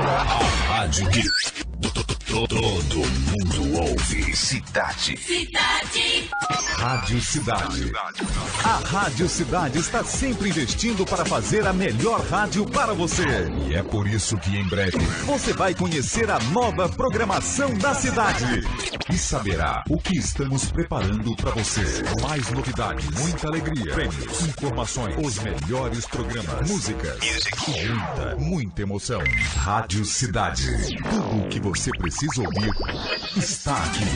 A rádio que todo mundo ouve. Cidade. Rádio Cidade. A Rádio Cidade está sempre investindo para fazer a melhor rádio para você. E é por isso que em breve você vai conhecer a nova programação da cidade. E saberá o que estamos preparando para você. Mais novidades, muita alegria, prêmios, informações, os melhores programas, músicas e muita emoção. Rádio Cidade. Tudo o que você precisa ouvir está aqui.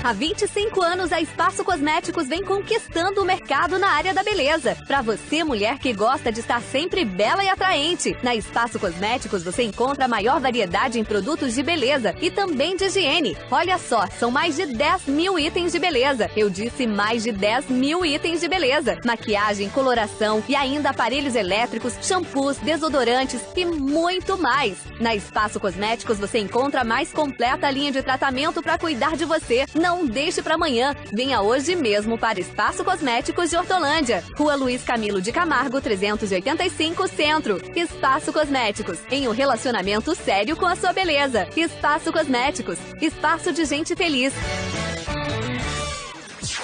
Há 25 anos, a Espaço Cosméticos vem conquistando o mercado na área da beleza. Para você, mulher que gosta de estar sempre bela e atraente, na Espaço Cosméticos você encontra a maior variedade em produtos de beleza e também de higiene. Olha só, são mais de 10 mil itens de beleza. Eu disse mais de 10 mil itens de beleza. Maquiagem, coloração e ainda aparelhos elétricos, shampoos, desodorantes e muito mais. Na Espaço Cosméticos você encontra a mais completa linha de tratamento para cuidar de você. Não deixe para amanhã. Venha hoje mesmo para Espaço Cosméticos de Hortolândia. Rua Luiz Camilo de Camargo, 385, Centro. Espaço Cosméticos. Em um relacionamento sério com a sua beleza. Espaço Cosméticos. Espaço de gente feliz.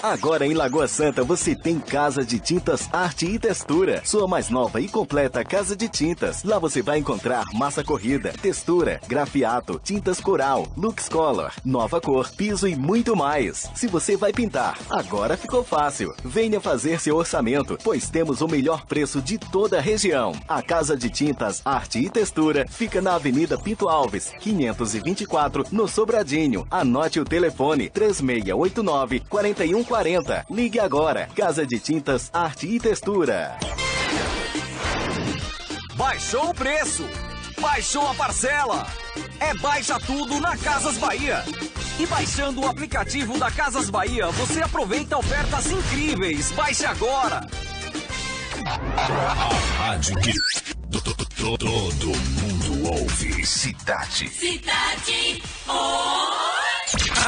Agora em Lagoa Santa você tem Casa de Tintas Arte e Textura. Sua mais nova e completa casa de tintas. Lá você vai encontrar massa corrida, textura, grafiato, tintas coral, Lux Color, nova cor, piso e muito mais. Se você vai pintar, agora ficou fácil. Venha fazer seu orçamento, pois temos o melhor preço de toda a região. A Casa de Tintas Arte e Textura fica na Avenida Pinto Alves, 524, no Sobradinho. Anote o telefone 3689-4140. Ligue agora. Casa de Tintas Arte e Textura. Baixou o preço, baixou a parcela. É Baixa Tudo na Casas Bahia. E baixando o aplicativo da Casas Bahia, você aproveita ofertas incríveis. Baixe agora. A rádio que todo mundo ouve. Cidade.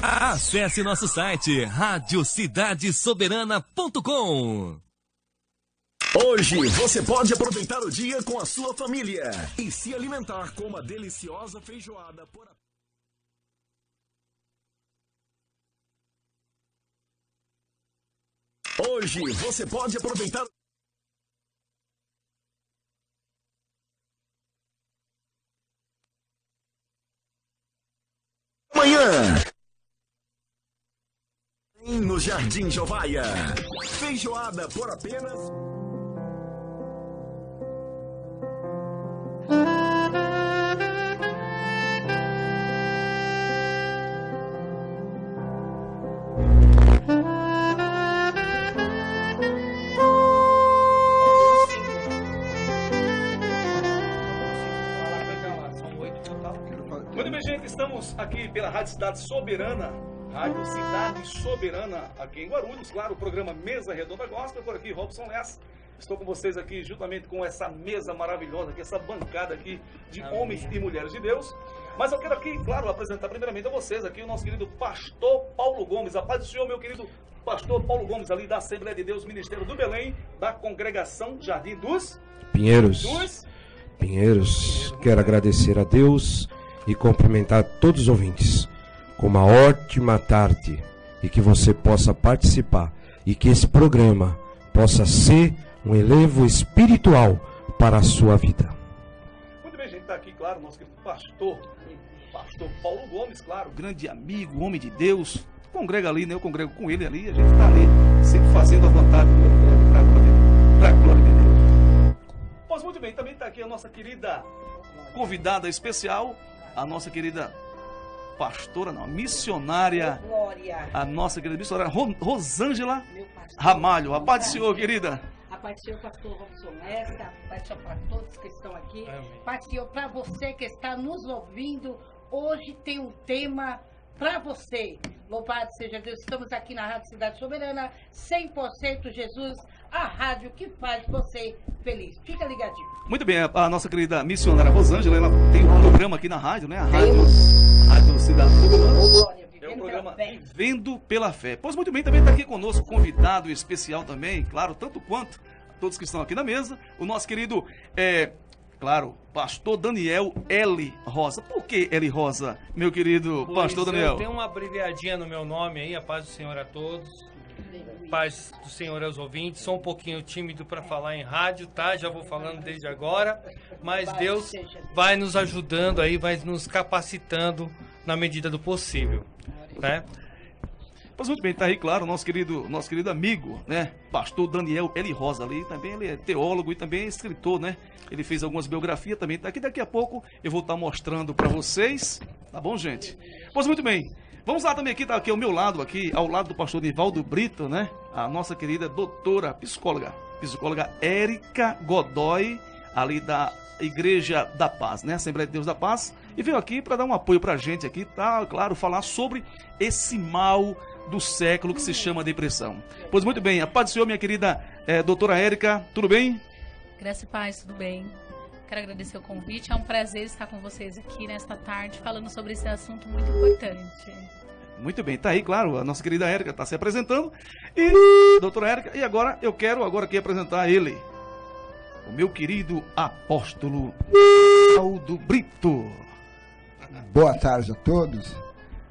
Acesse nosso site radiocidadesoberana.com. Hoje você pode aproveitar o dia com a sua família e se alimentar com uma deliciosa feijoada por Hoje você pode aproveitar amanhã no Jardim Jovaia. Feijoada por apenas Muito bem, gente, estamos aqui pela Rádio Cidade Soberana, Rádio Cidade Soberana, aqui em Guarulhos, claro, o programa Mesa Redonda Gospel, por aqui, Robson Lessa. Estou com vocês aqui, juntamente com essa mesa maravilhosa, aqui, essa bancada aqui de homens e mulheres de Deus. Mas eu quero aqui, claro, apresentar primeiramente a vocês aqui o nosso querido pastor Paulo Gomes. A paz do Senhor, meu querido pastor Paulo Gomes, ali da Assembleia de Deus, Ministério do Belém, da Congregação Jardim dos Pinheiros. Quero agradecer a Deus e cumprimentar todos os ouvintes com uma ótima tarde e que você possa participar e que esse programa possa ser um elevo espiritual para a sua vida. Muito bem, gente, está aqui, claro, nosso querido pastor Paulo Gomes, claro, grande amigo, homem de Deus, congrega ali, né? Eu congrego com ele ali, a gente está ali, sempre fazendo a vontade para a glória de Deus. Pois muito bem, também está aqui a nossa querida convidada especial, a nossa querida pastora, não, missionária, a nossa querida missionária Rosângela Ramalho. A paz do Senhor, querida. A paz do Senhor, pastor Robson Lessa, a paz do Senhor para todos que estão aqui. A paz do Senhor para você que está nos ouvindo. Hoje tem um tema para você. Louvado seja Deus, estamos aqui na Rádio Cidade Soberana, 100% Jesus, a rádio que faz você feliz. Fica ligadinho. Muito bem, a nossa querida missionária Rosângela, ela tem um programa aqui na rádio, né? A Rádio Cidade Soberana. É o programa Vivendo pela Fé. Pois muito bem, também está aqui conosco convidado especial também, claro, tanto quanto todos que estão aqui na mesa, o nosso querido, claro, pastor Daniel L. Rosa. Por que L. Rosa, meu querido pastor Daniel? Tem uma abreviadinha no meu nome aí, a paz do Senhor a todos. Paz do Senhor aos ouvintes. Sou um pouquinho tímido para falar em rádio, tá? Já vou falando desde agora. Mas Deus vai nos ajudando aí, vai nos capacitando na medida do possível, né? Pois muito bem, tá aí, claro, nosso querido amigo, né? Pastor Daniel L. Rosa ali, também ele é teólogo e também é escritor, né? Ele fez algumas biografias também, tá aqui. Daqui a pouco eu vou estar mostrando para vocês, tá bom, gente? Pois muito bem. Vamos lá também aqui, tá aqui ao meu lado, aqui, ao lado do pastor Nivaldo Brito, né? A nossa querida doutora psicóloga Érica Godoy, ali da Igreja da Paz, né? Assembleia de Deus da Paz. E veio aqui para dar um apoio pra gente aqui, tá? Claro, falar sobre esse mal do século que se chama depressão. Pois muito bem, a paz do Senhor, minha querida doutora Érica, tudo bem? Graça e paz, tudo bem? Quero agradecer o convite, é um prazer estar com vocês aqui nesta tarde falando sobre esse assunto muito importante. Muito bem, tá aí, claro, a nossa querida Érica está se apresentando. E, doutora Érica, e agora eu quero aqui apresentar ele, o meu querido apóstolo Nivaldo Brito. Boa tarde a todos.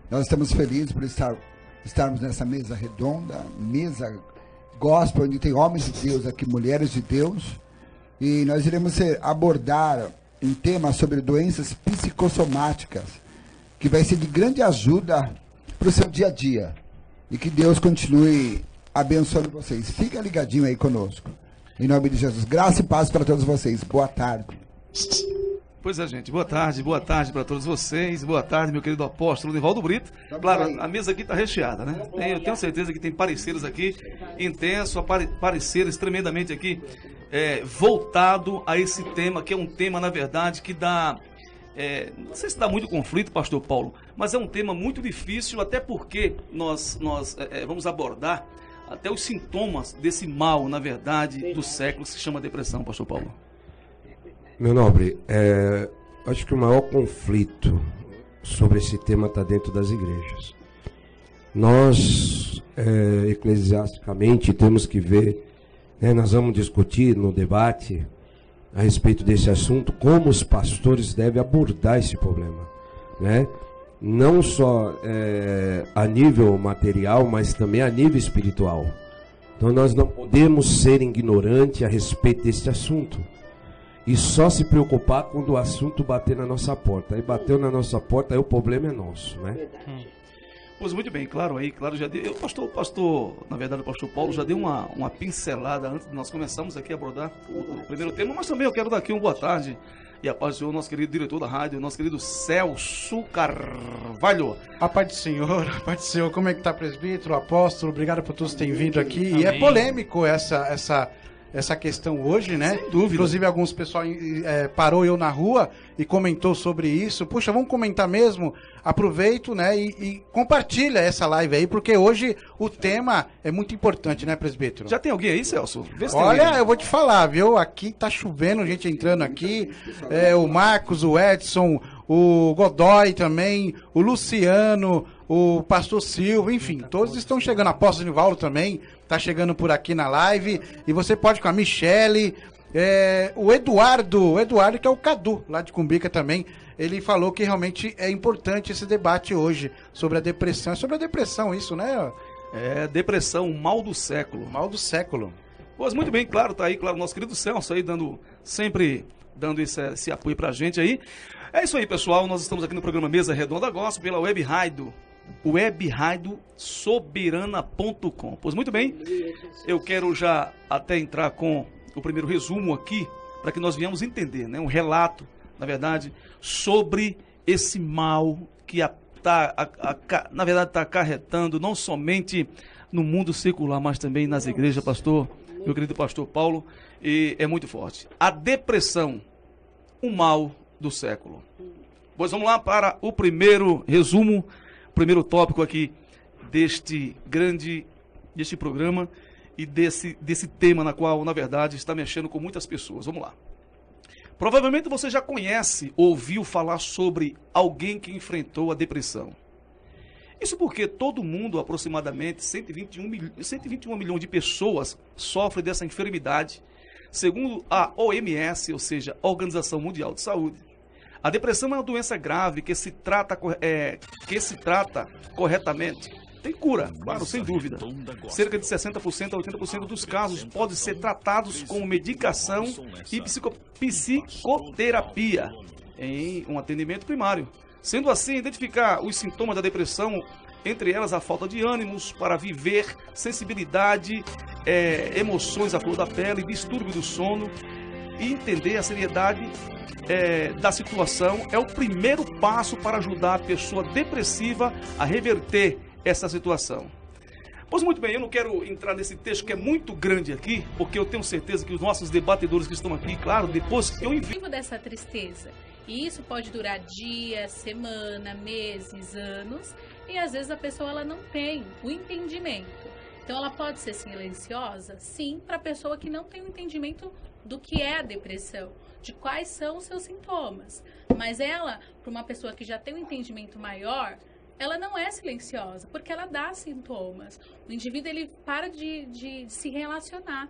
Nós estamos felizes por estarmos nessa mesa redonda, mesa gospel, onde tem homens de Deus aqui, mulheres de Deus. E nós iremos abordar um tema sobre doenças psicossomáticas, que vai ser de grande ajuda para o seu dia a dia. E que Deus continue abençoando vocês. Fica ligadinho aí conosco. Em nome de Jesus. Graça e paz para todos vocês. Boa tarde. Pois é, gente. Boa tarde para todos vocês. Boa tarde, meu querido apóstolo Nivaldo Brito. Claro, a mesa aqui está recheada, né? Eu tenho certeza que tem pareceres aqui intensos, pareceres tremendamente aqui voltado a esse tema, que é um tema, na verdade, que dá... não sei se dá muito conflito, pastor Paulo, mas é um tema muito difícil, até porque nós vamos abordar até os sintomas desse mal, na verdade, do século que se chama depressão, pastor Paulo. Meu nobre, acho que o maior conflito sobre esse tema está dentro das igrejas. Nós, eclesiasticamente, temos que ver, nós vamos discutir no debate a respeito desse assunto, como os pastores devem abordar esse problema, né? Não só a nível material, mas também a nível espiritual. Então nós não podemos ser ignorantes a respeito desse assunto. E só se preocupar quando o assunto bater na nossa porta. Aí bateu na nossa porta, aí o problema é nosso, né? Pois muito bem, claro, já deu. Na verdade, o pastor Paulo já deu uma pincelada antes de nós começarmos aqui a abordar o primeiro tema, mas também eu quero dar aqui uma boa tarde e a paz do Senhor, nosso querido diretor da rádio, nosso querido Celso Carvalho. A paz do Senhor, como é que tá, presbítero, apóstolo? Obrigado por todos terem vindo aqui. Amém. E é polêmico essa questão hoje, né? Sem dúvida. Inclusive, alguns pessoal parou eu na rua e comentou sobre isso. Puxa, vamos comentar mesmo? Aproveito, né? E compartilha essa live aí, porque hoje o tema é muito importante, né, presbítero? Já tem alguém aí, Celso? Vê se Olha, tem eu vou te falar, viu? Aqui tá chovendo, gente entrando aqui. O Marcos, o Edson, o Godoy também, o Luciano, o pastor Silva, enfim, todos estão chegando. Apóstolo Nivaldo também tá chegando por aqui na live. E você pode com a Michele, o Eduardo que é o Cadu, lá de Cumbica também. Ele falou que realmente é importante esse debate hoje sobre a depressão. É sobre a depressão isso, né? Depressão, o mal do século. Mal do século. Pois muito bem, claro, tá aí, claro, nosso querido Celso aí sempre dando esse apoio pra gente aí. É isso aí, pessoal, nós estamos aqui no programa Mesa Redonda Gospel pela Web Rádio soberana.com. Pois muito bem, eu quero já até entrar com o primeiro resumo aqui, para que nós venhamos entender, né, um relato, na verdade, sobre esse mal que na verdade está acarretando não somente no mundo secular, mas também nas igrejas, pastor, meu querido pastor Paulo, e é muito forte. A depressão, o mal do século. Pois vamos lá para o primeiro resumo, primeiro tópico aqui deste programa e desse tema na qual, na verdade, está mexendo com muitas pessoas. Vamos lá. Provavelmente você já conhece, ouviu falar sobre alguém que enfrentou a depressão. Isso porque todo mundo, aproximadamente 121 milhões de pessoas, sofre dessa enfermidade segundo a OMS, ou seja, a Organização Mundial de Saúde, a depressão é uma doença grave que se trata corretamente. Tem cura, claro, sem dúvida. Cerca de 60% a 80% dos casos podem ser tratados com medicação e psicoterapia em um atendimento primário. Sendo assim, identificar os sintomas da depressão, entre elas a falta de ânimos para viver, sensibilidade, emoções à flor da pele, distúrbio do sono, e entender a seriedade da situação é o primeiro passo para ajudar a pessoa depressiva a reverter essa situação. Pois muito bem, eu não quero entrar nesse texto que é muito grande aqui, porque eu tenho certeza que os nossos debatedores que estão aqui, claro, depois eu envio dessa tristeza. E isso pode durar dias, semana, meses, anos, e às vezes a pessoa ela não tem o entendimento. Então ela pode ser silenciosa, sim, para a pessoa que não tem o entendimento do que é a depressão, de quais são os seus sintomas. Mas ela, para uma pessoa que já tem um entendimento maior, ela não é silenciosa, porque ela dá sintomas. O indivíduo, ele para de se relacionar.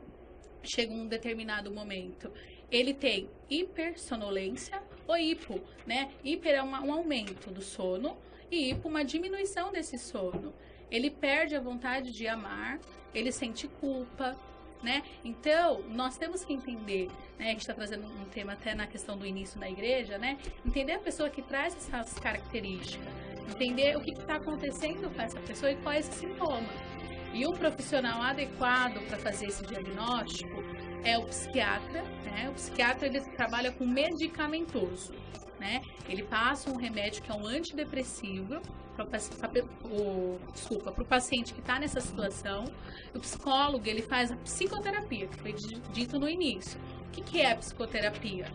Chega um determinado momento. Ele tem hipersonolência ou hipo, né? Hiper é um aumento do sono e hipo uma diminuição desse sono. Ele perde a vontade de amar, ele sente culpa, né? Então, nós temos que entender, né? A gente está trazendo um tema até na questão do início da igreja, né? Entender a pessoa que traz essas características, entender o que está acontecendo com essa pessoa e qual é esse sintoma. E o profissional adequado para fazer esse diagnóstico é o psiquiatra, né? O psiquiatra, ele trabalha com medicamentoso, né? Ele passa um remédio que é um antidepressivo para o paciente que está nessa situação. O psicólogo, ele faz a psicoterapia, que foi dito no início. O que é a psicoterapia?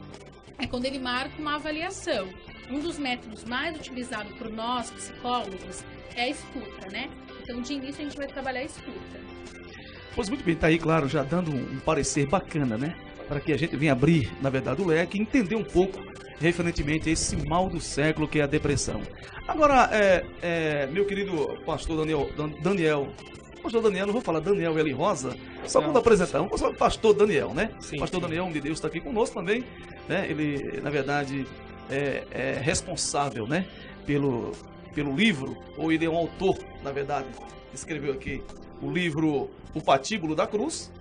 É quando ele marca uma avaliação. Um dos métodos mais utilizados por nós, psicólogos, é a escuta, né? Então, de início, a gente vai trabalhar a escuta. Pois muito bem, tá aí, claro, já dando um parecer bacana, né? Para que a gente venha abrir, na verdade, o leque e entender um pouco referentemente a esse mal do século que é a depressão. Agora, meu querido pastor Daniel, não vou falar Daniel L. Rosa, só quando apresentar, vamos falar pastor Daniel, né? Sim, pastor Daniel, homem de Deus, está aqui conosco também, né? Ele, na verdade, é responsável, né? Pelo livro, ou ele é um autor, na verdade, escreveu aqui o livro O Patíbulo da Cruz,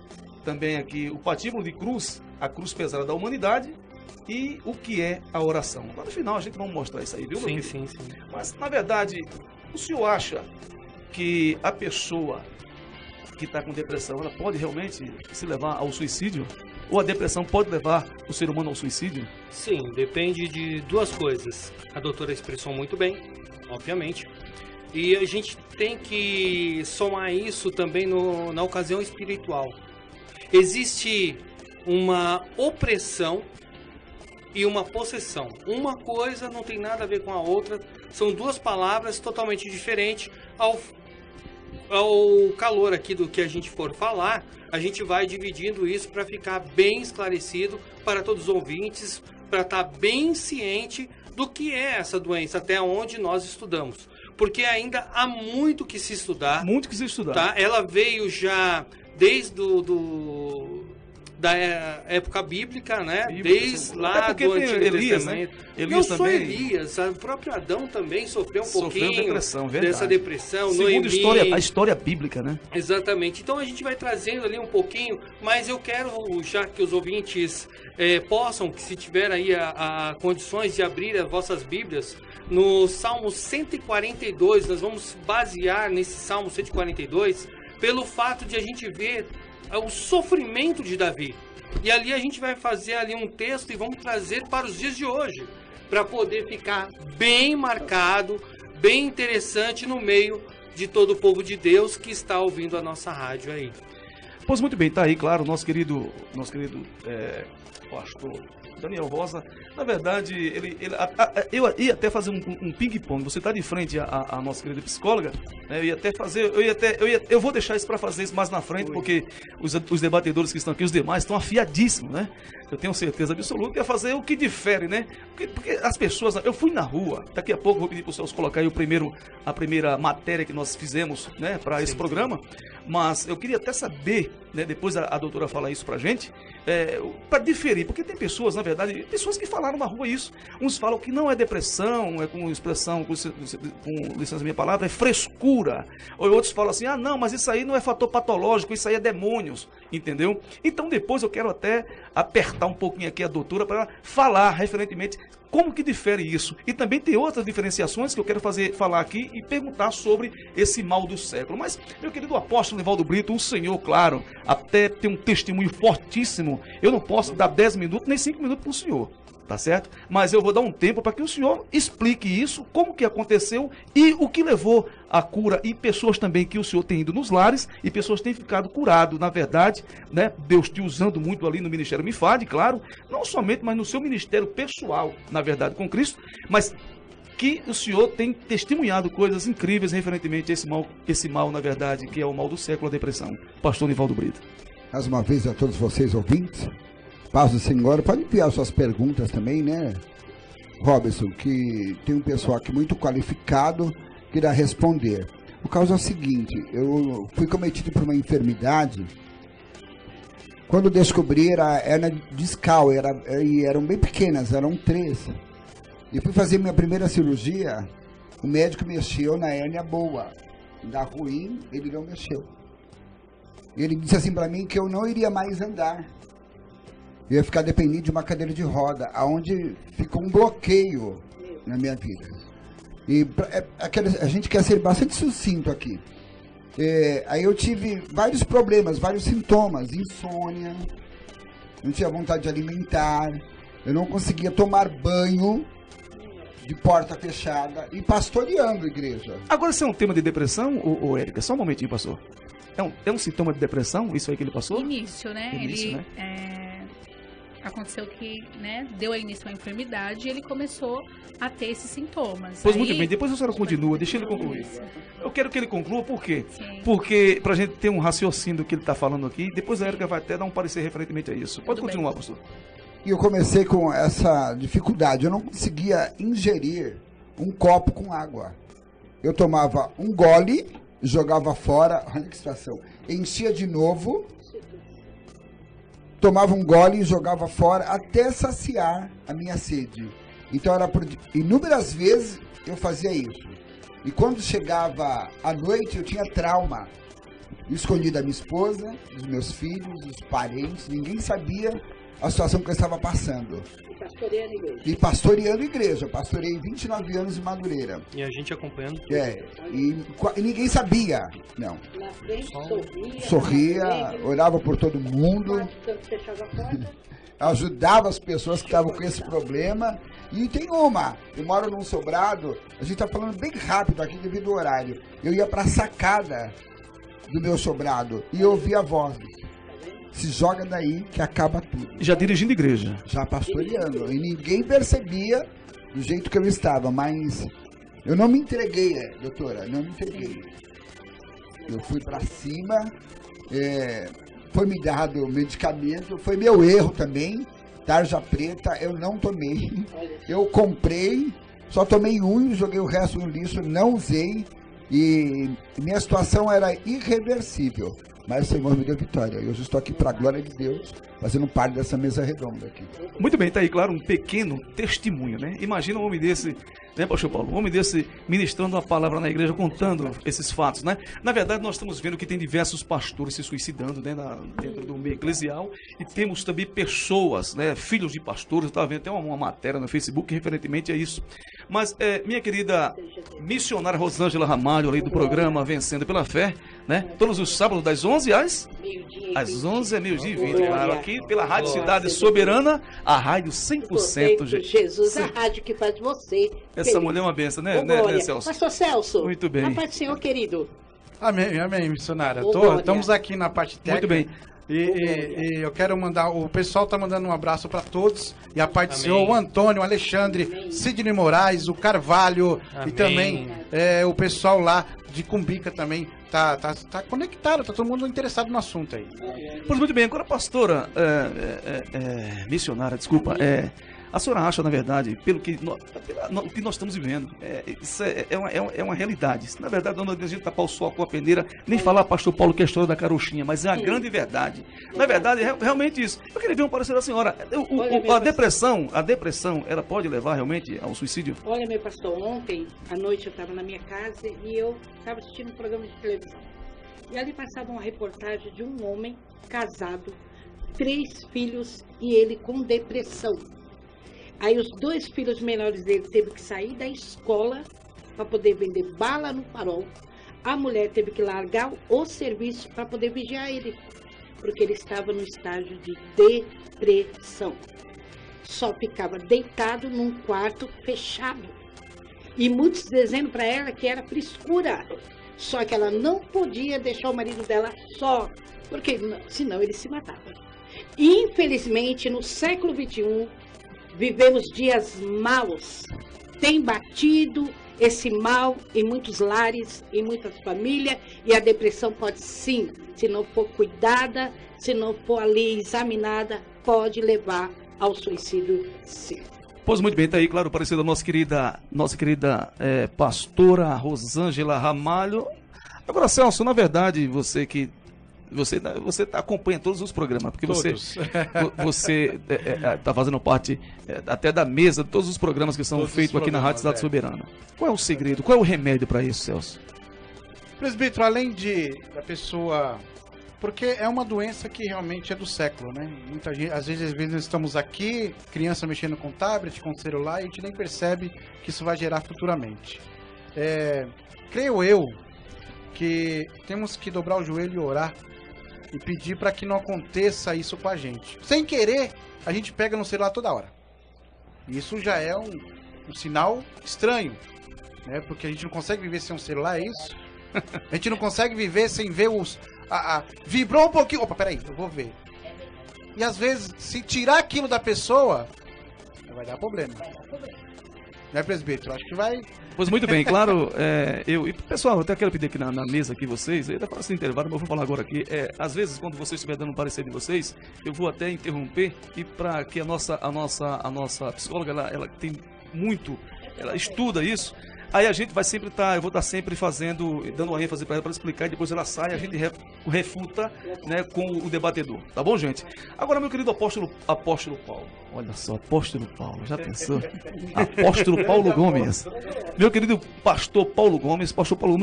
também aqui o Patíbulo de Cruz, a cruz pesada da humanidade, e o que é a oração. Lá no final a gente vai mostrar isso aí, viu? Sim. Mas, na verdade, o senhor acha que a pessoa que está com depressão, ela pode realmente se levar ao suicídio? Ou a depressão pode levar o ser humano ao suicídio? Sim, depende de duas coisas. A doutora expressou muito bem, obviamente. E a gente tem que somar isso também na ocasião espiritual. Existe uma opressão e uma possessão. Uma coisa não tem nada a ver com a outra. São duas palavras totalmente diferentes. Ao calor aqui do que a gente for falar, a gente vai dividindo isso para ficar bem esclarecido para todos os ouvintes, para estar bem ciente do que é essa doença, até onde nós estudamos. Porque ainda há muito que se estudar. Muito que se estudar. Tá? Ela veio já desde da época bíblica, né? Desde lá do Antigo Elias, Testamento. né? Elias não também. só Elias, o próprio Adão também sofreu um pouquinho dessa depressão. Segundo a história bíblica, né? Exatamente. Então a gente vai trazendo ali um pouquinho, mas eu quero, já que os ouvintes possam, que se tiver aí a condições de abrir as vossas Bíblias, no Salmo 142, nós vamos basear nesse Salmo 142, pelo fato de a gente ver o sofrimento de Davi. E ali a gente vai fazer ali um texto e vamos trazer para os dias de hoje, para poder ficar bem marcado, bem interessante no meio de todo o povo de Deus que está ouvindo a nossa rádio aí. Pois muito bem, tá aí, claro, nosso querido pastor Daniel Rosa. Na verdade, eu ia até fazer um ping-pong. Você está de frente à nossa querida psicóloga, né? Eu ia até fazer, eu vou deixar isso para fazer isso mais na frente, porque os debatedores que estão aqui, os demais, estão afiadíssimos, né? eu tenho certeza absoluta, é fazer o que difere, né? Porque as pessoas... Eu fui na rua, daqui a pouco eu vou pedir para os senhores colocar aí a primeira matéria que nós fizemos, né, para esse programa, mas eu queria até saber, né, depois a doutora falar isso pra gente, para diferir, porque tem pessoas, na verdade, pessoas que falaram na rua isso. Uns falam que não é depressão, é com expressão, com licença minha palavra, é frescura. Ou outros falam assim, não, mas isso aí não é fator patológico, isso aí é demônios, entendeu? Então depois eu quero até apertar um pouquinho aqui a doutora para falar referentemente como que difere isso. E também tem outras diferenciações que eu quero falar aqui e perguntar sobre esse mal do século. Mas, meu querido apóstolo Nivaldo Brito, o senhor, claro, até tem um testemunho fortíssimo. Eu não posso dar 10 minutos nem 5 minutos para o senhor, tá certo? Mas eu vou dar um tempo para que o senhor explique isso, como que aconteceu e o que levou à cura. E pessoas também que o senhor tem ido nos lares e pessoas têm ficado curado, na verdade, né? Deus te usando muito ali no Ministério Mifade, claro, não somente, mas no seu ministério pessoal, na verdade, com Cristo, mas que o senhor tem testemunhado coisas incríveis referentemente a esse mal, na verdade, que é o mal do século, a depressão. Pastor Nivaldo Brito. Mais uma vez a todos vocês ouvintes, paz do Senhor, pode enviar suas perguntas também, né, Robson, que tem um pessoal aqui muito qualificado que irá responder. O caso é o seguinte, eu fui cometido por uma enfermidade, quando descobri era hérnia discal, eram bem pequenas, eram 3. E fui fazer minha primeira cirurgia, o médico mexeu na hérnia boa, da ruim ele não mexeu. Ele disse assim para mim que eu não iria mais andar. Eu ia ficar dependente de uma cadeira de roda, onde ficou um bloqueio na minha vida. E a gente quer ser bastante sucinto aqui. Aí eu tive vários problemas, vários sintomas, insônia, não tinha vontade de alimentar, eu não conseguia tomar banho de porta fechada e pastoreando a igreja. Agora, isso é um tema de depressão, ou Érica? Só um momentinho, pastor. É um sintoma de depressão, isso aí que ele passou? Início, né? Aconteceu que, né, deu início à enfermidade e ele começou a ter esses sintomas. Pois muito bem, depois a senhora continua, deixa ele concluir. Eu quero que ele conclua, por quê? Sim. Porque, pra gente ter um raciocínio do que ele está falando aqui, depois a Érica vai até dar um parecer referentemente a isso. Pode continuar, pastor. E eu comecei com essa dificuldade, eu não conseguia ingerir um copo com água. Eu tomava um gole, jogava fora, olha que situação, enchia de novo, tomava um gole e jogava fora até saciar a minha sede. Então era por inúmeras vezes eu fazia isso. E quando chegava à noite eu tinha trauma. Eu escondi da minha esposa, dos meus filhos, dos parentes, ninguém sabia a situação que eu estava passando. Pastoreando igreja. E pastoreando igreja. Eu pastorei 29 anos em Madureira. E a gente acompanhando. E ninguém sabia. Não. Na frente, sorria, orava por todo mundo. Ajudava as pessoas que estavam com esse problema. E tem eu moro num sobrado, a gente está falando bem rápido aqui devido ao horário. Eu ia para a sacada do meu sobrado e eu ouvia vozes. Se joga daí que acaba tudo. Já dirigindo igreja. Já pastoreando. E ninguém percebia do jeito que eu estava, mas eu não me entreguei, doutora, não me entreguei. Eu fui para cima, foi me dado medicamento, foi meu erro também, tarja preta, eu não tomei. Eu comprei, só tomei um e joguei o resto no lixo, não usei. E minha situação era irreversível. Mas o Senhor me deu vitória. Eu já estou aqui para a glória de Deus, fazendo parte dessa mesa redonda aqui. Muito bem, está aí, claro, um pequeno testemunho, né? Imagina um homem desse, né, pastor Paulo? Um homem desse ministrando a palavra na igreja, contando esses fatos, né? Na verdade, nós estamos vendo que tem diversos pastores se suicidando, né, dentro do meio eclesial. E temos também pessoas, né, filhos de pastores. Eu estava vendo até uma matéria no Facebook referentemente a isso. Mas, minha querida missionária Rosângela Ramalho, ali do programa Vencendo pela Fé, né? Todos os sábados das 11 às 11 é meio-dia e 20, claro, aqui pela Rádio Cidade Soberana, a rádio 100% Jesus, a rádio que faz você essa feliz. Mulher é uma benção, né, Celso? Pastor Celso, muito bem. A paz do Senhor, querido. Amém, amém, missionária. Estamos aqui na parte técnica. Muito bem. E eu quero mandar, o pessoal está mandando um abraço para todos, e a paz do Senhor, o Antônio, o Alexandre, Sidney Moraes, o Carvalho, e também o pessoal lá de Cumbica também, tá conectado, tá todo mundo interessado no assunto aí. Pois muito bem, agora pastora, missionária, desculpa, a senhora acha, na verdade, pelo que nós estamos vivendo, isso é uma realidade. Isso, na verdade, não adianta tapar o sol com a peneira, nem falar, pastor Paulo, que é a história da carochinha, mas é uma grande verdade. Na verdade, é realmente isso. Eu queria ver um parecer da senhora. A depressão, ela pode levar realmente ao suicídio? Olha, meu pastor, ontem à noite eu estava na minha casa e eu estava assistindo um programa de televisão. E ali passava uma reportagem de um homem casado, 3 filhos e ele com depressão. Aí os 2 filhos menores dele teve que sair da escola para poder vender bala no farol. A mulher teve que largar o serviço para poder vigiar ele, porque ele estava no estágio de depressão. Só ficava deitado num quarto fechado. E muitos dizendo para ela que era frescura. Só que ela não podia deixar o marido dela só, porque senão ele se matava. Infelizmente, no século XXI, vivemos dias maus. Tem batido esse mal em muitos lares, em muitas famílias, e a depressão pode sim, se não for cuidada, se não for ali examinada, pode levar ao suicídio sim. Pois muito bem, está aí, claro, o parecer da nossa querida pastora Rosângela Ramalho. Agora, Celso, na verdade, você acompanha todos os programas, porque você está fazendo parte até da mesa de todos os programas que são feitos aqui na Rádio Cidade Soberana. Qual é o segredo, qual é o remédio para isso, Celso? Presbítero, além da pessoa... Porque é uma doença que realmente é do século, né? Muita gente, às vezes estamos aqui, criança mexendo com tablet, com celular, e a gente nem percebe que isso vai gerar futuramente. Creio eu que temos que dobrar o joelho e orar e pedir para que não aconteça isso com a gente. Sem querer, a gente pega no celular toda hora. Isso já é um sinal estranho, né? Porque a gente não consegue viver sem um celular, é isso? A gente não consegue viver sem ver vibrou um pouquinho. Opa, peraí, eu vou ver. E às vezes, se tirar aquilo da pessoa, vai dar problema. Né, presbítero? Acho que vai... Pois muito bem, claro, pessoal, eu até quero pedir aqui na mesa aqui vocês, eu ainda faço intervalo, mas eu vou falar agora aqui. Às vezes, quando vocês estiverem dando um parecer de vocês, eu vou até interromper, e para que a nossa psicóloga, ela tem muito, ela estuda isso. Aí a gente vai sempre eu vou estar sempre dando uma ênfase para ela, para explicar, e depois ela sai e a gente refuta, né, com o debatedor. Tá bom, gente? Agora, meu querido apóstolo Paulo. Olha só, apóstolo Paulo, já pensou? Apóstolo Paulo Gomes. Meu querido pastor Paulo Gomes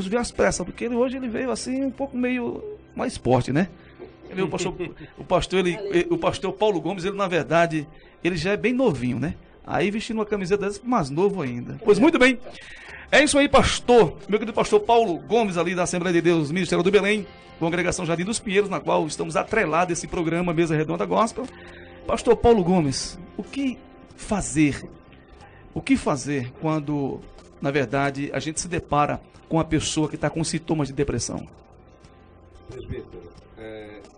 veio às pressas, porque hoje ele veio assim um pouco meio mais forte, né? O pastor Paulo Gomes, ele na verdade, ele já é bem novinho, né? Aí vestindo uma camiseta dessa, mais novo ainda. Pois muito bem. É isso aí, pastor. Meu querido pastor Paulo Gomes, ali da Assembleia de Deus, Ministério do Belém, Congregação Jardim dos Pinheiros, na qual estamos atrelados a esse programa Mesa Redonda Gospel. Pastor Paulo Gomes, o que fazer? O que fazer quando, na verdade, a gente se depara com a pessoa que está com sintomas de depressão? Presbítero,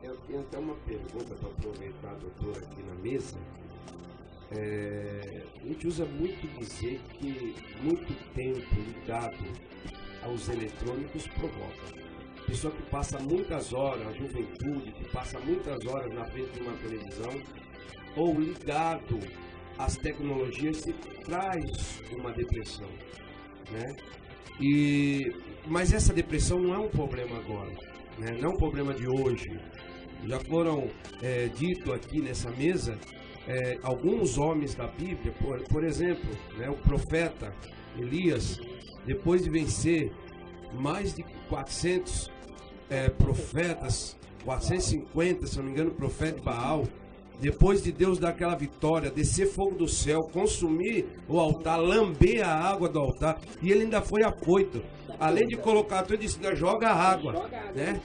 eu tenho até uma pergunta para aproveitar a doutora aqui na mesa. A gente usa muito dizer que muito tempo ligado aos eletrônicos provoca. Pessoa que passa muitas horas, a juventude que passa muitas horas na frente de uma televisão ou ligado às tecnologias, se traz uma depressão, né? Mas essa depressão não é um problema agora, né? Não é um problema de hoje. Já foram dito aqui nessa mesa alguns homens da Bíblia, por exemplo, né, o profeta Elias, depois de vencer mais de 400 profetas, 450, se não me engano, profeta de Baal, depois de Deus dar aquela vitória, descer fogo do céu, consumir o altar, lamber a água do altar, e ele ainda foi afoito. Além de colocar tudo isso, joga água, né?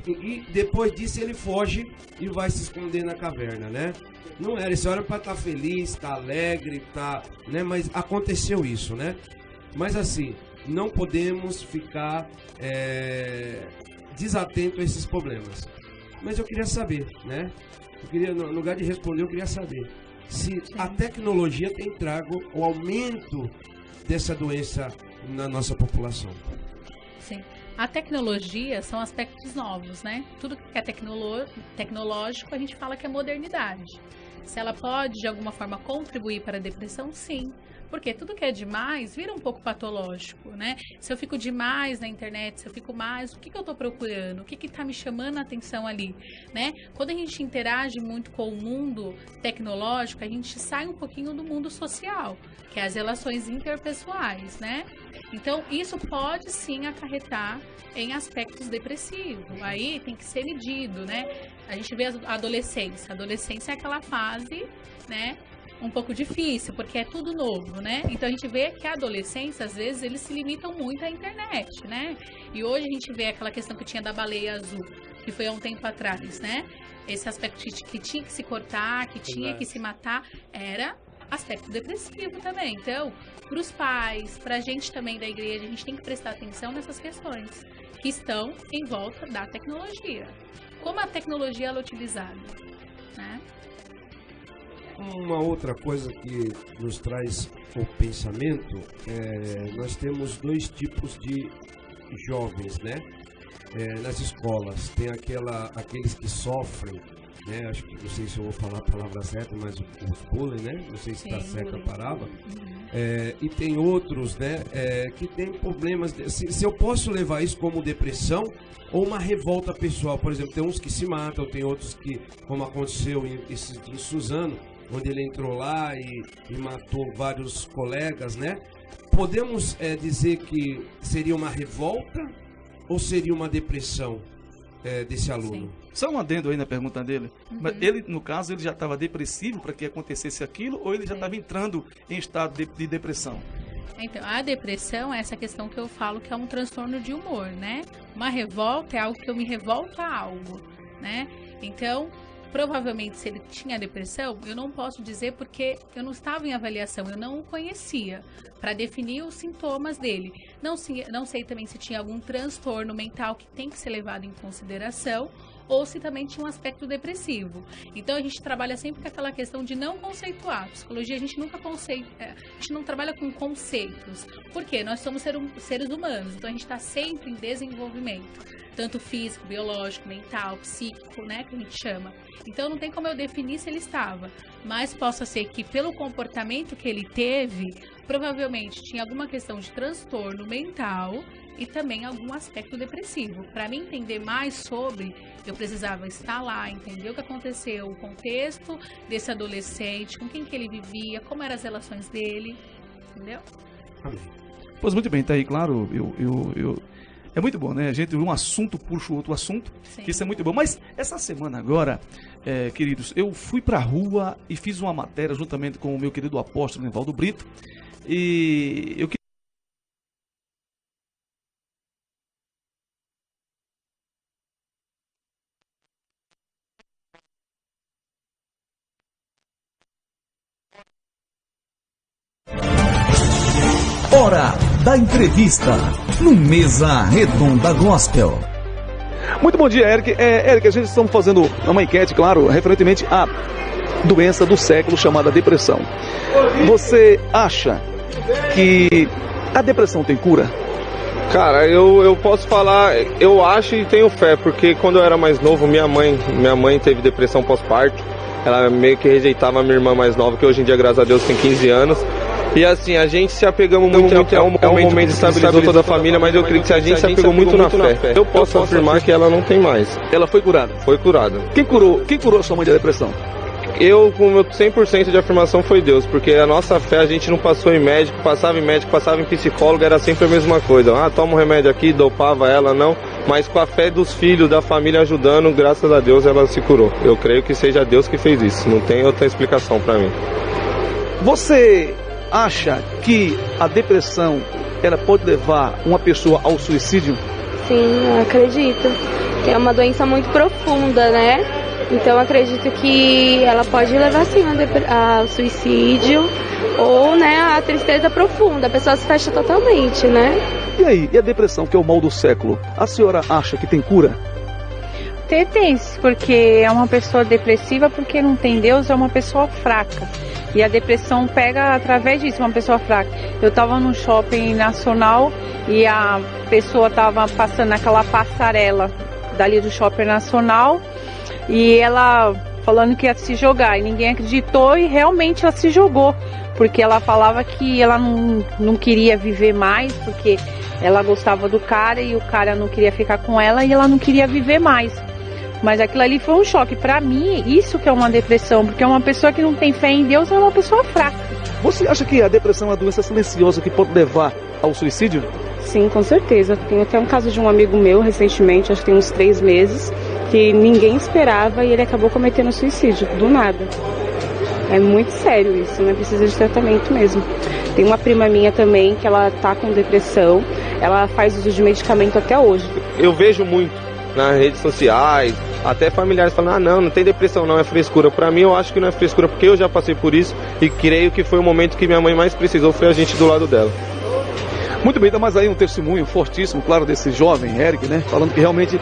E depois disso ele foge e vai se esconder na caverna, né? Não era, isso era para estar feliz, estar alegre, né? Mas aconteceu isso, né? Mas assim, não podemos ficar desatentos a esses problemas. Mas eu queria saber, né? No lugar de responder, eu queria saber se a tecnologia tem trago o aumento dessa doença na nossa população. Sim. A tecnologia são aspectos novos, né? Tudo que é tecnológico, a gente fala que é modernidade. Se ela pode, de alguma forma, contribuir para a depressão, sim. Porque tudo que é demais vira um pouco patológico, né? Se eu fico demais na internet, se eu fico mais, o que eu estou procurando? O que está me chamando a atenção ali, né? Quando a gente interage muito com o mundo tecnológico, a gente sai um pouquinho do mundo social, que é as relações interpessoais, né? Então, isso pode sim acarretar em aspectos depressivos. Aí tem que ser medido, né? A gente vê a adolescência. A adolescência é aquela fase, né? Um pouco difícil, porque é tudo novo, né? Então a gente vê que a adolescência, às vezes, eles se limitam muito à internet, né? E hoje a gente vê aquela questão que tinha da baleia azul, que foi há um tempo atrás, né? Esse aspecto que tinha que se cortar, que tinha que se matar, era aspecto depressivo também. Então, para os pais, para a gente também da igreja, a gente tem que prestar atenção nessas questões que estão em volta da tecnologia. Como a tecnologia ela é utilizada, né? Uma outra coisa que nos traz o pensamento, nós temos dois tipos de jovens, né? Nas escolas, tem aqueles que sofrem, né? Acho que, não sei se eu vou falar a palavra certa, mas os bullying, né? Não sei se está certa a palavra. E tem outros, né? Que tem problemas, se eu posso levar isso como depressão ou uma revolta pessoal. Por exemplo, tem uns que se matam, tem outros que, como aconteceu em Suzano, onde ele entrou lá e matou vários colegas, né? Podemos dizer que seria uma revolta ou seria uma depressão desse aluno? Sim. Só um adendo aí na pergunta dele. Mas ele, no caso, ele já estava depressivo para que acontecesse aquilo ou ele já estava entrando em estado de depressão? Então, a depressão é essa questão que eu falo que é um transtorno de humor, né? Uma revolta é algo que eu me revolto a algo, né? Então, provavelmente, se ele tinha depressão, eu não posso dizer porque eu não estava em avaliação, eu não o conhecia para definir os sintomas dele. Não sei também se tinha algum transtorno mental que tem que ser levado em consideração ou se também tinha um aspecto depressivo. Então, a gente trabalha sempre com aquela questão de não conceituar. A psicologia, a gente nunca a gente não trabalha com conceitos. Por quê? Nós somos seres humanos, então a gente está sempre em desenvolvimento. Tanto físico, biológico, mental, psíquico, né, que a gente chama. Então, não tem como eu definir se ele estava. Mas possa ser que, pelo comportamento que ele teve, provavelmente tinha alguma questão de transtorno mental e também algum aspecto depressivo. Para mim entender mais sobre, eu precisava estar lá, entender o que aconteceu, o contexto desse adolescente, com quem que ele vivia, como eram as relações dele, entendeu? Amém. Pois muito bem, tá aí, claro, é muito bom, né? A gente, um assunto puxa o outro assunto, que isso é muito bom. Mas essa semana agora, queridos, eu fui pra rua e fiz uma matéria juntamente com o meu querido apóstolo Nivaldo Brito. E eu Hora da entrevista no Mesa Redonda Gospel. Muito bom dia, Eric. Eric, a gente está fazendo uma enquete, claro, referentemente à doença do século chamada depressão. Você acha que a depressão tem cura? Cara, eu posso falar, eu acho e tenho fé, porque quando eu era mais novo, minha mãe teve depressão pós-parto. Ela meio que rejeitava a minha irmã mais nova, que hoje em dia, graças a Deus, tem 15 anos. E assim, a gente se apegamos muito, é um momento que estabilizou toda a família, mas eu creio que a gente se apegou muito na fé. Eu posso afirmar que ela não tem mais. Ela foi curada? Foi curada. Quem curou a sua mãe da depressão? Eu, com o meu 100% de afirmação, foi Deus, porque a nossa fé, a gente não passou em médico, passava em psicólogo, era sempre a mesma coisa. Ah, toma um remédio aqui, dopava ela, não. Mas com a fé dos filhos, da família ajudando, graças a Deus ela se curou. Eu creio que seja Deus que fez isso, não tem outra explicação pra mim. Você acha que a depressão, ela pode levar uma pessoa ao suicídio? Sim, eu acredito. É uma doença muito profunda, né? Então, acredito que ela pode levar, sim, ao suicídio ou, né, a tristeza profunda. A pessoa se fecha totalmente, né? E aí, e a depressão, que é o mal do século? A senhora acha que tem cura? Tem, porque é uma pessoa depressiva porque não tem Deus, é uma pessoa fraca. E a depressão pega através disso, uma pessoa fraca. Eu estava num shopping nacional e a pessoa estava passando aquela passarela dali do shopping nacional e ela falando que ia se jogar e ninguém acreditou e realmente ela se jogou, porque ela falava que ela não queria viver mais, porque ela gostava do cara e o cara não queria ficar com ela e ela não queria viver mais. Mas aquilo ali foi um choque. Para mim, isso que é uma depressão, porque uma pessoa que não tem fé em Deus é uma pessoa fraca. Você acha que a depressão é uma doença silenciosa que pode levar ao suicídio? Sim, com certeza. Tem até um caso de um amigo meu recentemente, acho que tem uns 3 meses, que ninguém esperava e ele acabou cometendo suicídio, do nada. É muito sério isso, né? Precisa de tratamento mesmo. Tem uma prima minha também que ela tá com depressão, ela faz uso de medicamento até hoje. Eu vejo muito nas redes sociais, até familiares falando, não tem depressão não, é frescura. Pra mim eu acho que não é frescura, porque eu já passei por isso e creio que foi o momento que minha mãe mais precisou, foi a gente do lado dela. Muito bem, mas aí um testemunho fortíssimo, claro, desse jovem Eric, né? Falando que realmente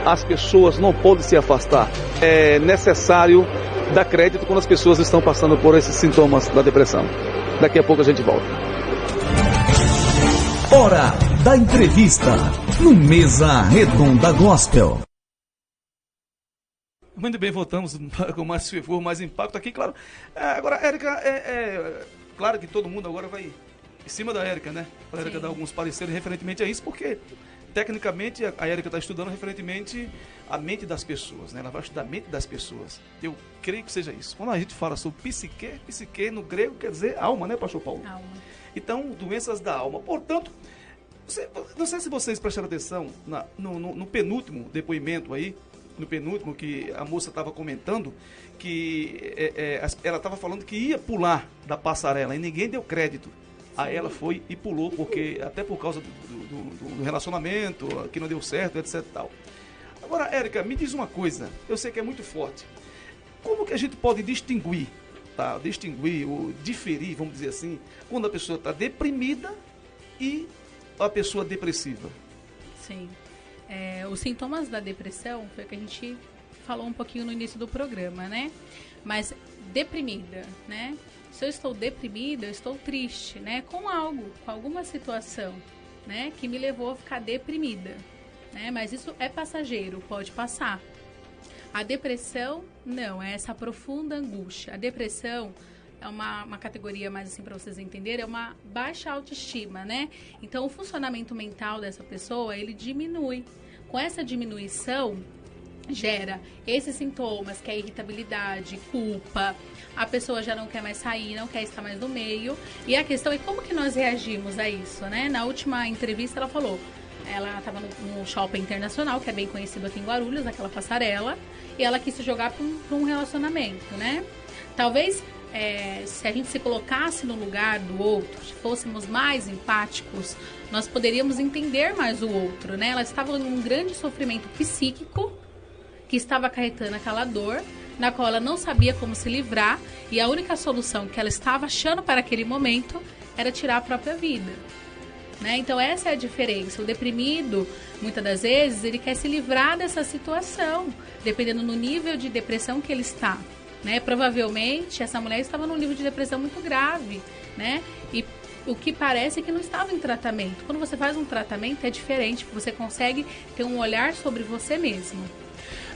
as pessoas não podem se afastar. É necessário dar crédito quando as pessoas estão passando por esses sintomas da depressão. Daqui a pouco a gente volta. Hora da entrevista no Mesa Redonda Gospel. Muito bem, voltamos com mais fervor, mais impacto aqui, claro. Agora, Érica, claro que todo mundo agora vai em cima da Érica, né? Para a Érica dar alguns pareceres referentemente a isso, porque tecnicamente a Érica está estudando referentemente a mente das pessoas, né? Ela vai estudar a mente das pessoas. Eu creio que seja isso. Quando a gente fala sobre psique no grego quer dizer alma, né, pastor Paulo? Alma. Então, doenças da alma. Portanto, não sei se vocês prestaram atenção no penúltimo depoimento aí, no penúltimo que a moça estava comentando, que ela estava falando que ia pular da passarela e ninguém deu crédito. Aí ela foi e pulou, porque até por causa do relacionamento, que não deu certo, etc e tal. Agora, Érica, me diz uma coisa, eu sei que é muito forte. Como que a gente pode distinguir, tá? Distinguir ou diferir, vamos dizer assim, quando a pessoa está deprimida e a pessoa depressiva? Sim. Os sintomas da depressão foi o que a gente falou um pouquinho no início do programa, né? Mas deprimida, né? Se eu estou deprimida, eu estou triste, né? Com algo, com alguma situação, né? Que me levou a ficar deprimida, né? Mas isso é passageiro, pode passar. A depressão, não, é essa profunda angústia. A depressão é uma categoria mais assim para vocês entenderem, é uma baixa autoestima, né? Então, o funcionamento mental dessa pessoa, ele diminui. Com essa diminuição, gera esses sintomas, que é irritabilidade, culpa, a pessoa já não quer mais sair, não quer estar mais no meio. E a questão é como que nós reagimos a isso, né? Na última entrevista ela falou, ela estava no shopping internacional, que é bem conhecido aqui em Guarulhos, naquela passarela, e ela quis se jogar para um relacionamento, né? Talvez, se a gente se colocasse no lugar do outro, se fôssemos mais empáticos, nós poderíamos entender mais o outro, né? Ela estava num grande sofrimento psíquico, que estava acarretando aquela dor, na qual ela não sabia como se livrar, e a única solução que ela estava achando para aquele momento era tirar a própria vida, né? Então essa é a diferença. O deprimido, muitas das vezes, ele quer se livrar dessa situação, dependendo do nível de depressão que ele está, né? Provavelmente essa mulher estava num nível de depressão muito grave, né? E o que parece é que não estava em tratamento. Quando você faz um tratamento é diferente, porque você consegue ter um olhar sobre você mesmo.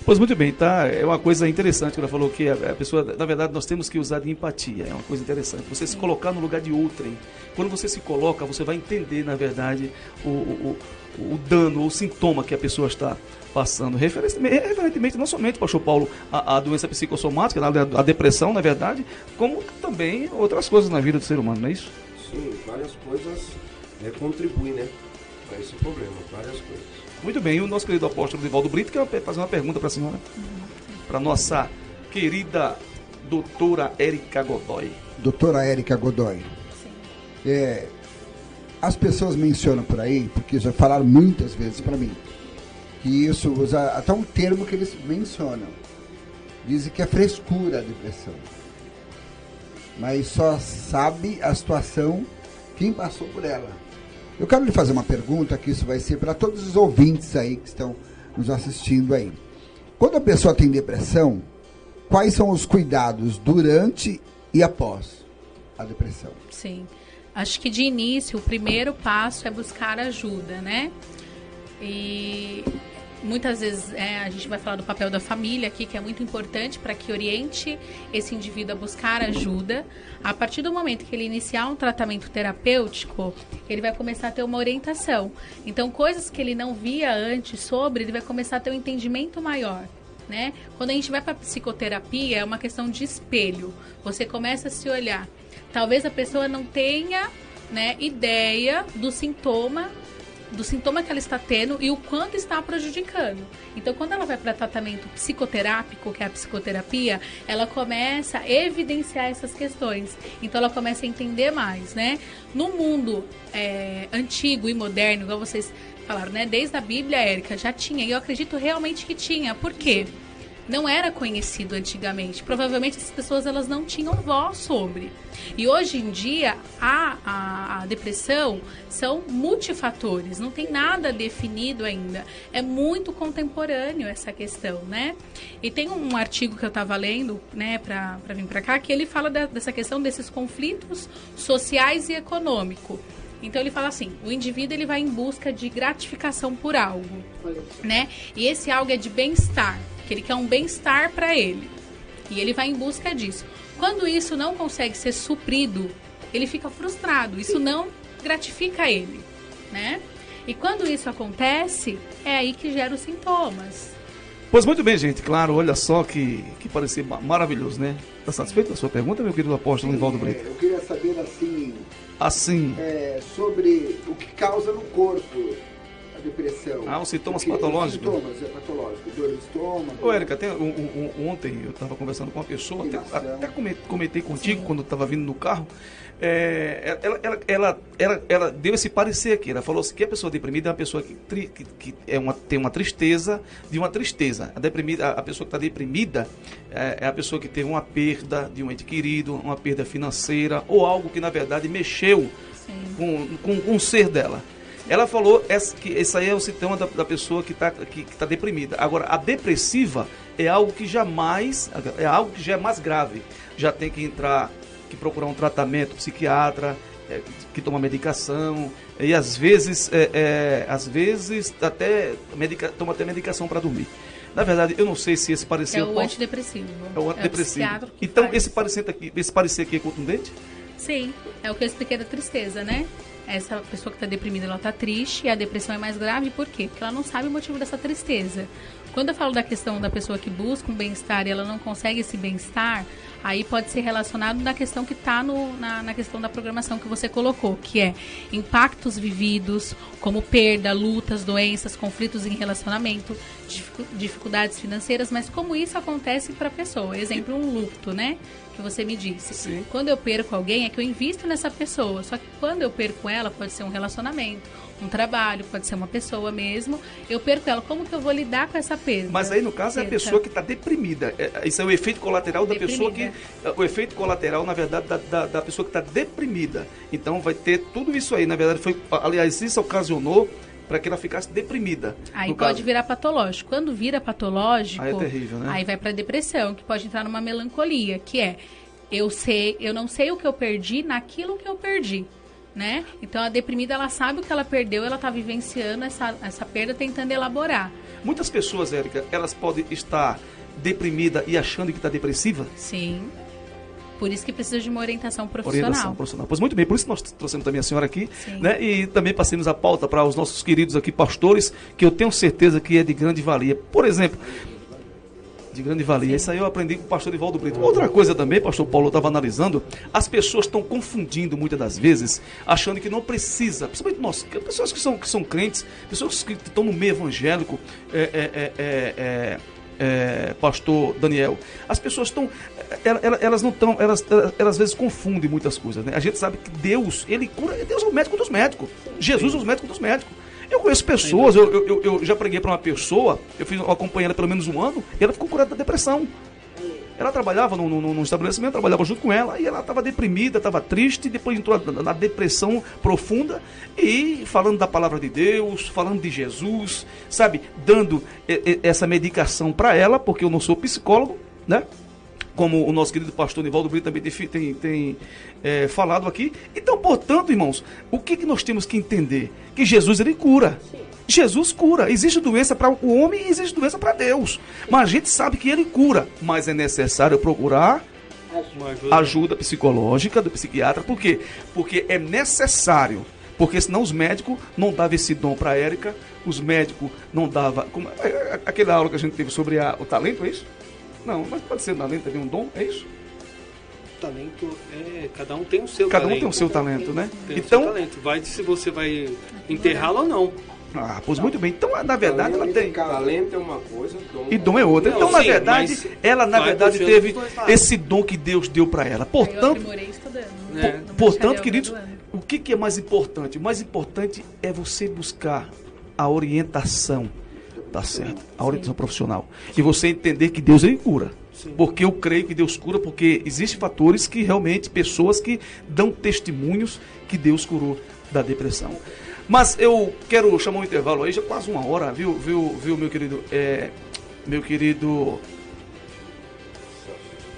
Pois muito bem, tá? É uma coisa interessante que ela falou, que a pessoa, na verdade, nós temos que usar de empatia. É uma coisa interessante. Você se colocar no lugar de outrem. Quando você se coloca, você vai entender, na verdade, o dano, o sintoma que a pessoa está passando. Referentemente, não somente, pastor Paulo, a doença psicossomática, a depressão, na verdade, como também outras coisas na vida do ser humano, não é isso? Sim, várias coisas contribuem, né, para esse problema, várias coisas. Muito bem, e o nosso querido apóstolo Divaldo Brito quer fazer uma pergunta para a senhora, para nossa querida doutora Érica Godoy. Doutora Érica Godoy. As pessoas mencionam por aí, porque já falaram muitas vezes para mim, que isso usa até um termo que eles mencionam. Dizem que é frescura a depressão. Mas só sabe a situação quem passou por ela. Eu quero lhe fazer uma pergunta, que isso vai ser para todos os ouvintes aí que estão nos assistindo aí. Quando a pessoa tem depressão, quais são os cuidados durante e após a depressão? Sim. Acho que de início, o primeiro passo é buscar ajuda, né? E muitas vezes a gente vai falar do papel da família aqui, que é muito importante para que oriente esse indivíduo a buscar ajuda. A partir do momento que ele iniciar um tratamento terapêutico, ele vai começar a ter uma orientação. Então, coisas que ele não via antes sobre, ele vai começar a ter um entendimento maior. Né? Quando a gente vai para a psicoterapia, é uma questão de espelho. Você começa a se olhar. Talvez a pessoa não tenha, né, ideia do sintoma que ela está tendo e o quanto está prejudicando. Então, quando ela vai para tratamento psicoterápico, que é a psicoterapia, ela começa a evidenciar essas questões. Então, ela começa a entender mais, né? No mundo antigo e moderno, igual vocês falaram, né? Desde a Bíblia, Érica, já tinha. E eu acredito realmente que tinha. Por quê? Não era conhecido antigamente. Provavelmente as pessoas elas não tinham voz sobre. E hoje em dia a depressão são multifatores, não tem nada definido ainda. É muito contemporâneo essa questão, né? E tem um artigo que eu estava lendo, né, para vir para cá, que ele fala dessa questão desses conflitos sociais e econômicos. Então ele fala assim, o indivíduo ele vai em busca de gratificação por algo, né? E esse algo é de bem-estar, que ele quer um bem-estar para ele. E ele vai em busca disso. Quando isso não consegue ser suprido, ele fica frustrado. Isso não gratifica ele, né? E quando isso acontece, é aí que gera os sintomas. Pois muito bem, gente. Claro, olha só que parecia maravilhoso, né? Está satisfeito da sua pergunta, meu querido apóstolo Nivaldo Brito? Eu queria saber sobre o que causa no corpo a depressão. Os sintomas patológicos. Sintomas patológicos, dor no estômago. Ô, Érica, ontem eu estava conversando com uma pessoa, até comentei contigo quando eu estava vindo no carro. Ela deu esse parecer aqui. Ela falou assim, que a pessoa deprimida é uma pessoa que tem uma tristeza de uma tristeza. A pessoa que está deprimida é a pessoa que teve uma perda de um ente querido, uma perda financeira ou algo que na verdade mexeu com o ser dela. Ela falou que esse aí é o sintoma da pessoa que tá deprimida. Agora, a depressiva é algo que já é mais grave. Já tem que procurar um tratamento psiquiatra, que toma medicação, e às vezes toma até medicação para dormir. Na verdade, eu não sei se esse parecer... É o antidepressivo. É o antidepressivo. Então, esse parecer aqui é contundente? Sim, é o que eu expliquei da tristeza, né? Essa pessoa que está deprimida, ela está triste, e a depressão é mais grave, por quê? Porque ela não sabe o motivo dessa tristeza. Quando eu falo da questão da pessoa que busca um bem-estar e ela não consegue esse bem-estar, aí pode ser relacionado na questão que está na questão da programação que você colocou, que é impactos vividos, como perda, lutas, doenças, conflitos em relacionamento, dificuldades financeiras, mas como isso acontece para a pessoa. Exemplo, um luto, né? Que você me disse. Sim. Quando eu perco alguém, é que eu invisto nessa pessoa. Só que quando eu perco ela, pode ser um relacionamento, um trabalho, pode ser uma pessoa mesmo. Eu perco ela. Como que eu vou lidar com essa perda? Mas aí, no caso, é a pessoa que está deprimida. Isso é o efeito colateral da pessoa que... O efeito colateral, na verdade, da pessoa que está deprimida. Então, vai ter tudo isso aí. Na verdade, aliás, isso ocasionou para que ela ficasse deprimida. Aí pode virar patológico. Quando vira patológico, aí é terrível, né? Aí vai para depressão, que pode entrar numa melancolia, que é eu não sei o que eu perdi naquilo que eu perdi, né? Então a deprimida, ela sabe o que ela perdeu, ela está vivenciando essa perda, tentando elaborar. Muitas pessoas, Érica, elas podem estar deprimida e achando que está depressiva? Sim. Por isso que precisa de uma orientação profissional. Pois muito bem, por isso nós trouxemos também a senhora aqui, né? E também passemos a pauta para os nossos queridos aqui pastores, que eu tenho certeza que é de grande valia. Por exemplo, de grande valia. Isso aí eu aprendi com o pastor Nivaldo Brito. Outra coisa também, pastor Paulo, eu estava analisando, as pessoas estão confundindo muitas das vezes, achando que não precisa, principalmente nós, pessoas que são crentes, pessoas que estão no meio evangélico, pastor Daniel, as pessoas estão, elas não estão, elas às vezes confundem muitas coisas, né? A gente sabe que Deus, ele cura, Deus é o médico dos médicos, Jesus é o médico dos médicos. Eu conheço pessoas, eu já preguei para uma pessoa, eu acompanhei ela pelo menos um ano, e ela ficou curada da depressão. Ela trabalhava num estabelecimento, trabalhava junto com ela, e ela estava deprimida, estava triste, depois entrou na depressão profunda, e falando da palavra de Deus, falando de Jesus, sabe, dando essa medicação para ela, porque eu não sou psicólogo, né? como o nosso querido pastor Nivaldo Brito também tem falado aqui. Então, portanto, irmãos, o que nós temos que entender? Que Jesus, ele cura. Jesus cura. Existe doença para o homem e existe doença para Deus. Mas a gente sabe que ele cura. Mas é necessário procurar ajuda psicológica do psiquiatra. Por quê? Porque é necessário. Porque senão os médicos não davam esse dom para a Érica. Os médicos não davam... Aquela aula que a gente teve sobre o talento, é isso? Não, mas pode ser talento, também um dom, é isso? Talento cada um tem o seu talento. Cada um tem o seu talento, né? Tem então, o seu talento. Vai se você vai enterrá-lo ou não. Ah, pois muito bem. Então, na verdade, talento, ela tem... Talento é uma coisa, dom e dom é outra. Então, na verdade, ela, na verdade, teve esse dom que Deus deu para ela. Portanto, portanto, queridos, o que é mais importante? O mais importante é você buscar a orientação, tá certo? A orientação profissional. E você entender que Deus, ele cura. Porque eu creio que Deus cura, porque existem fatores que realmente, pessoas que dão testemunhos que Deus curou da depressão. Mas eu quero chamar um intervalo aí, já quase uma hora, viu meu querido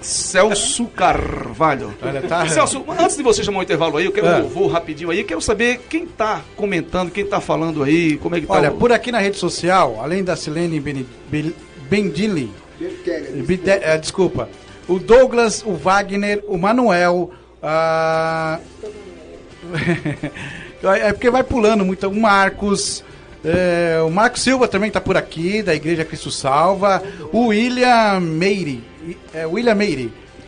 Celso Carvalho. Olha, tá. Celso, antes de você chamar o intervalo aí, vou rapidinho aí, quero saber quem tá comentando, quem tá falando aí, como é que tá. Olha, por aqui na rede social, além da Silene Bendili, desculpa, o Douglas, o Wagner, o Manuel, é porque vai pulando muito, o Marcos, o Marcos Silva também tá por aqui, da Igreja Cristo Salva, o William Meire,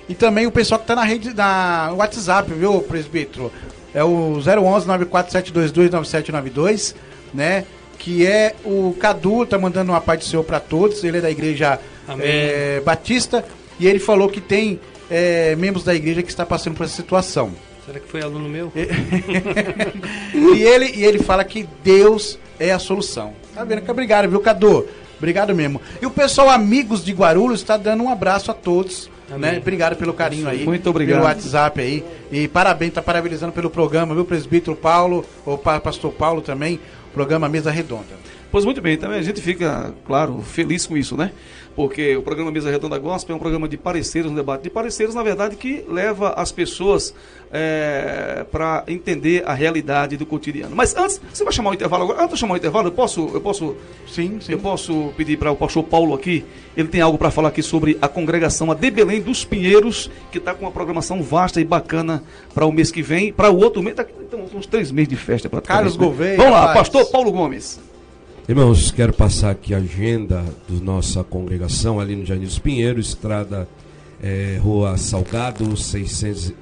e também o pessoal que tá na rede, na WhatsApp, viu, presbítero? É o 011-94722-9792, né? Que é o Cadu, tá mandando uma paz do Senhor para todos, ele é da Igreja Batista, e ele falou que tem membros da igreja que está passando por essa situação. Será que foi aluno meu? E ele fala que Deus é a solução. Tá vendo? Obrigado, viu, Cadu? Obrigado mesmo. E o pessoal Amigos de Guarulhos está dando um abraço a todos. Né? Obrigado pelo carinho aí. Muito obrigado. Pelo WhatsApp aí. E parabéns, tá parabenizando pelo programa, viu, presbítero Paulo, o pastor Paulo também, programa Mesa Redonda. Pois muito bem, também a gente fica, claro, feliz com isso, né? Porque o programa Mesa Redonda Gospel é um programa de pareceres, um debate de pareceres, na verdade, que leva as pessoas para entender a realidade do cotidiano. Mas antes, você vai chamar o intervalo agora? Antes de chamar o intervalo, eu posso pedir para o pastor Paulo aqui, ele tem algo para falar aqui sobre a congregação, a de Belém dos Pinheiros, que está com uma programação vasta e bacana para o mês que vem, para o outro mês, então, uns 3 meses de festa praticamente. Carlos Gouveia. Vamos lá, pastor Paulo Gomes. Irmãos, quero passar aqui a agenda da nossa congregação ali no Jardim dos Pinheiros, estrada Rua Salgado,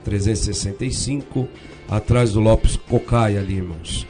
365, atrás do Lopes Cocai ali, irmãos.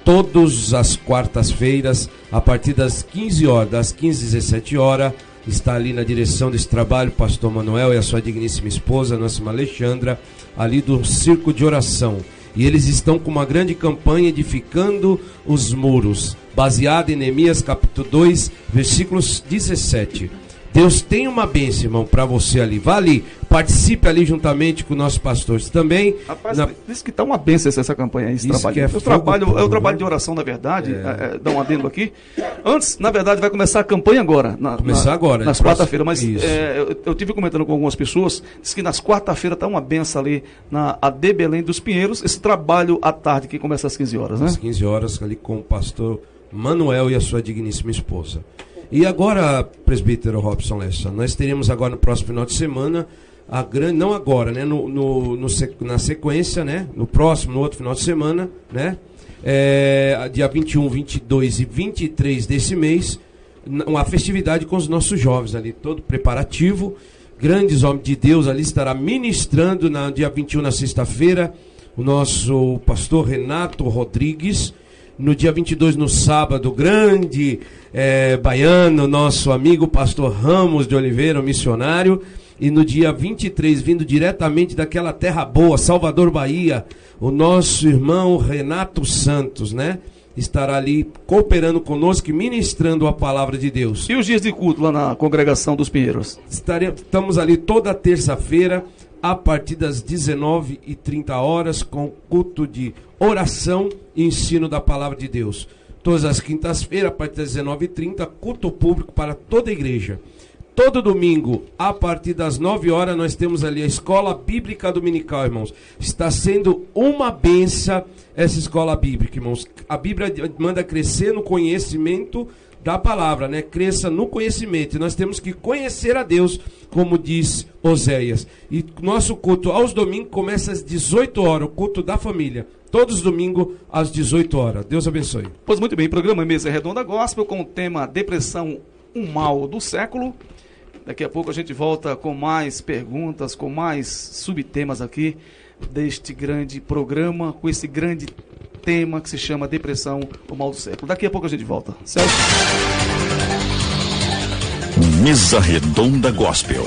Todas as quartas-feiras, a partir das 15 horas, das 15 às 17 horas, está ali na direção desse trabalho o pastor Manuel e a sua digníssima esposa, nossa irmã Alexandra, ali do Circo de Oração. E eles estão com uma grande campanha edificando os muros, baseada em Neemias capítulo 2, versículos 17. Deus tem uma bênção, irmão, para você ali. Vá ali, participe ali juntamente com nossos pastores também. Rapaz, diz que está uma bênção essa campanha, esse trabalho. É o trabalho de oração, na verdade, dá um adendo aqui. Antes, na verdade, vai começar a campanha agora. Agora. Nas quarta-feira, mas eu tive comentando com algumas pessoas, diz que nas quarta-feira está uma bênção ali na AD Belém dos Pinheiros, esse trabalho à tarde, que começa às 15 horas, né? Às 15 horas, ali com o pastor Manuel e a sua digníssima esposa. E agora, presbítero Robson Lessa, nós teremos agora no próximo final de semana, não agora, né, na sequência, né, no outro final de semana, né, dia 21, 22 e 23 desse mês, uma festividade com os nossos jovens ali, todo preparativo, grandes homens de Deus ali estará ministrando no dia 21, na sexta-feira, o nosso pastor Renato Rodrigues. No dia 22, no sábado, grande baiano, nosso amigo pastor Ramos de Oliveira, o missionário. E no dia 23, vindo diretamente daquela terra boa, Salvador, Bahia, o nosso irmão Renato Santos, né? Estará ali cooperando conosco e ministrando a palavra de Deus. E os dias de culto lá na congregação dos Pinheiros? Estamos ali toda terça-feira, a partir das 19h30, com culto de oração e ensino da palavra de Deus. Todas as quintas-feiras, a partir das 19h30, culto público para toda a igreja. todo domingo, a partir das 9 horas, nós temos ali a Escola Bíblica Dominical, irmãos. Está sendo uma benção essa escola bíblica, irmãos. A Bíblia manda crescer no conhecimento da palavra, né? Cresça no conhecimento. E nós temos que conhecer a Deus, como diz Oséias. E nosso culto aos domingos começa às 18 horas, o culto da família. Todos os domingos às 18 horas. Deus abençoe. Pois muito bem, programa Mesa Redonda Gospel com o tema Depressão, um mal do século. Daqui a pouco a gente volta com mais perguntas, com mais subtemas aqui deste grande programa, com esse grande tema que se chama Depressão, o mal do século. Daqui a pouco a gente volta, certo? Mesa Redonda Gospel.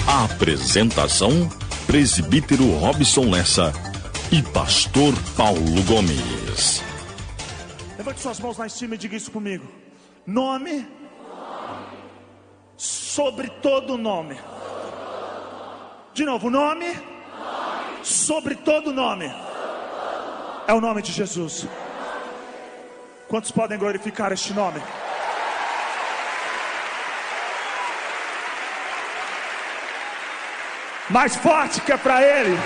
A apresentação, presbítero Robson Lessa e pastor Paulo Gomes. Levante suas mãos lá em cima e diga isso comigo. Nome sobre todo nome. De novo, nome sobre todo nome. É o nome de Jesus. Quantos podem glorificar este nome? Mais forte que é para Ele.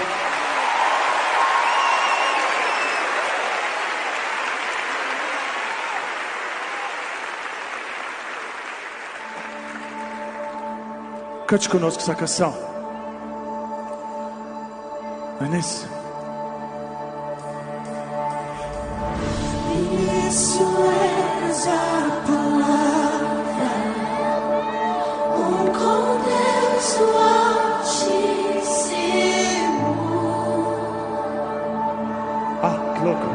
Cante conosco essa canção. Vanessa. Isso és a palavra, com Deus o Altíssimo. Ah, que louco.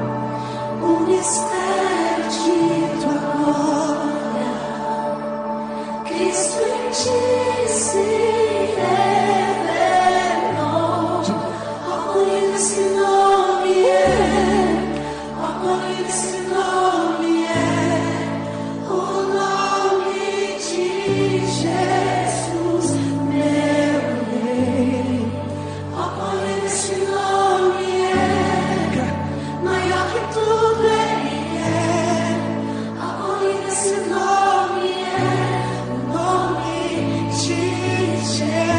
O mistério de tua glória, Cristo em ti se revelou. Oh, bonito esse nome é. Oh, bonito esse nome é. O nome de Jesus, meu Rei. Oh, bonito esse nome é. Maior que tudo Ele é. Oh, bonito esse nome é. O nome de Jesus.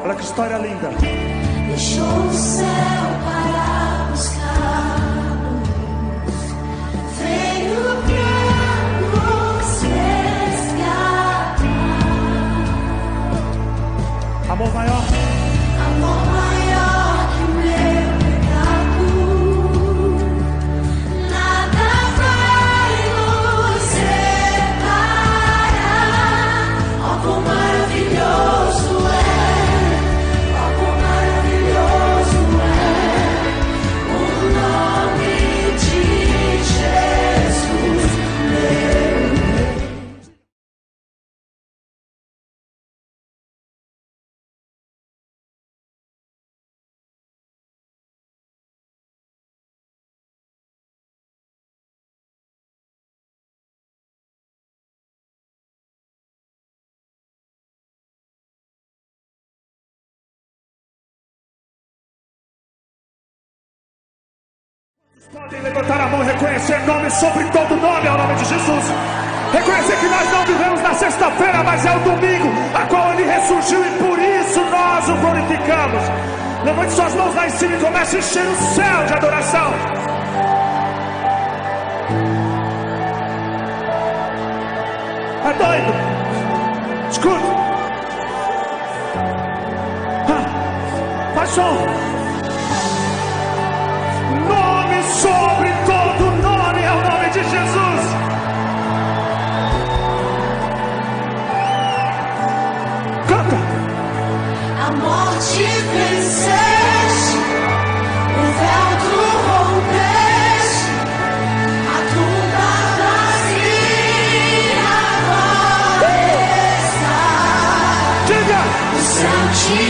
Olha que história linda. Deixou o céu para buscar-nos, veio pra nos resgatar. Amor maior. Amor maior que meu pecado, nada vai nos separar. Oh, quão maravilhoso é. Oh, quão maravilhoso é o nome de Jesus, meu Rei. Podem levantar a mão e reconhecer nome sobre todo nome, é o nome de Jesus. Reconhecer que nós não vivemos na sexta-feira, mas é o domingo, a qual Ele ressurgiu e por isso nós o glorificamos. Levante suas mãos lá em cima e comece a encher o céu de adoração. É doido? Escuta. Faz som. Nome sobre todo nome é o nome de Jesus. Canta. A morte venceste, o véu tu rompeste, a tumba vazia agora está. Diga. O céu te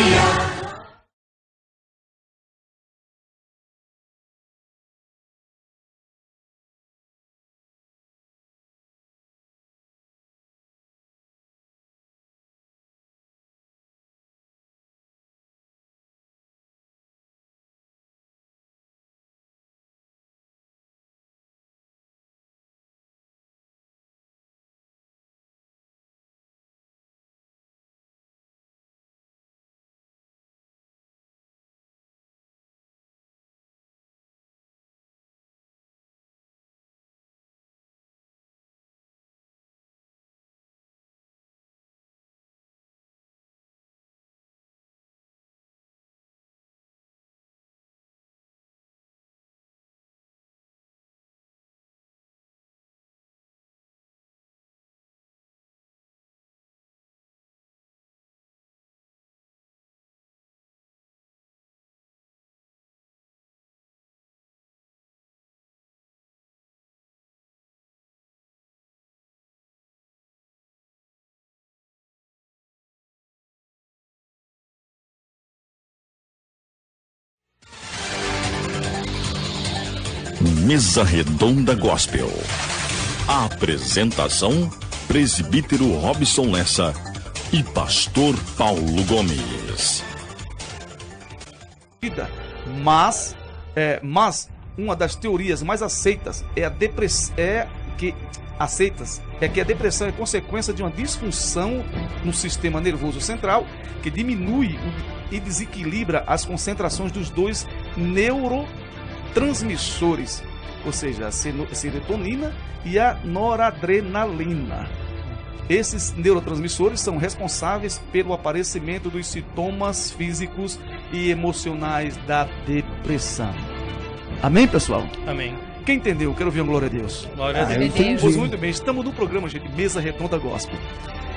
Mesa Redonda Gospel. A apresentação: Presbítero Robson Lessa e Pastor Paulo Gomes. Mas uma das teorias mais aceitas é que a depressão é consequência de uma disfunção no sistema nervoso central que diminui e desequilibra as concentrações dos dois neurotransmissores, ou seja, a serotonina e a noradrenalina. Esses neurotransmissores são responsáveis pelo aparecimento dos sintomas físicos e emocionais da depressão. Amém, pessoal? Amém. Quem entendeu? Quero ouvir uma glória a Deus. Glória a Deus. Entendi. Pois muito bem, estamos no programa, gente, Mesa Redonda Gospel.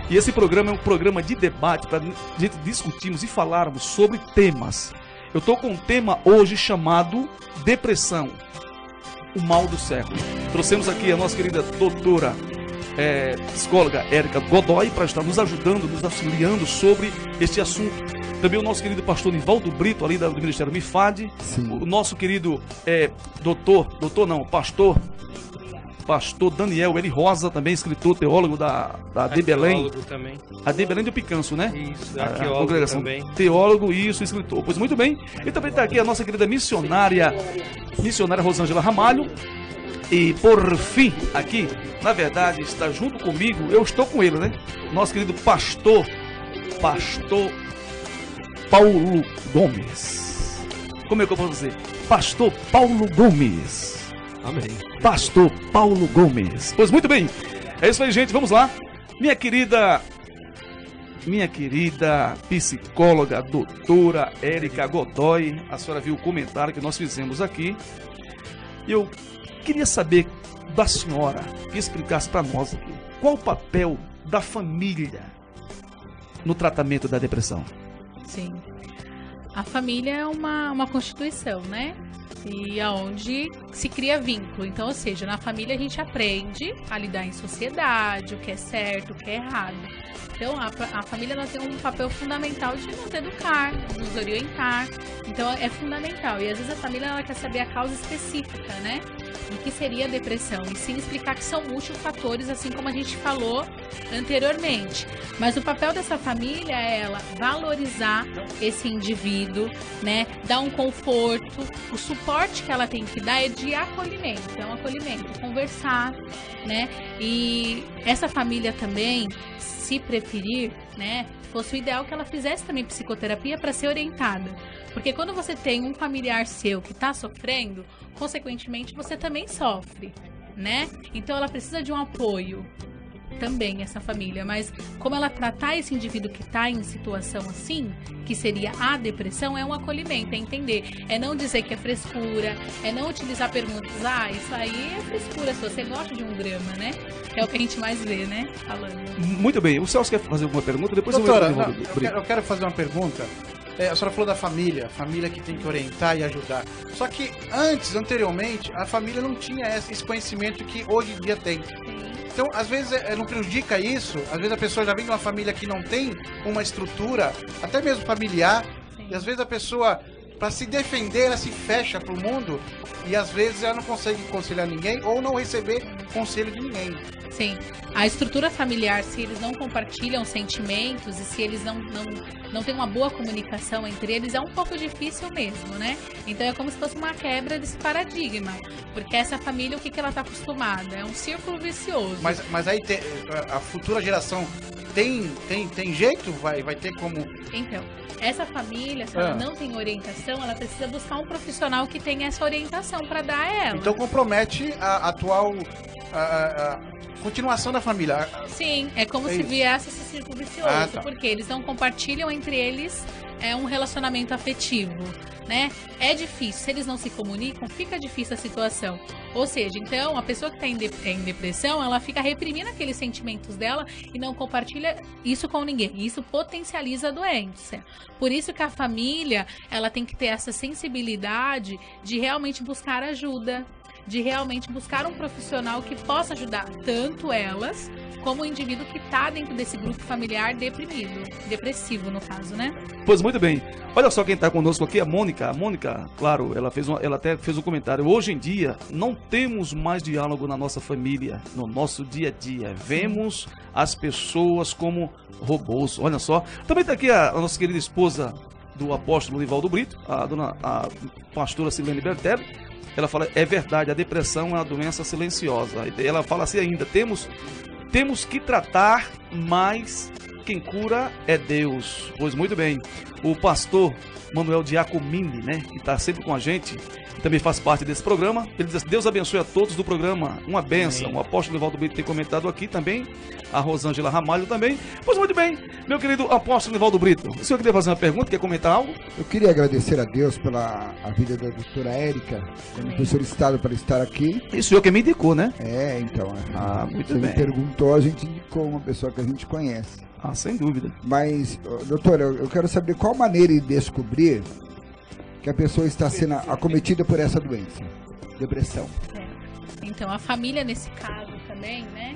E esse programa é um programa de debate para gente discutirmos e falarmos sobre temas. Eu estou com um tema hoje chamado depressão, o mal do século. Trouxemos aqui a nossa querida doutora psicóloga Érica Godoy para estar nos ajudando, nos auxiliando sobre este assunto. Também o nosso querido pastor Nivaldo Brito, ali do Ministério MIFAD. Sim. O nosso querido pastor Daniel Eli Rosa, também escritor, teólogo da de Belém. Também. A de Belém do Picanço, né? Isso, a congregação também. Teólogo, isso, escritor. Pois muito bem. E também está aqui a nossa querida missionária Rosângela Ramalho. E por fim, aqui, na verdade, está junto comigo, eu estou com ele, né? Nosso querido pastor Paulo Gomes. Como é que eu posso dizer? Pastor Paulo Gomes. Amém. Pastor Paulo Gomes. Pois muito bem. É isso aí, gente. Vamos lá. Minha querida psicóloga, doutora Érica Godoy. A senhora viu o comentário que nós fizemos aqui. Eu queria saber da senhora que explicasse para nós aqui qual o papel da família no tratamento da depressão. Sim. A família é uma constituição, né? E aonde se cria vínculo. Então, ou seja, na família a gente aprende a lidar em sociedade, o que é certo, o que é errado. Então, a família ela tem um papel fundamental de nos educar, nos orientar. Então, é fundamental. E às vezes a família ela quer saber a causa específica, né? Do que seria a depressão. E sim explicar que são multifatores, assim como a gente falou anteriormente. Mas o papel dessa família é ela valorizar esse indivíduo, né? Dar um conforto. O suporte que ela tem que dar é de acolhimento. É um acolhimento, conversar, né? E essa família também, se preferir, né, fosse o ideal que ela fizesse também psicoterapia para ser orientada. Porque quando você tem um familiar seu que está sofrendo, consequentemente você também sofre, né? Então ela precisa de um apoio também, essa família. Mas como ela tratar esse indivíduo que está em situação assim, que seria a depressão, é um acolhimento, é entender. É não dizer que é frescura, é não utilizar perguntas, isso aí é frescura, se você gosta de um drama, né? Que é o que a gente mais vê, né? Falando. Muito bem. O Celso quer fazer alguma pergunta? Depois doutora, eu quero fazer uma pergunta. A senhora falou da família que tem que orientar e ajudar. Só que anteriormente, a família não tinha esse conhecimento que hoje em dia tem. Então, às vezes, não prejudica isso. Às vezes a pessoa já vem de uma família que não tem uma estrutura, até mesmo familiar. Sim. E às vezes a pessoa, para se defender, ela se fecha para o mundo. E às vezes ela não consegue aconselhar ninguém ou não receber conselho de ninguém. Sim, a estrutura familiar, se eles não compartilham sentimentos e se eles não têm uma boa comunicação entre eles, é um pouco difícil mesmo, né? Então é como se fosse uma quebra desse paradigma, porque essa família, o que ela está acostumada? É um círculo vicioso. Mas aí a futura geração tem jeito? Vai ter como... Então, essa família, se ela não tem orientação, ela precisa buscar um profissional que tenha essa orientação para dar a ela. Então compromete a atual... continuação da família. Sim, é como se viesse esse círculo vicioso, tá. Porque eles não compartilham entre eles um relacionamento afetivo, né? É difícil, se eles não se comunicam, fica difícil a situação. Ou seja, então, a pessoa que está em depressão, ela fica reprimindo aqueles sentimentos dela e não compartilha isso com ninguém. Isso potencializa a doença. Por isso que a família, ela tem que ter essa sensibilidade de realmente buscar ajuda, de realmente buscar um profissional que possa ajudar tanto elas como o indivíduo que está dentro desse grupo familiar depressivo no caso, né? Pois muito bem. Olha só quem está conosco aqui, a Mônica. A Mônica, claro, ela até fez um comentário. Hoje em dia, não temos mais diálogo na nossa família, no nosso dia a dia. Vemos as pessoas como robôs. Olha só. Também está aqui a nossa querida esposa do apóstolo Nivaldo Brito, a pastora Silene Bertelli. Ela fala, é verdade, a depressão é uma doença silenciosa. Ela fala assim ainda, temos que tratar, mas quem cura é Deus. Pois muito bem. O pastor Manuel Giacomini, né, que está sempre com a gente, que também faz parte desse programa. Ele diz assim, Deus abençoe a todos do programa. Uma bênção. O apóstolo Nivaldo Brito tem comentado aqui também. A Rosângela Ramalho também. Pois muito bem. Meu querido apóstolo Nivaldo Brito, o senhor queria fazer uma pergunta? Quer comentar algo? Eu queria agradecer a Deus pela vida da doutora Érica, quando foi solicitado para estar aqui. E o senhor que me indicou, né? É, então. Muito você bem. me perguntou, a gente indicou uma pessoa que a gente conhece. Ah, sem dúvida. Mas, doutora, eu quero saber qual maneira de descobrir que a pessoa está sendo acometida por essa doença, depressão. Então, a família nesse caso também, né?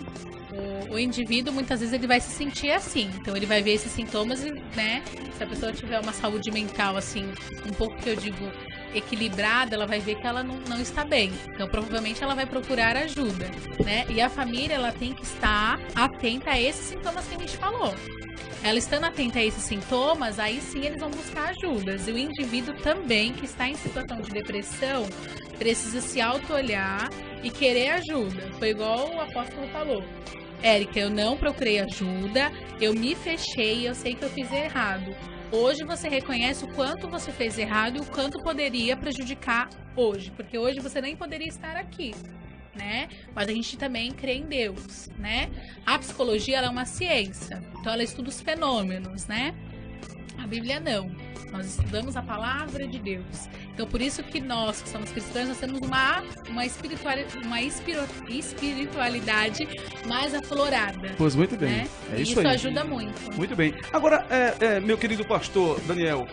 O indivíduo, muitas vezes, ele vai se sentir assim. Então, ele vai ver esses sintomas, né? Se a pessoa tiver uma saúde mental, assim, um pouco que eu digo equilibrada, ela vai ver que ela não está bem. Então, provavelmente, ela vai procurar ajuda, né? E a família, ela tem que estar atenta a esses sintomas que a gente falou. Ela estando atenta a esses sintomas, aí sim eles vão buscar ajudas. E o indivíduo também, que está em situação de depressão, precisa se auto-olhar e querer ajuda. Foi igual o apóstolo falou. Érica, eu não procurei ajuda, eu me fechei, eu sei que eu fiz errado. Hoje você reconhece o quanto você fez errado e o quanto poderia prejudicar hoje, porque hoje você nem poderia estar aqui, né? Mas a gente também crê em Deus, né? A psicologia, ela é uma ciência, então ela estuda os fenômenos, né? A Bíblia não. Nós estudamos a palavra de Deus. Então, por isso que nós, que somos cristãos, nós temos uma espiritualidade mais aflorada. Pois muito bem. Né? É isso isso aí. ajuda muito. Muito bem. Agora, meu querido pastor Daniel,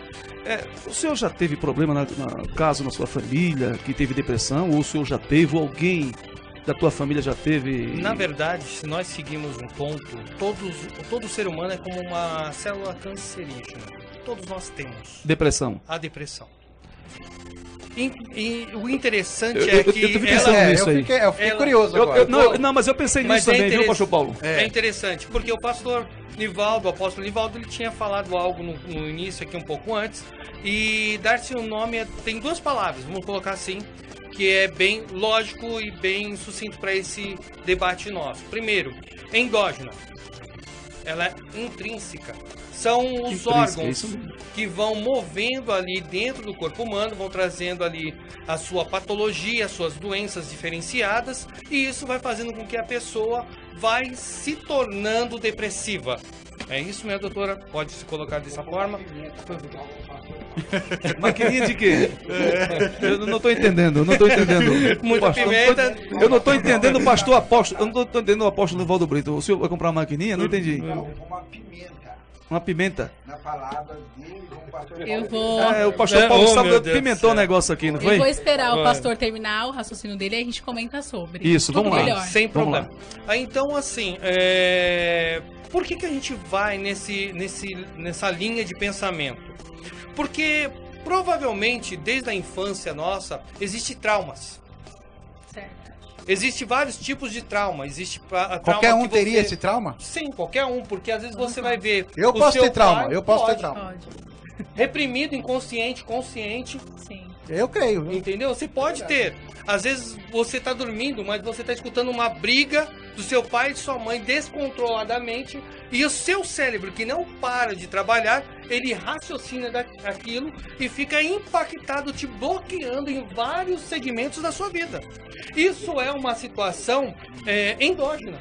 o senhor já teve problema no caso na sua família, que teve depressão? Ou o senhor já teve, ou alguém da tua família já teve? Na verdade, se nós seguimos um ponto, todo ser humano é como uma célula cancerígena. Todos nós temos. Depressão. A depressão. E o interessante Eu é que fiquei pensando nisso aí. Eu fiquei curioso agora. Não, mas eu pensei nisso também, viu, pastor Paulo? É interessante, porque o pastor Nivaldo, o apóstolo Nivaldo, ele tinha falado algo no início aqui um pouco antes, e dar-se um nome, tem duas palavras, vamos colocar assim, que é bem lógico e bem sucinto para esse debate nosso. Primeiro, endógena. Ela é intrínseca. São os órgãos que vão movendo ali dentro do corpo humano, vão trazendo ali a sua patologia, as suas doenças diferenciadas, e isso vai fazendo com que a pessoa vai se tornando depressiva. É isso, minha doutora? Pode se colocar dessa forma? Maquininha de quê? Eu não estou entendendo, Muita pastor, pimenta. Eu não estou entendendo o pastor apóstolo, eu não estou entendendo o apóstolo Nivaldo Brito. O senhor vai comprar uma maquininha? Não entendi. Uma pimenta. Uma pimenta? Na palavra dele, o pastor Eu vou... o pastor Paulo sabe pimentou o negócio aqui, não foi? Eu vou esperar o pastor terminar o raciocínio dele e a gente comenta sobre. Isso, vamos lá. Melhor. Sem problema. Então, assim, por que a gente vai nessa linha de pensamento? Porque, provavelmente, desde a infância nossa, existem traumas. Certo. Existem vários tipos de trauma. Existe trauma Qualquer um que teria esse trauma? Sim, qualquer um, porque às vezes você vai ver... Eu o posso seu ter trauma, pai- eu posso ter Pode. trauma. Reprimido, inconsciente, consciente. Sim. Eu creio. Viu? Entendeu? Você pode ter. Às vezes você tá dormindo, mas você tá escutando uma briga do seu pai e de sua mãe descontroladamente, e o seu cérebro, que não para de trabalhar, ele raciocina aquilo e fica impactado, te bloqueando em vários segmentos da sua vida. Isso é uma situação endógena.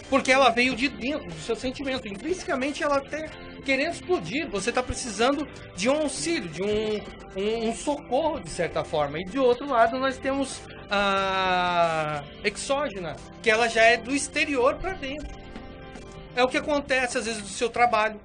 Porque ela veio de dentro do seu sentimento. Intrinsecamente ela até querendo explodir. Você está precisando de um auxílio, de um socorro, de certa forma. E de outro lado nós temos a exógena, que ela já é do exterior para dentro. É o que acontece às vezes do seu trabalho.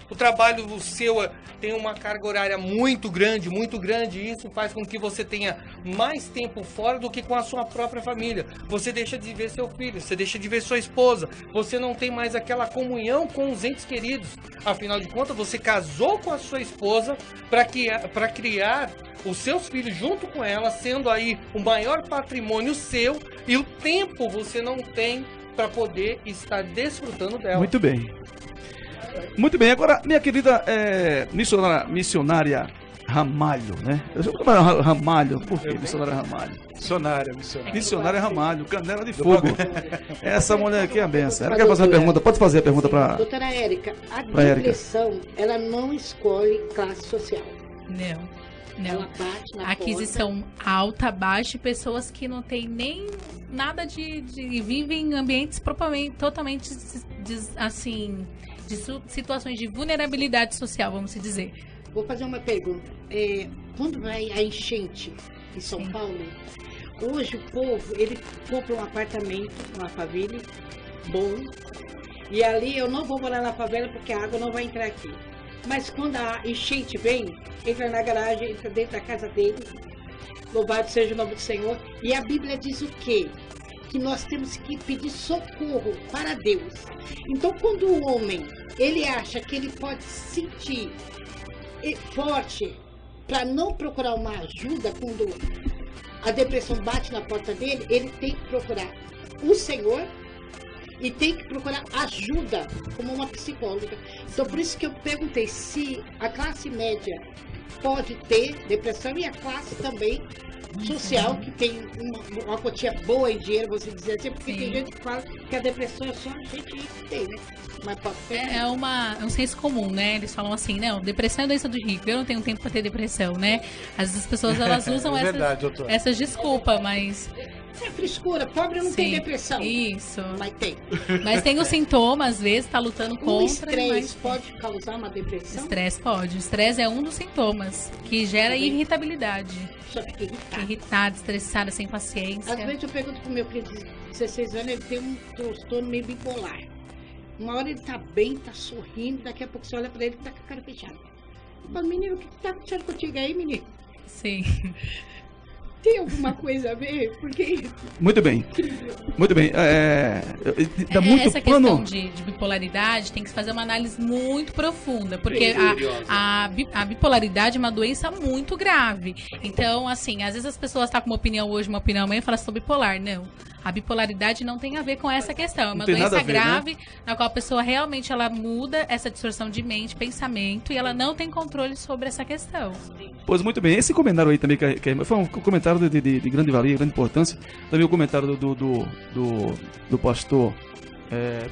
o trabalho seu tem uma carga horária muito grande, e isso faz com que você tenha mais tempo fora do que com a sua própria família. Você deixa de ver seu filho, você deixa de ver sua esposa, você não tem mais aquela comunhão com os entes queridos. Afinal de contas, você casou com a sua esposa para criar os seus filhos junto com ela, sendo aí o maior patrimônio seu, e o tempo você não tem para poder estar desfrutando dela. Muito bem. Muito bem, agora, minha querida missionária Ramalho, né? Ramalho, por quê? Missionária Ramalho. Missionária Ramalho, canela de fogo. Essa mulher aqui é a benção. Ela quer fazer uma pergunta, pode fazer a pergunta para... Doutora Érica, a depressão, ela não escolhe classe social. Não. Ela bate na aquisição alta, baixa, e pessoas que não têm nem nada de vivem em ambientes totalmente assim, de situações de vulnerabilidade social, vamos dizer. Vou fazer uma pergunta. Quando vai a enchente em São Paulo, hoje o povo, ele compra um apartamento, uma favela, bom, e ali eu não vou morar na favela porque a água não vai entrar aqui. Mas quando a enchente vem, entra na garagem, entra dentro da casa dele, louvado seja o nome do Senhor, e a Bíblia diz o quê? Que nós temos que pedir socorro para Deus. Então, quando o homem, ele acha que ele pode se sentir forte para não procurar uma ajuda quando a depressão bate na porta dele, ele tem que procurar o Senhor e tem que procurar ajuda como uma psicóloga. Então, por isso que eu perguntei se a classe média pode ter depressão e a classe também social, que tem uma quantia boa em dinheiro, você dizer assim, porque tem gente que fala que a depressão é só a gente que tem, né? Mas pode ter. É um senso comum, né? Eles falam assim, não, depressão é doença do rico, eu não tenho tempo para ter depressão, né? Às vezes as pessoas, elas usam essas desculpas, mas... É frescura, pobre não tem depressão. Isso. Mas tem. Mas tem os sintomas, às vezes, tá lutando contra. O estresse pode causar uma depressão? Estresse pode. O estresse é um dos sintomas, que gera irritabilidade. Só fica irritada, estressada, sem paciência. Às vezes eu pergunto pro meu filho de 16 anos, ele tem um transtorno meio bipolar. Uma hora ele tá bem, tá sorrindo, daqui a pouco você olha pra ele e tá com a cara fechada. Eu falo, menino, o que tá acontecendo contigo aí, menino? Sim. Tem alguma coisa a ver? Porque... Muito bem. Muito bem. Dá muito essa questão de bipolaridade tem que fazer uma análise muito profunda, porque a bipolaridade é uma doença muito grave. Então, assim, às vezes as pessoas estão com uma opinião hoje, uma opinião amanhã e falam sobre bipolar. Não. A bipolaridade não tem a ver com essa questão. É uma doença grave, né? Na qual a pessoa realmente ela muda essa distorção de mente, pensamento, e ela não tem controle sobre essa questão. Pois muito bem. Esse comentário aí também, que foi um comentário de grande valia, grande importância. Também o comentário do pastor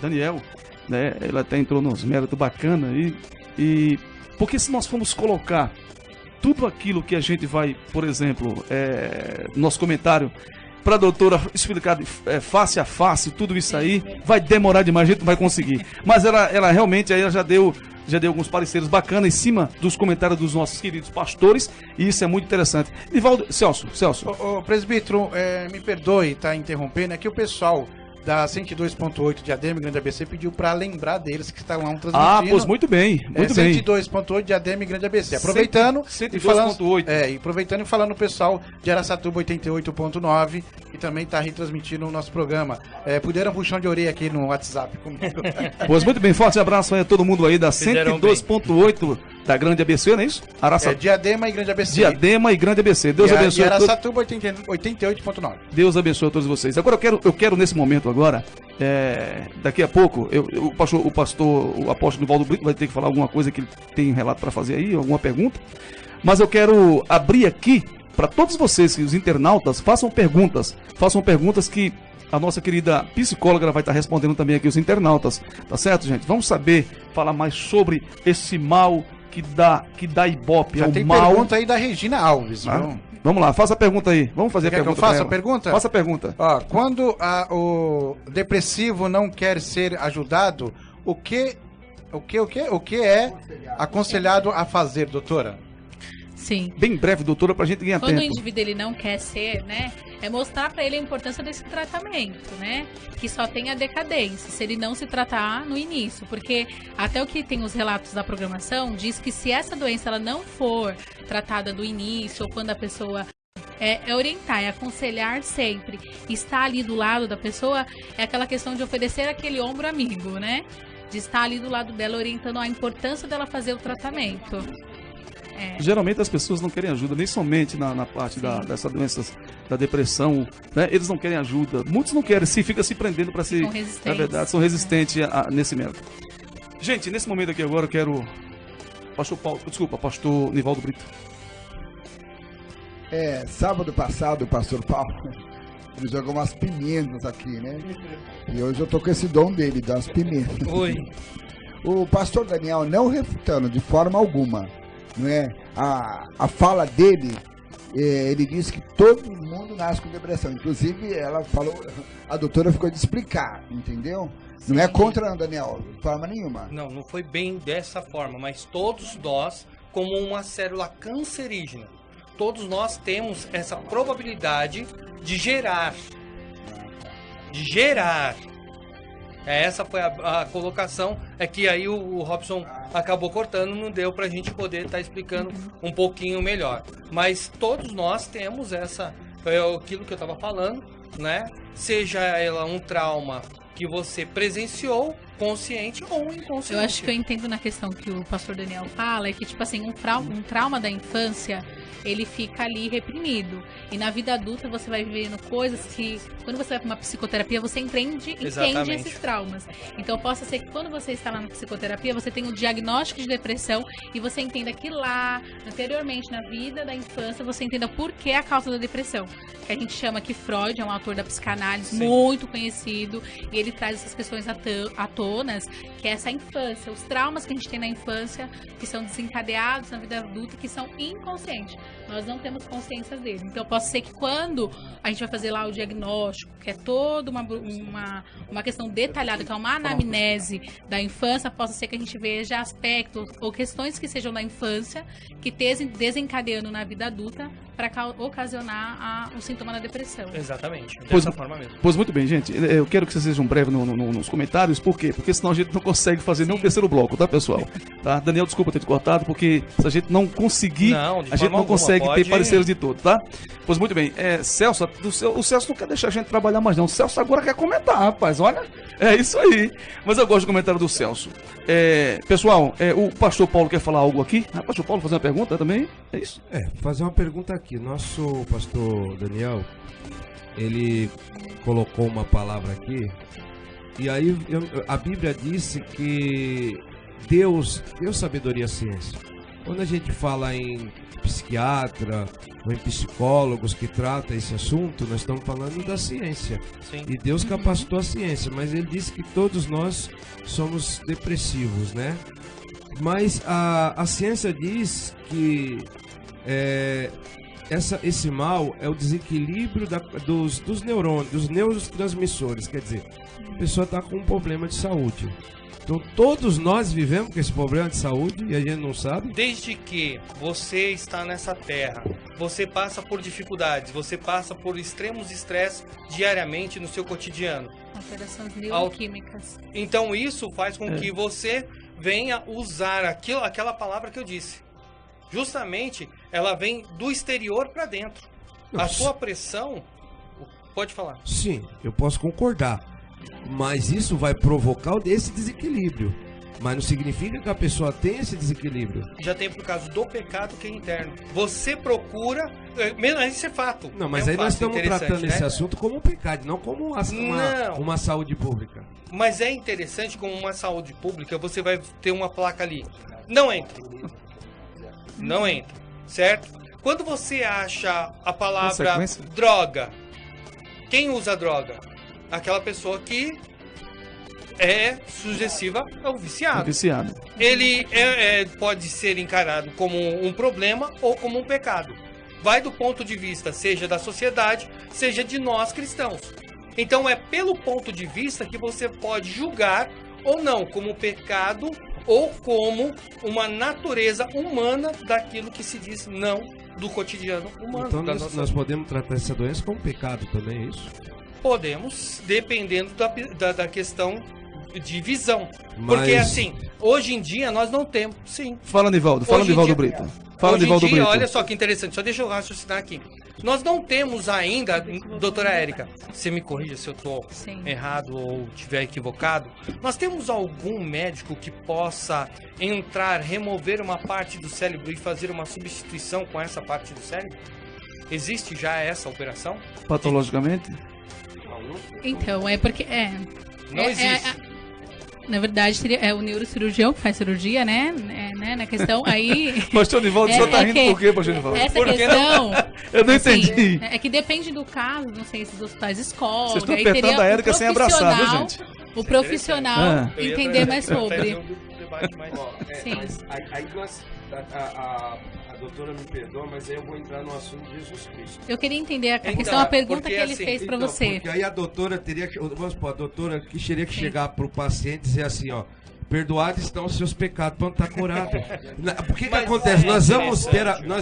Daniel, né? Ele até entrou nos méritos bacana. E porque se nós formos colocar tudo aquilo que a gente vai, por exemplo, nosso comentário, para a doutora explicar face a face, tudo isso aí, vai demorar demais, a gente não vai conseguir. Mas ela realmente aí já deu alguns pareceres bacanas em cima dos comentários dos nossos queridos pastores, e isso é muito interessante. Nivaldo, Celso. Ô, presbítero, me perdoe, tá interrompendo, é que o pessoal da 102.8 de ADM Grande ABC pediu para lembrar deles que estavam transmitindo. Ah, pois muito bem, muito bem. 102.8 de ADM Grande ABC. Aproveitando 102.8. E aproveitando e falando o pessoal de Araçatuba 88.9, que também está retransmitindo o nosso programa. Puderam puxar de orelha aqui no WhatsApp comigo. Pois muito bem, forte abraço aí a todo mundo aí da 102.8 da Grande ABC, não é isso? Diadema e Grande ABC. Diadema e Grande ABC. Deus abençoe. E Araçatuba 88.9. Deus abençoe a todos vocês. Agora eu quero nesse momento agora, daqui a pouco, o apóstolo Nivaldo Brito vai ter que falar alguma coisa que ele tem relato para fazer aí, alguma pergunta. Mas eu quero abrir aqui para todos vocês, os internautas, façam perguntas que a nossa querida psicóloga vai estar respondendo também aqui os internautas, tá certo, gente? Vamos falar mais sobre esse mal que dá ibope. Já tem pergunta aí da Regina Alves. Vamos lá, faça a pergunta aí. Vamos fazer a pergunta. Que eu faça a pergunta? Faça a pergunta. Quando o depressivo não quer ser ajudado, o que é aconselhado a fazer, doutora? Sim. Bem breve, doutora, pra gente ganhar Quando tempo. o indivíduo ele não quer ser, né, é mostrar para ele a importância desse tratamento, né, que só tem a decadência, se ele não se tratar no início, porque até o que tem os relatos da programação diz que se essa doença ela não for tratada do início ou quando a pessoa é orientar, é aconselhar sempre, estar ali do lado da pessoa, é aquela questão de oferecer aquele ombro amigo, né, de estar ali do lado dela orientando a importância dela fazer o tratamento. Geralmente as pessoas não querem ajuda, nem somente na parte dessa doença, da depressão, né? Eles não querem ajuda. Muitos não querem, fica se prendendo para se... Na verdade, são resistentes nesse método. Gente, nesse momento aqui agora eu quero... Pastor Nivaldo Brito. Sábado passado, o pastor Paulo, ele jogou umas pimentas aqui, né? E hoje eu tô com esse dom dele, das pimentas. Oi. O pastor Daniel, não refutando de forma alguma, não é? A fala dele, ele disse que todo mundo nasce com depressão. Inclusive, ela falou, a doutora ficou de explicar, entendeu? Sim. Não é contra o Daniel, de forma nenhuma. Não foi bem dessa forma, mas todos nós, como uma célula cancerígena, todos nós temos essa probabilidade de gerar. Essa foi a colocação, é que aí o Robson acabou cortando, não deu pra gente poder estar explicando um pouquinho melhor. Mas todos nós temos aquilo que eu estava falando, né? Seja ela um trauma que você presenciou, consciente ou inconsciente. Eu acho que eu entendo na questão que o pastor Daniel fala, é que tipo assim, um trauma da infância, ele fica ali reprimido. E na vida adulta você vai vivendo coisas que, quando você vai para uma psicoterapia, você entende esses traumas. Então possa ser que quando você está lá na psicoterapia, você tenha um diagnóstico de depressão e você entenda que lá, anteriormente, na vida da infância, você entenda por que a causa da depressão. Que a gente chama que Freud é um autor da psicanálise muito conhecido, e ele traz essas questões à tona, que é essa infância, os traumas que a gente tem na infância, que são desencadeados na vida adulta, que são inconscientes. Nós não temos consciência dele. Então, pode ser que quando a gente vai fazer lá o diagnóstico, que é toda uma questão detalhada, que é uma anamnese da infância, possa ser que a gente veja aspectos ou questões que sejam da infância, que desencadeando na vida adulta para ocasionar o sintoma da depressão. Exatamente, dessa forma mesmo. Pois muito bem, gente. Eu quero que vocês sejam breves nos comentários. Por quê? Porque senão a gente não consegue fazer nem o terceiro bloco, tá, pessoal? Tá? Daniel, desculpa ter te cortado, porque se a gente não conseguir, a gente não consegue ter pareceres de todo, tá? Pois muito bem. Celso, o Celso não quer deixar a gente trabalhar mais não. O Celso agora quer comentar, rapaz. Olha, é isso aí. Mas eu gosto do comentário do Celso. Pessoal, o pastor Paulo quer falar algo aqui? Pastor Paulo, fazer uma pergunta também? É isso? Fazer uma pergunta aqui. Nosso pastor Daniel, ele colocou uma palavra aqui, e aí a Bíblia disse que Deus deu sabedoria à ciência. Quando a gente fala em psiquiatra ou em psicólogos que tratam esse assunto, nós estamos falando da ciência. Sim. E Deus capacitou a ciência, mas ele disse que todos nós somos depressivos, né? Mas a ciência diz que esse mal é o desequilíbrio dos neurônios, dos neurotransmissores. Quer dizer, a pessoa está com um problema de saúde. Então todos nós vivemos com esse problema de saúde e a gente não sabe. Desde que você está nessa terra, você passa por dificuldades, você passa por extremos estresse diariamente no seu cotidiano. Alterações neuroquímicas. Então isso faz com que você venha usar aquela palavra que eu disse. Justamente, ela vem do exterior para dentro. A sua pressão... Pode falar. Sim, eu posso concordar. Mas isso vai provocar esse desequilíbrio. Mas não significa que a pessoa tem esse desequilíbrio. Já tem por causa do pecado que é interno. Você procura... Mesmo isso é fato. Não, mas aí nós estamos tratando esse assunto como um pecado, não como uma saúde pública. Mas é interessante como uma saúde pública, você vai ter uma placa ali. Não entra. Não entra, certo? Quando você acha a palavra droga, quem usa droga? Aquela pessoa que é sucessiva ao viciado. Ele pode ser encarado como um problema ou como um pecado. Vai do ponto de vista, seja da sociedade, seja de nós cristãos. Então é pelo ponto de vista que você pode julgar ou não como pecado ou como uma natureza humana daquilo que se diz não do cotidiano humano. Então da nós, nossa nós podemos tratar essa doença como pecado também, é isso? Podemos, dependendo da questão de visão. Mas- Porque assim, hoje em dia nós não temos, sim. Fala, Nivaldo. Fala, Hoje em Nivaldo dia- Brito. Fala, Hoje em Nivaldo dia, Brito. olha só que interessante, só deixa eu raciocinar aqui. Nós não temos ainda, doutora Érica, você me corrija se eu estou errado ou estiver equivocado, nós temos algum médico que possa entrar, remover uma parte do cérebro e fazer uma substituição com essa parte do cérebro? Existe já essa operação? Patologicamente? Então, é porque... Não existe. Na verdade, seria o neurocirurgião que faz cirurgia, né? Na questão, aí... Pastor Nivaldo, o senhor tá rindo por quê, Pastor Nivaldo? Essa Por que questão... não? Eu não entendi. É que depende do caso, não sei se os hospitais escolhem. Vocês estão aí apertando teria a Érica sem abraçar, viu, gente? O profissional entender mais sobre. Sim. Mas aí nós, a doutora me perdoa, mas aí eu vou entrar no assunto de Jesus Cristo. Eu queria entender a questão, a pergunta que ele fez pra você. Porque aí a doutora teria que, vamos supor, a doutora que teria que chegar pro paciente e dizer assim, ó, perdoados estão os seus pecados, pronto, tá curado. O que acontece? Nós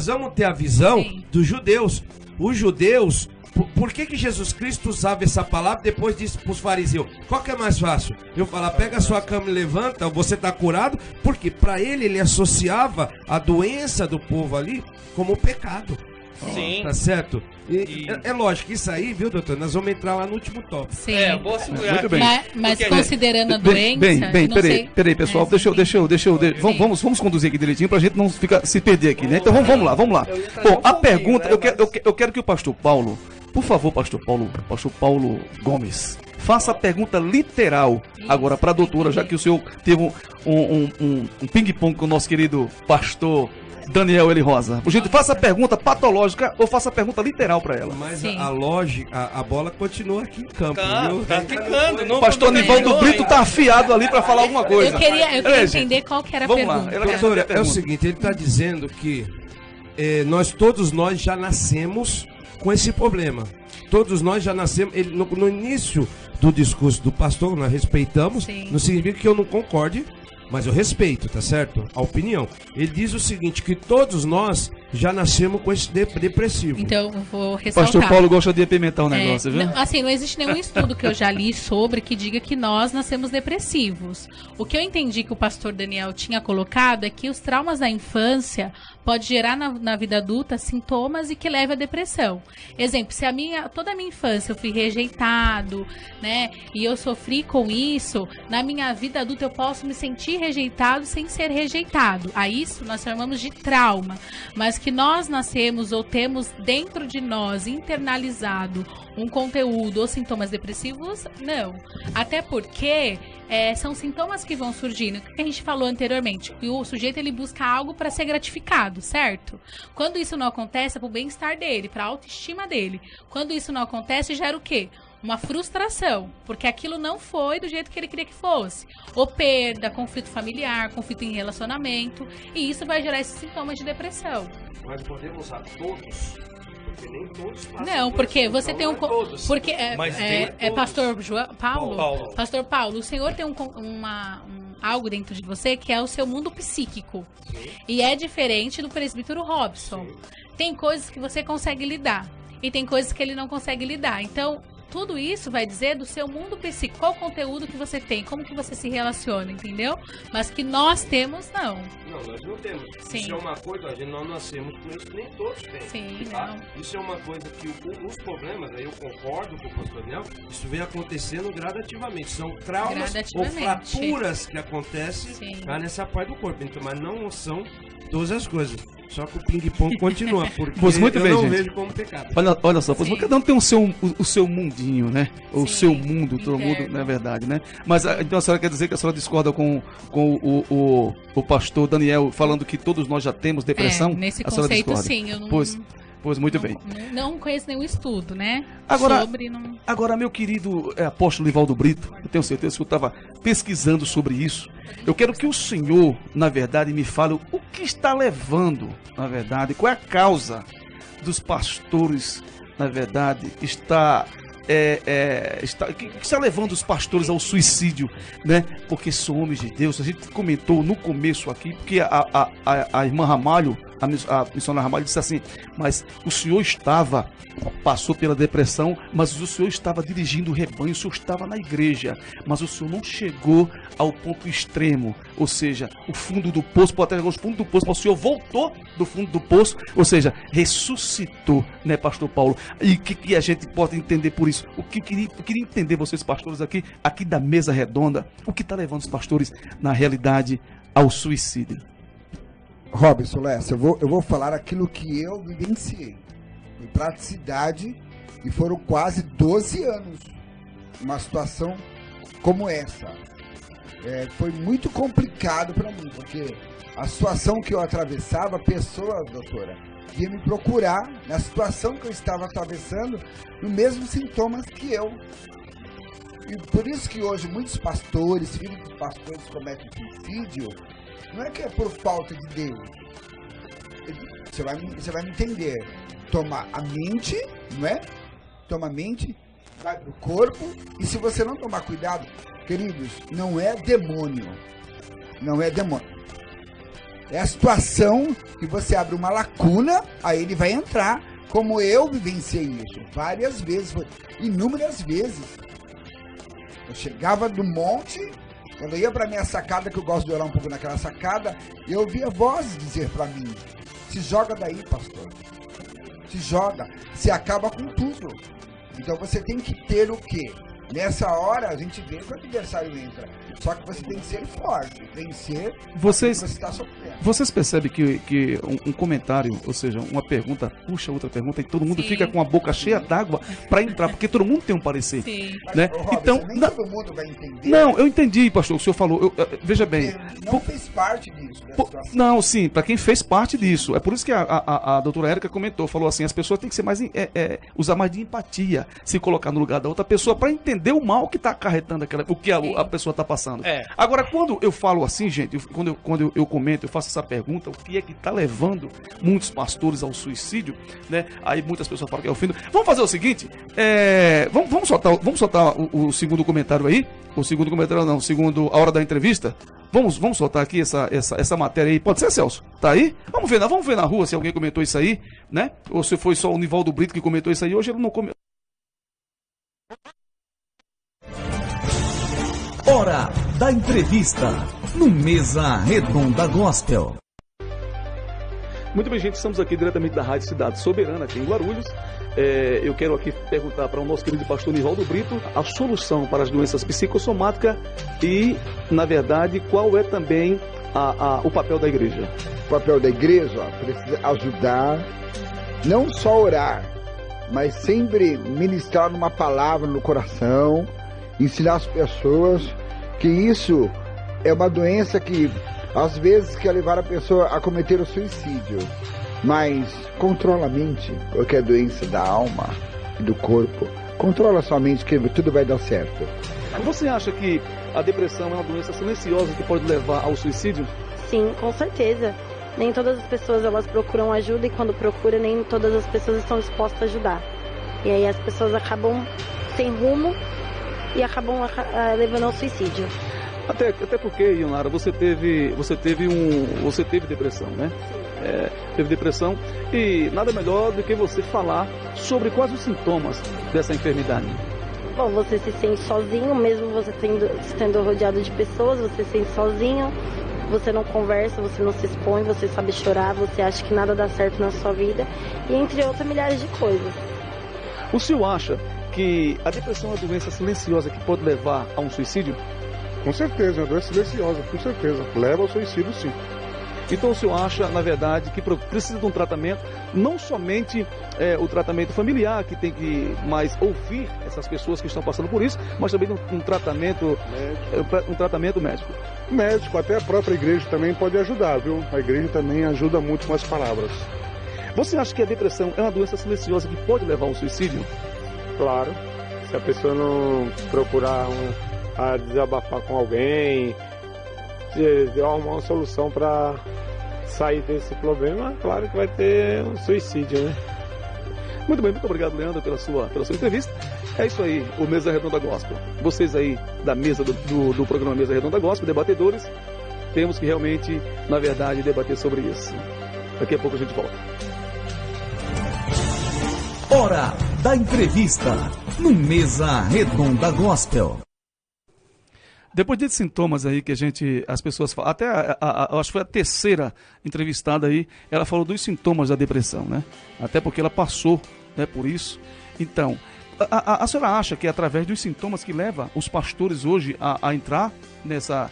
vamos ter a visão dos judeus. Os judeus, por que Jesus Cristo usava essa palavra e depois disse para os fariseus? Qual que é mais fácil? Eu falar, pega a sua cama e levanta, você está curado? Porque para ele associava a doença do povo ali como pecado. Sim. Tá certo? É lógico, isso aí, viu, doutor? Nós vamos entrar lá no último tópico. Sim. Muito bem. Mas considerando a doença... Bem, não sei. peraí, pessoal, vamos conduzir aqui direitinho pra gente não se perder aqui, né? Então vamos lá. Bom, a pergunta, eu quero que o pastor Paulo, por favor, pastor Paulo Gomes, faça a pergunta literal agora pra doutora, já que o senhor teve um ping-pong com o nosso querido pastor Daniel Eli Rosa. Por gente, faça a pergunta patológica ou faça a pergunta literal pra ela. Mas a lógica, a bola continua aqui em campo, viu? Tá ficando. O pastor Nivaldo Brito tá afiado ali pra falar alguma coisa. Eu queria entender qual que era a pergunta. Vamos lá. Doutora, é o seguinte, ele está dizendo que todos nós já nascemos com esse problema. Todos nós já nascemos. No início do discurso do pastor, nós respeitamos, não significa que eu não concorde, mas eu respeito, tá certo? A opinião. Ele diz o seguinte, que todos nós já nascemos com esse depressivo. Então, eu vou ressaltar. Pastor Paulo gosta de apimentar o negócio, viu? Não existe nenhum estudo que eu já li sobre que diga que nós nascemos depressivos. O que eu entendi que o pastor Daniel tinha colocado é que os traumas da infância pode gerar na vida adulta sintomas e que leve à depressão. Exemplo, se toda a minha infância eu fui rejeitado, né, e eu sofri com isso, na minha vida adulta eu posso me sentir rejeitado sem ser rejeitado. A isso nós chamamos de trauma. Mas que nós nascemos ou temos dentro de nós internalizado um conteúdo ou sintomas depressivos, não. Até porque são sintomas que vão surgindo. O que a gente falou anteriormente? Que o sujeito ele busca algo para ser gratificado, certo? Quando isso não acontece, é para o bem-estar dele, para a autoestima dele. Quando isso não acontece, gera o quê? Uma frustração, porque aquilo não foi do jeito que ele queria que fosse. Ou perda, conflito familiar, conflito em relacionamento. E isso vai gerar esses sintomas de depressão. Mas podemos usar todos? Porque nem todos passam. Não, porque você tem um... Porque pastor Paulo. Pastor Paulo, o senhor tem algo dentro de você que é o seu mundo psíquico. Sim. E é diferente do presbítero Robson. Sim. Tem coisas que você consegue lidar. E tem coisas que ele não consegue lidar. Então... tudo isso vai dizer do seu mundo psíquico, qual o conteúdo que você tem, como que você se relaciona, entendeu? Mas que nós temos, não. Não, nós não temos. Sim. Isso é uma coisa, nós nascemos com isso, nem todos têm. Sim, tá? não. Isso é uma coisa que os problemas, aí eu concordo com o pastor Daniel, isso vem acontecendo gradativamente. São traumas ou fraturas que acontecem nessa parte do corpo. Então, mas não são todas as coisas. Só que o ping-pong continua, porque muito bem, não gente. vejo como pecado. Olha só, cada um tem o seu mundinho, né? O seu mundo, todo mundo, na verdade, né? Mas então a senhora quer dizer que a senhora discorda com o pastor Daniel falando que todos nós já temos depressão? Nesse a senhora conceito, discorda? sim. Eu não, Pois muito bem. Não conheço nenhum estudo, né? Agora, meu querido apóstolo Nivaldo Brito, eu tenho certeza que eu estava pesquisando sobre isso. Eu quero que o senhor, na verdade, me fale o que está levando, na verdade, qual é a causa dos pastores, na verdade, está que está levando os pastores ao suicídio, né? Porque são homens de Deus. A gente comentou no começo aqui, porque a irmã Ramalho, a missionária Ramalho disse assim, mas o senhor passou pela depressão, mas o senhor estava dirigindo o rebanho, o senhor estava na igreja, mas o senhor não chegou ao ponto extremo, ou seja, o fundo do poço, pode até chegar ao fundo do poço, mas o senhor voltou do fundo do poço, ou seja, ressuscitou, né, pastor Paulo? E o que a gente pode entender por isso? Eu queria entender vocês, pastores, aqui da mesa redonda, o que está levando os pastores, na realidade, ao suicídio? Robson, Lessa, eu vou falar aquilo que eu vivenciei. Em praticidade, e foram quase 12 anos uma situação como essa. Foi muito complicado para mim, porque a situação que eu atravessava, pessoas, doutora, vinham me procurar na situação que eu estava atravessando, nos mesmos sintomas que eu. E por isso que hoje muitos pastores, filhos de pastores, cometem suicídio, não é que é por falta de Deus. Você vai me entender. Toma a mente, não é? Toma a mente, vai pro corpo, e se você não tomar cuidado, queridos, não é demônio. Não é demônio. É a situação que você abre uma lacuna, aí ele vai entrar, como eu vivenciei isso várias vezes, inúmeras vezes. Eu chegava do monte, quando eu ia pra minha sacada, que eu gosto de orar um pouco naquela sacada, eu ouvia vozes dizer pra mim, se joga daí, pastor. Se joga, se acaba com tudo. Então você tem que ter o quê? Nessa hora a gente vê que o adversário entra. Só que você tem que ser forte, vencer o que você está sofrendo. Vocês percebem que um comentário, ou seja, uma pergunta puxa outra pergunta e todo mundo fica com a boca cheia d'água para entrar, porque todo mundo tem um parecer. Sim. Né? Mas, Robson, então, nem todo mundo vai entender. Não, eu entendi, pastor, o senhor falou. Veja bem. Não fez parte disso. Não, sim, para quem fez parte disso. É por isso que a doutora Érica comentou, falou assim, as pessoas têm que ser mais usar mais de empatia, se colocar no lugar da outra pessoa para entender o mal que está acarretando o que a pessoa está passando. Agora, quando eu falo assim, gente, quando eu comento, eu faço essa pergunta, o que é que está levando muitos pastores ao suicídio, né? Aí muitas pessoas falam que é o fim do... Vamos fazer o seguinte, vamos soltar o segundo comentário aí, o segundo comentário não, segundo a hora da entrevista. Vamos soltar aqui essa matéria aí. Pode ser, Celso? Tá aí? Vamos ver na rua se alguém comentou isso aí, né? Ou se foi só o Nivaldo Brito que comentou isso aí. Hoje ele não comentou. Hora da entrevista no Mesa Redonda Gospel. Muito bem, gente, estamos aqui diretamente da Rádio Cidade Soberana, aqui em Guarulhos. Eu quero aqui perguntar para o nosso querido pastor Nivaldo Brito a solução para as doenças psicossomáticas e, na verdade, qual é também o papel da igreja. O papel da igreja precisa ajudar, não só orar, mas sempre ministrar uma palavra no coração, ensinar as pessoas que isso é uma doença que às vezes quer levar a pessoa a cometer o suicídio, mas controla a mente, porque é doença da alma e do corpo. Controla sua mente que tudo vai dar certo. Você acha que a depressão é uma doença silenciosa que pode levar ao suicídio? Sim, com certeza. Nem todas as pessoas elas procuram ajuda e quando procuram nem todas as pessoas estão dispostas a ajudar. E aí as pessoas acabam sem rumo e acabam levando ao suicídio. Até porque, Ionara, você teve depressão, né? Teve depressão e nada melhor do que você falar sobre quais os sintomas dessa enfermidade. Bom, você se sente sozinho, mesmo você estando rodeado de pessoas, você se sente sozinho, você não conversa, você não se expõe, você sabe chorar, você acha que nada dá certo na sua vida, e entre outras milhares de coisas. O senhor acha que a depressão é uma doença silenciosa que pode levar a um suicídio? Com certeza, é uma doença silenciosa, com certeza. Leva ao suicídio, sim. Então o senhor acha, na verdade, que precisa de um tratamento, não somente o tratamento familiar, que tem que mais ouvir essas pessoas que estão passando por isso, mas também um tratamento médico. Médico, até a própria igreja também pode ajudar, viu? A igreja também ajuda muito com as palavras. Você acha que a depressão é uma doença silenciosa que pode levar ao suicídio? Claro. Se a pessoa não procurar desabafar com alguém, de arrumar uma solução para sair desse problema, claro que vai ter um suicídio, né? Muito bem, muito obrigado, Leandro, pela sua entrevista. É isso aí, o Mesa Redonda Gospel. Vocês aí da mesa do programa Mesa Redonda Gospel, debatedores, temos que realmente, na verdade, debater sobre isso. Daqui a pouco a gente volta. Hora da entrevista no Mesa Redonda Gospel. Depois desses sintomas aí que as pessoas falam, até eu acho que foi a terceira entrevistada aí, ela falou dos sintomas da depressão, né? Até porque ela passou, né, por isso. Então, a senhora acha que é através dos sintomas que leva os pastores hoje a entrar nessa...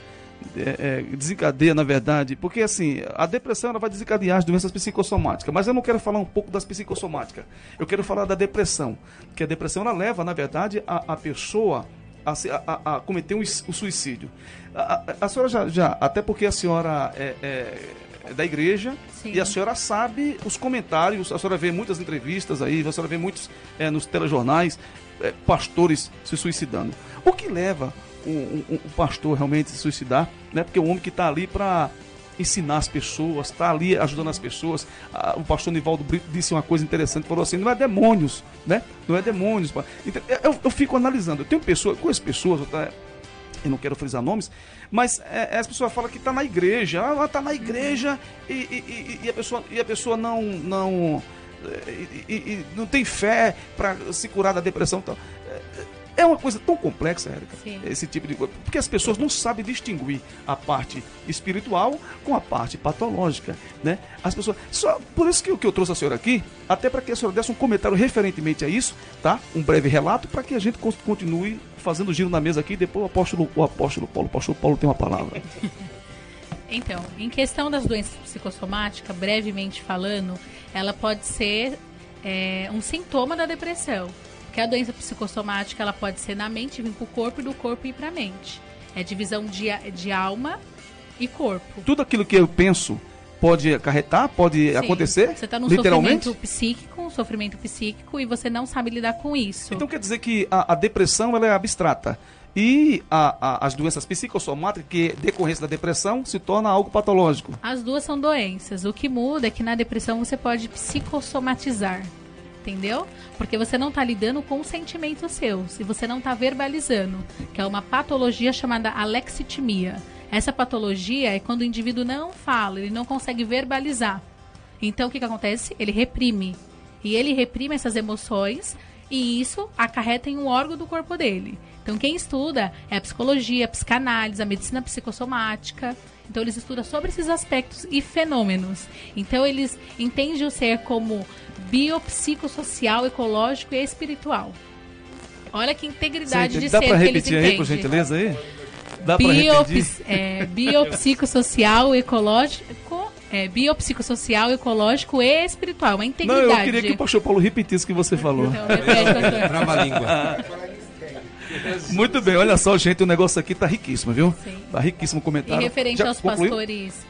desencadeia, na verdade, porque assim, a depressão ela vai desencadear as doenças psicossomáticas, mas eu não quero falar um pouco das psicossomáticas, eu quero falar da depressão, que a depressão ela leva, na verdade, a pessoa a cometer o suicídio. A senhora já, até porque a senhora é da igreja, sim, e a senhora sabe os comentários, a senhora vê muitas entrevistas aí, a senhora vê muitos nos telejornais, pastores se suicidando. O que leva um pastor realmente se suicidar, né? Porque o homem que está ali para ensinar as pessoas, está ali ajudando as pessoas. O pastor Nivaldo Brito disse uma coisa interessante, falou assim, não é demônios, né? Não é demônios. Então, eu fico analisando, eu tenho conheço pessoas, eu não quero frisar nomes, mas as pessoas falam que está na igreja, ela está na igreja e a pessoa não tem fé para se curar da depressão e tal. É uma coisa tão complexa, Érica, esse tipo de coisa, porque as pessoas não sabem distinguir a parte espiritual com a parte patológica, né? As pessoas, só por isso que eu trouxe a senhora aqui, até para que a senhora desse um comentário referentemente a isso, tá? Um breve relato para que a gente continue fazendo giro na mesa aqui, depois o apóstolo Paulo tem uma palavra. Então, em questão das doenças psicossomáticas, brevemente falando, ela pode ser um sintoma da depressão. Porque a doença psicossomática ela pode ser na mente, vir para o corpo e do corpo ir para a mente. É divisão de alma e corpo. Tudo aquilo que eu penso pode acarretar, pode acontecer? Você está num sofrimento psíquico e você não sabe lidar com isso. Então quer dizer que a depressão ela é abstrata. E as doenças psicossomáticas, que é decorrência da depressão, se torna algo patológico. As duas são doenças. O que muda é que na depressão você pode psicossomatizar. Entendeu? Porque você não está lidando com um sentimento seu, se você não está verbalizando, que é uma patologia chamada alexitimia. Essa patologia é quando o indivíduo não fala, ele não consegue verbalizar. Então o que acontece? Ele reprime. E ele reprime essas emoções e isso acarreta em um órgão do corpo dele. Então quem estuda é a psicologia, a psicanálise, a medicina psicossomática. Então eles estudam sobre esses aspectos e fenômenos. Então eles entendem o ser como biopsicossocial, ecológico e espiritual. Olha que integridade de ser que eles entendem. Dá para repetir aí, por gentileza, aí? Dá para repetir? Biopsicossocial, ecológico... biopsicossocial, ecológico e espiritual. Uma integridade. Não, eu queria que o pastor Paulo repetisse o que você falou. Então, repete, trava a língua. Muito bem, olha só, gente, o negócio aqui tá riquíssimo, viu? Sim. Tá riquíssimo o comentário. E referente aos pastores,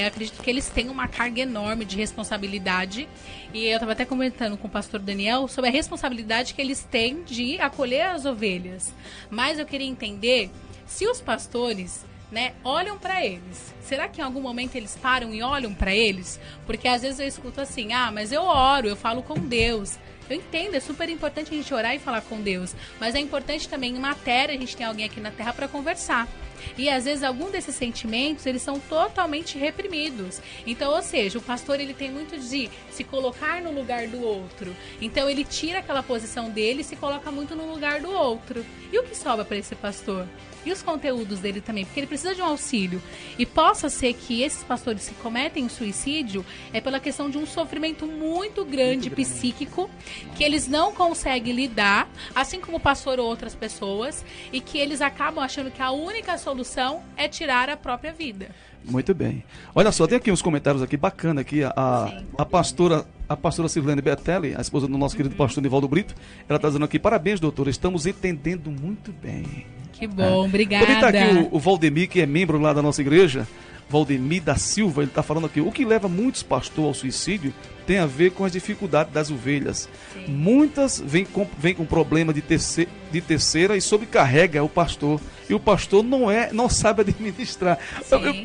acredito que eles têm uma carga enorme de responsabilidade. E eu estava até comentando com o pastor Daniel sobre a responsabilidade que eles têm de acolher as ovelhas. Mas eu queria entender se os pastores, né, olham para eles. Será que em algum momento eles param e olham para eles? Porque às vezes eu escuto assim, mas eu oro, eu falo com Deus. Eu entendo, é super importante a gente orar e falar com Deus, mas é importante também em matéria a gente tem alguém aqui na Terra para conversar. E às vezes algum desses sentimentos, eles são totalmente reprimidos. Então, ou seja, o pastor ele tem muito de se colocar no lugar do outro. Então ele tira aquela posição dele e se coloca muito no lugar do outro. E o que sobra para esse pastor? E os conteúdos dele também, porque ele precisa de um auxílio. E possa ser que esses pastores que cometem suicídio é pela questão de um sofrimento muito grande psíquico, que eles não conseguem lidar, assim como o pastor ou outras pessoas, e que eles acabam achando que a única solução é tirar a própria vida. Muito bem. Olha só, tem aqui uns comentários aqui bacana aqui. A pastora Silvane Bertelli, a esposa do nosso querido pastor Nivaldo Brito, ela está dizendo aqui, parabéns, doutora, estamos entendendo muito bem. Que bom, obrigada. Também está aqui o Valdemir, que é membro lá da nossa igreja. Valdemir da Silva, ele está falando aqui, o que leva muitos pastores ao suicídio tem a ver com as dificuldades das ovelhas. Sim. Muitas vêm com problema de terceira e sobrecarrega o pastor. E o pastor não sabe administrar.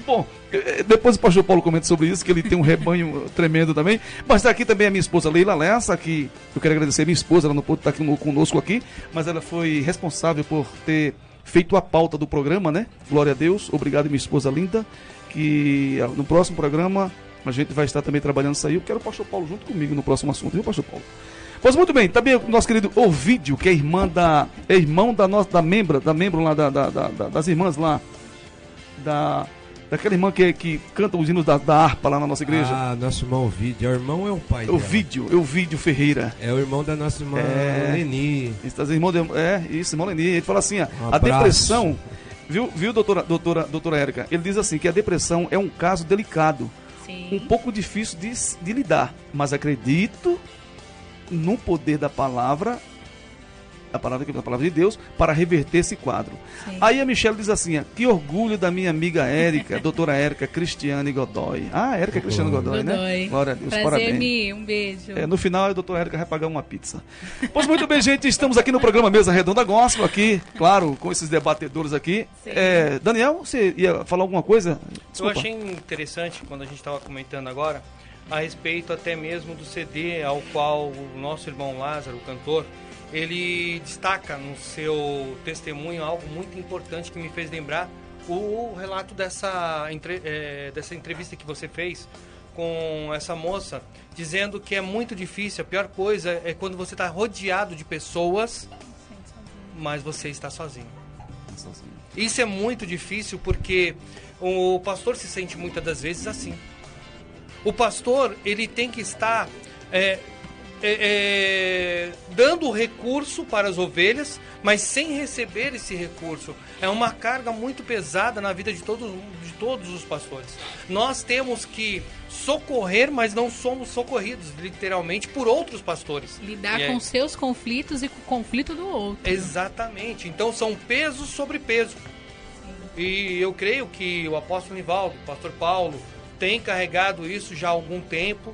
Bom, depois o pastor Paulo comenta sobre isso, que ele tem um rebanho tremendo também. Mas está aqui também a minha esposa Leila Lessa, que eu quero agradecer a minha esposa, ela não pôde estar aqui conosco aqui, mas ela foi responsável por ter feito a pauta do programa, né? Glória a Deus. Obrigado, minha esposa linda. Que no próximo programa a gente vai estar também trabalhando isso aí. Eu quero o pastor Paulo junto comigo no próximo assunto, viu, pastor Paulo? Pois muito bem, também o nosso querido Ovídio, que é irmão da membro lá das irmãs lá, daquela irmã que canta os hinos da harpa lá na nossa igreja. Ah, nosso irmão Ovídio, o irmão é o pai dela. Ovídio Ferreira. É o irmão da nossa irmã Leni. Isso, irmão Leni. Ele fala assim, a depressão, viu doutora Érica? Ele diz assim, que a depressão é um caso delicado, um pouco difícil de lidar, mas acredito no poder da palavra, a palavra de Deus, para reverter esse quadro. Sim. Aí a Michelle diz assim, que orgulho da minha amiga Érica, doutora Érica Cristiane Godoy. Ah, Érica Cristiane Godoy, né? Glória a Deus, parabéns. Um beijo. No final a doutora Érica vai pagar uma pizza. Pois muito bem, gente, estamos aqui no programa Mesa Redonda Gospel, aqui, claro, com esses debatedores aqui. Daniel, você ia falar alguma coisa? Desculpa. Eu achei interessante, quando a gente estava comentando agora, a respeito até mesmo do CD ao qual o nosso irmão Lázaro, o cantor, ele destaca no seu testemunho algo muito importante que me fez lembrar o relato dessa entrevista que você fez com essa moça, dizendo que é muito difícil, a pior coisa é quando você está rodeado de pessoas, mas você está sozinho. Isso é muito difícil porque o pastor se sente muitas das vezes assim. O pastor, ele tem que estar dando recurso para as ovelhas, mas sem receber esse recurso. É uma carga muito pesada na vida de todos os pastores. Nós temos que socorrer, mas não somos socorridos, literalmente, por outros pastores. Lidar com seus conflitos e com o conflito do outro. Exatamente. Então são peso sobre peso. E eu creio que o apóstolo Nivaldo, o pastor Paulo, tem carregado isso já há algum tempo,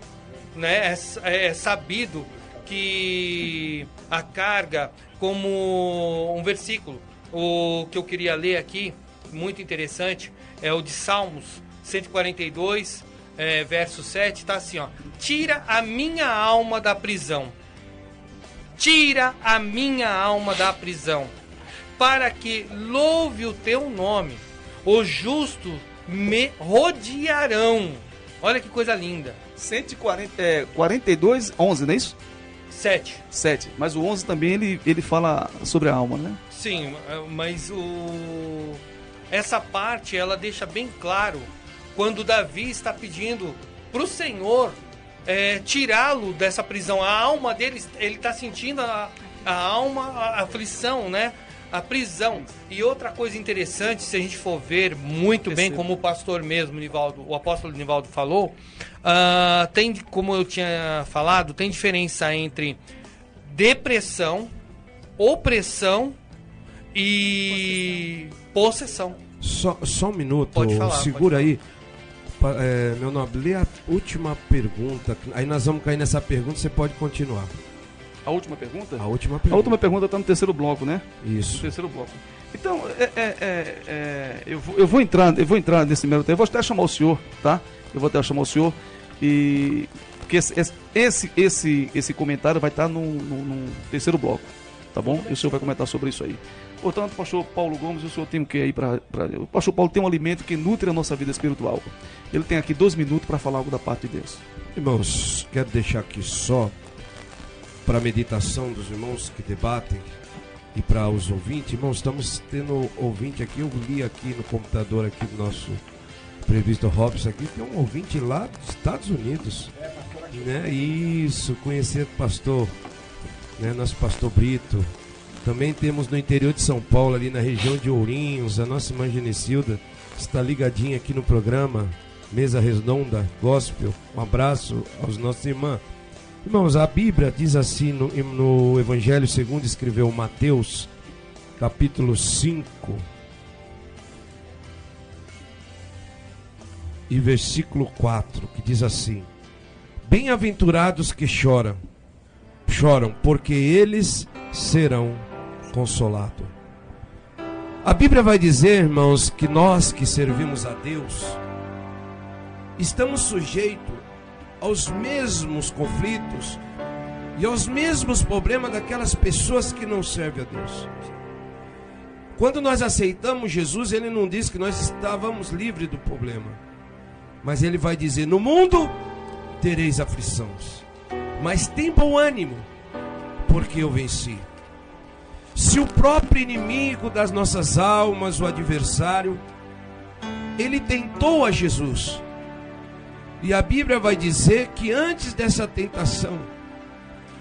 né? É sabido que a carga, como um versículo, o que eu queria ler aqui, muito interessante, é o de Salmos 142, verso 7, tá assim, ó: tira a minha alma da prisão, tira a minha alma da prisão, para que louve o teu nome, os justos me rodearão. Olha que coisa linda. 42, 11, não é isso? 7. Mas o 11 também ele fala sobre a alma, né? Sim, mas essa parte ela deixa bem claro quando Davi está pedindo para o Senhor tirá-lo dessa prisão. A alma dele, ele está sentindo a alma, a aflição, né? A prisão. E outra coisa interessante, se a gente for ver muito bem, como o pastor mesmo, o apóstolo Nivaldo falou, tem, como eu tinha falado, tem diferença entre depressão, opressão e possessão. Só um minuto, pode falar, segura aí. Meu nobre, lê a última pergunta. Aí nós vamos cair nessa pergunta, você pode continuar. A última pergunta? A última pergunta. A última pergunta está no terceiro bloco, né? Isso. No terceiro bloco. Então, eu vou entrar nesse mero tempo. Eu vou até chamar o senhor, tá? Eu vou até chamar o senhor. Porque esse comentário vai estar no terceiro bloco, tá bom? E o senhor vai comentar sobre isso aí. Portanto, pastor Paulo Gomes, o senhor tem o que aí para... O pastor Paulo tem um alimento que nutre a nossa vida espiritual. Ele tem aqui 2 minutos para falar algo da parte de Deus. Irmãos, quero deixar aqui só para a meditação dos irmãos que debatem e para os ouvintes. Irmãos, estamos tendo ouvinte aqui, eu li aqui no computador aqui do nosso previsto Robson aqui, tem um ouvinte lá dos Estados Unidos, né? Isso, conhecer o pastor, né? Nosso pastor Brito. Também temos no interior de São Paulo, ali na região de Ourinhos, a nossa irmã Genicilda está ligadinha aqui no programa Mesa Redonda Gospel. Um abraço aos nossos irmãos. Irmãos, a Bíblia diz assim no Evangelho segundo escreveu Mateus, capítulo 5. e versículo 4, que diz assim: bem-aventurados que choram, porque eles serão consolados. A Bíblia vai dizer, irmãos, que nós que servimos a Deus estamos sujeitos aos mesmos conflitos e aos mesmos problemas daquelas pessoas que não servem a Deus. Quando nós aceitamos Jesus, Ele não diz que nós estávamos livres do problema, mas Ele vai dizer: no mundo tereis aflições, mas tem bom ânimo, porque eu venci. Se o próprio inimigo das nossas almas, o adversário, ele tentou a Jesus, e a Bíblia vai dizer que antes dessa tentação,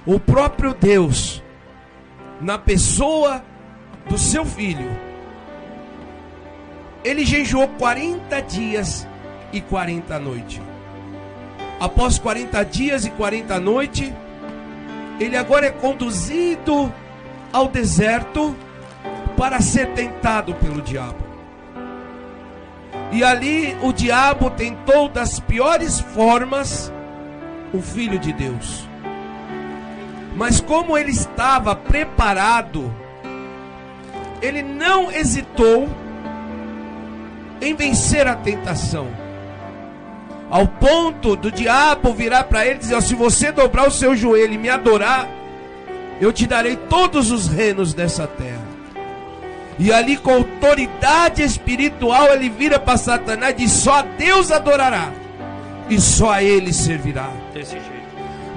o próprio Deus, na pessoa do seu filho, ele jejuou 40 dias e 40 noites. Após 40 dias e 40 noites, ele agora é conduzido ao deserto para ser tentado pelo diabo. E ali o diabo tentou das piores formas o Filho de Deus. Mas como ele estava preparado, ele não hesitou em vencer a tentação, ao ponto do diabo virar para ele e dizer: se você dobrar o seu joelho e me adorar, eu te darei todos os reinos dessa terra. E ali, com autoridade espiritual, ele vira para Satanás e diz: só a Deus adorará e só a Ele servirá. Desse jeito.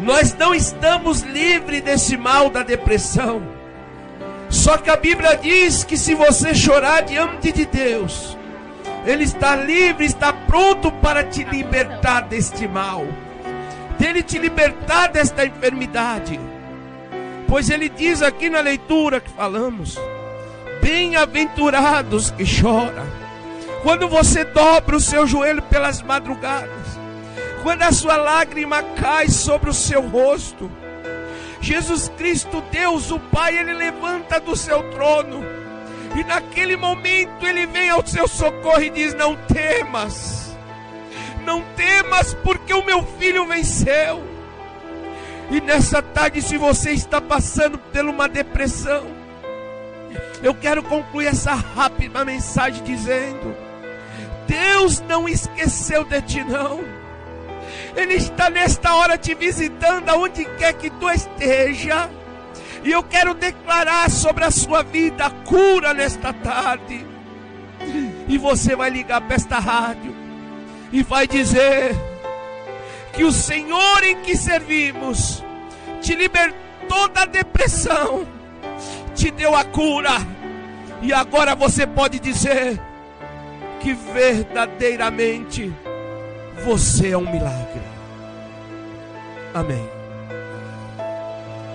Nós não estamos livres desse mal da depressão. Só que a Bíblia diz que se você chorar diante de Deus, Ele está livre, está pronto para te libertar deste mal, dele te libertar desta enfermidade. Pois Ele diz aqui na leitura que falamos: bem-aventurados que choram. Quando você dobra o seu joelho pelas madrugadas, quando a sua lágrima cai sobre o seu rosto, Jesus Cristo, Deus o Pai, Ele levanta do seu trono, e naquele momento Ele vem ao seu socorro e diz: não temas, não temas, porque o meu filho venceu. E nessa tarde, se você está passando por uma depressão, eu quero concluir essa rápida mensagem dizendo: Deus não esqueceu de ti, não. Ele está nesta hora te visitando aonde quer que tu esteja. E eu quero declarar sobre a sua vida a cura nesta tarde. E você vai ligar para esta rádio e vai dizer que o Senhor em que servimos te libertou da depressão, te deu a cura, e agora você pode dizer que verdadeiramente você é um milagre. Amém.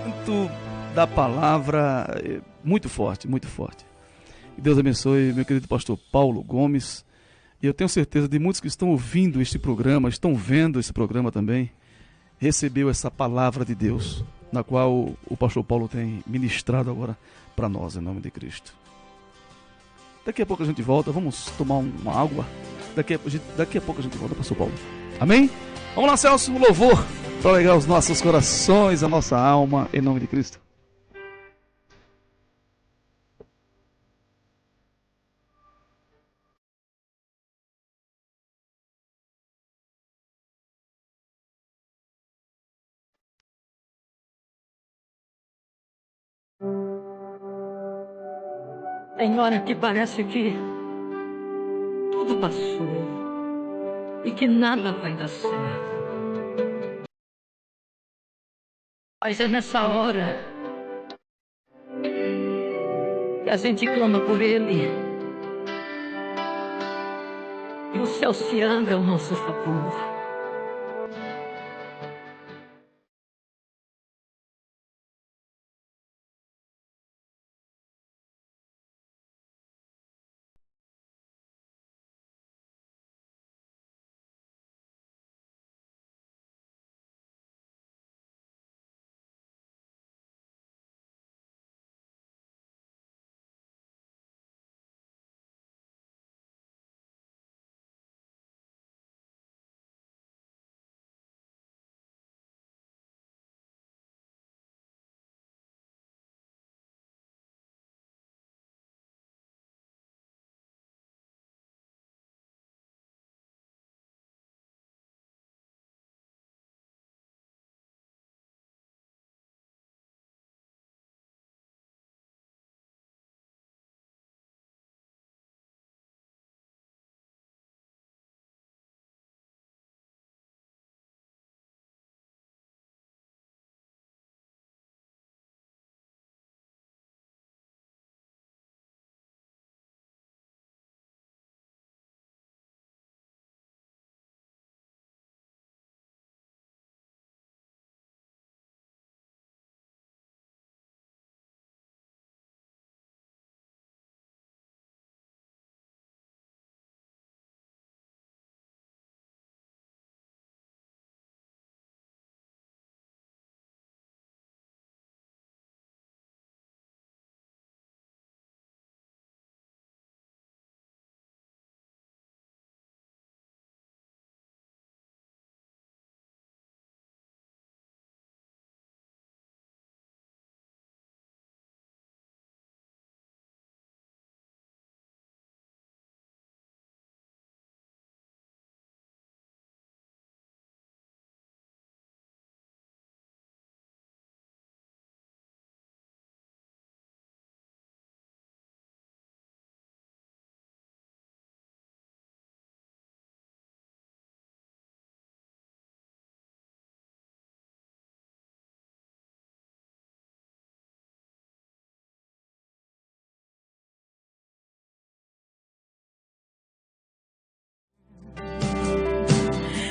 Muito da palavra, muito forte, muito forte. Que Deus abençoe meu querido pastor Paulo Gomes. E eu tenho certeza de muitos que estão ouvindo este programa, estão vendo esse programa também, recebeu essa palavra de Deus, na qual o pastor Paulo tem ministrado agora para nós, em nome de Cristo. Daqui a pouco a gente volta, vamos tomar uma água. Daqui a pouco a gente volta, pastor Paulo. Amém? Vamos lá, Celso, um louvor para alegar os nossos corações, a nossa alma, em nome de Cristo. Tem hora que parece que tudo passou e que nada vai dar certo. Mas é nessa hora que a gente clama por Ele e o céu se abre ao nosso favor.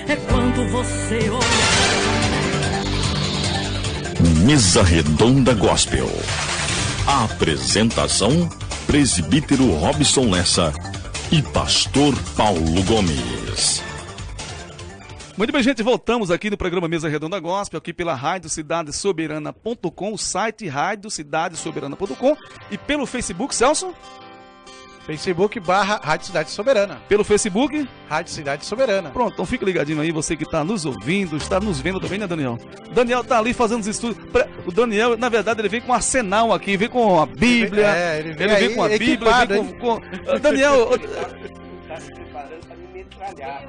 é quando você olha. Mesa Redonda Gospel. A apresentação: Presbítero Robson Lessa e Pastor Paulo Gomes. Muito bem, gente, voltamos aqui no programa Mesa Redonda Gospel, aqui pela radiocidadsoberana.com, o site radiocidadsoberana.com e pelo Facebook, Celso? Facebook/Rádio Cidade Soberana. Pelo Facebook? Rádio Cidade Soberana. Pronto, então fica ligadinho aí, você que está nos ouvindo, está nos vendo também, né, Daniel? Daniel tá ali fazendo os estudos. O Daniel, na verdade, ele vem com um arsenal aqui, vem com a Bíblia. Ele vem com a Bíblia, vem com... Daniel... Tá se preparando para me metralhar.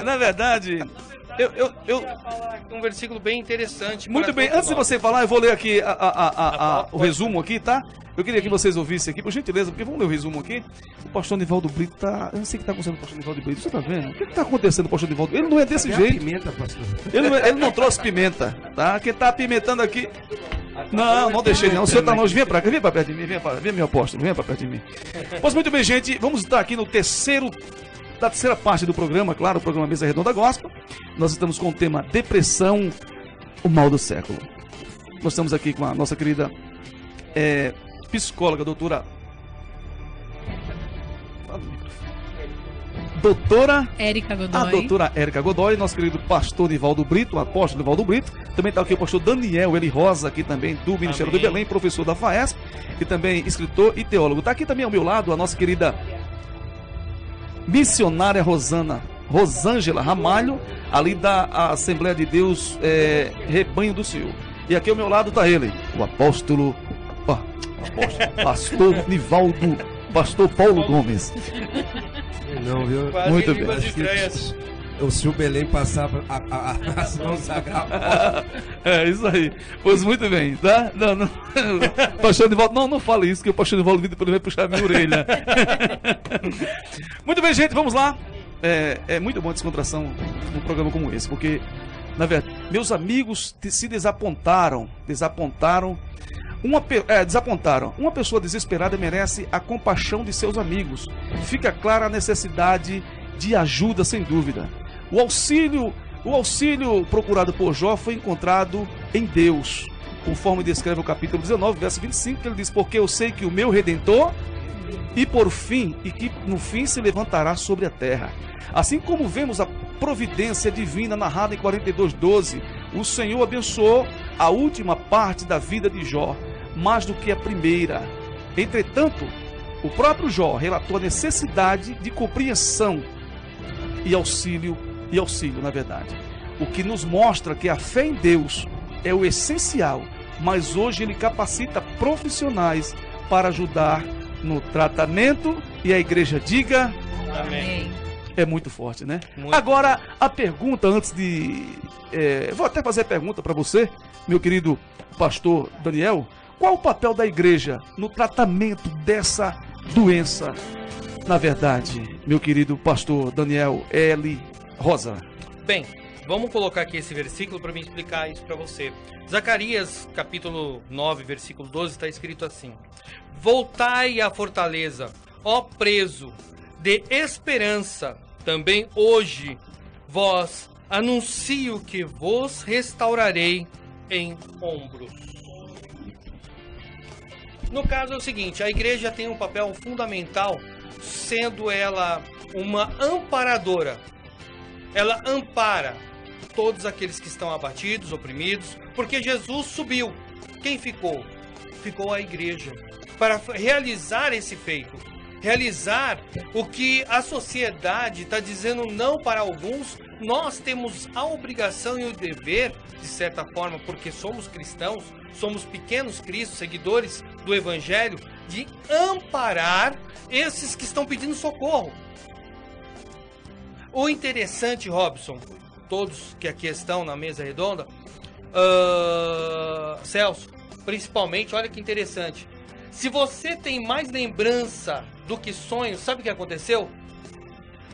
Na verdade... Eu um versículo bem interessante. Muito bem, antes de você falar, eu vou ler aqui o resumo aqui, tá? Eu queria que vocês ouvissem aqui, por gentileza, porque vamos ler o resumo aqui. O pastor Nivaldo Brito tá... Eu não sei o que tá acontecendo com o pastor Nivaldo Brito, você tá vendo? O que tá acontecendo com o pastor Nivaldo? Ele não é desse jeito. Pimenta, pastor. Ele não trouxe pimenta, tá? Quem tá apimentando aqui... Não deixei não, o senhor tá longe, vem pra perto de mim, vem meu apóstolo, vem pra perto de mim. Pois muito bem, gente, vamos estar aqui no terceira parte do programa, claro, o programa Mesa Redonda Gospel. Nós estamos com o tema Depressão, o mal do século. Nós estamos aqui com a nossa querida psicóloga, doutora Érica Godoy. A doutora Érica Godoy, nosso querido pastor Nivaldo Brito, o apóstolo Nivaldo Brito. Também está aqui o pastor Daniel Eli Rosa, aqui também do Ministério do Belém, professor da FAESP, e também escritor e teólogo. Está aqui também ao meu lado a nossa querida missionária Rosângela Ramalho, ali da Assembleia de Deus Rebanho do Senhor. E aqui ao meu lado está ele, o apóstolo, pastor Nivaldo, pastor Paulo Gomes. Não, viu? Muito bem. Se o Belém passar a ação sagrada. É isso aí. Pois muito bem, tá? Não. Pastor Nivaldo, não fale isso, que o pastor Nivaldo depois vai puxar a minha orelha. Muito bem, gente, vamos lá. É muito bom a descontração num programa como esse, porque, na verdade, meus amigos se desapontaram. Uma pessoa desesperada merece a compaixão de seus amigos. Fica clara a necessidade de ajuda, sem dúvida. O auxílio procurado por Jó foi encontrado em Deus, conforme descreve o capítulo 19, verso 25, que ele diz: porque eu sei que o meu Redentor e que no fim se levantará sobre a terra. Assim como vemos a providência divina narrada em 42:12, o Senhor abençoou a última parte da vida de Jó, mais do que a primeira. Entretanto, o próprio Jó relatou a necessidade de compreensão e auxílio, na verdade. O que nos mostra que a fé em Deus é o essencial, mas hoje ele capacita profissionais para ajudar no tratamento, e a igreja diga amém. É muito forte, né? Agora, a pergunta antes de... vou até fazer a pergunta para você, meu querido pastor Daniel. Qual o papel da igreja no tratamento dessa doença, na verdade, meu querido pastor Daniel Eli Rosa? Bem, vamos colocar aqui esse versículo para me explicar isso para você. Zacarias, capítulo 9, versículo 12, está escrito assim: voltai à fortaleza, ó preso, de esperança, também hoje vós anuncio que vos restaurarei em ombros. No caso é o seguinte, a igreja tem um papel fundamental, sendo ela uma amparadora. Ela ampara todos aqueles que estão abatidos, oprimidos, porque Jesus subiu. Quem ficou? Ficou a igreja, para realizar esse feito. Realizar o que a sociedade está dizendo não para alguns. Nós temos a obrigação e o dever, de certa forma, porque somos cristãos, somos pequenos cristos, seguidores do Evangelho, de amparar esses que estão pedindo socorro. O interessante, Robson, todos que aqui estão na mesa redonda, Celso, principalmente, olha que interessante. Se você tem mais lembrança do que sonhos, sabe o que aconteceu?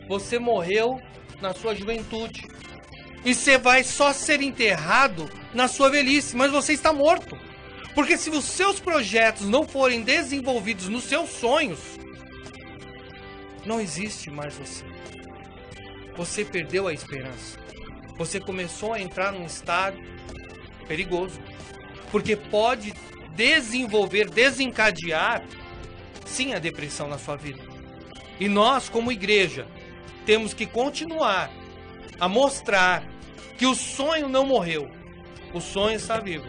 Você morreu na sua juventude. E você vai só ser enterrado na sua velhice, mas você está morto. Porque se os seus projetos não forem desenvolvidos nos seus sonhos, não existe mais você. você perdeu a esperança. Você começou a entrar num estado perigoso. Porque pode desencadear, sim, a depressão na sua vida. E nós, como igreja, temos que continuar a mostrar que o sonho não morreu. O sonho está vivo.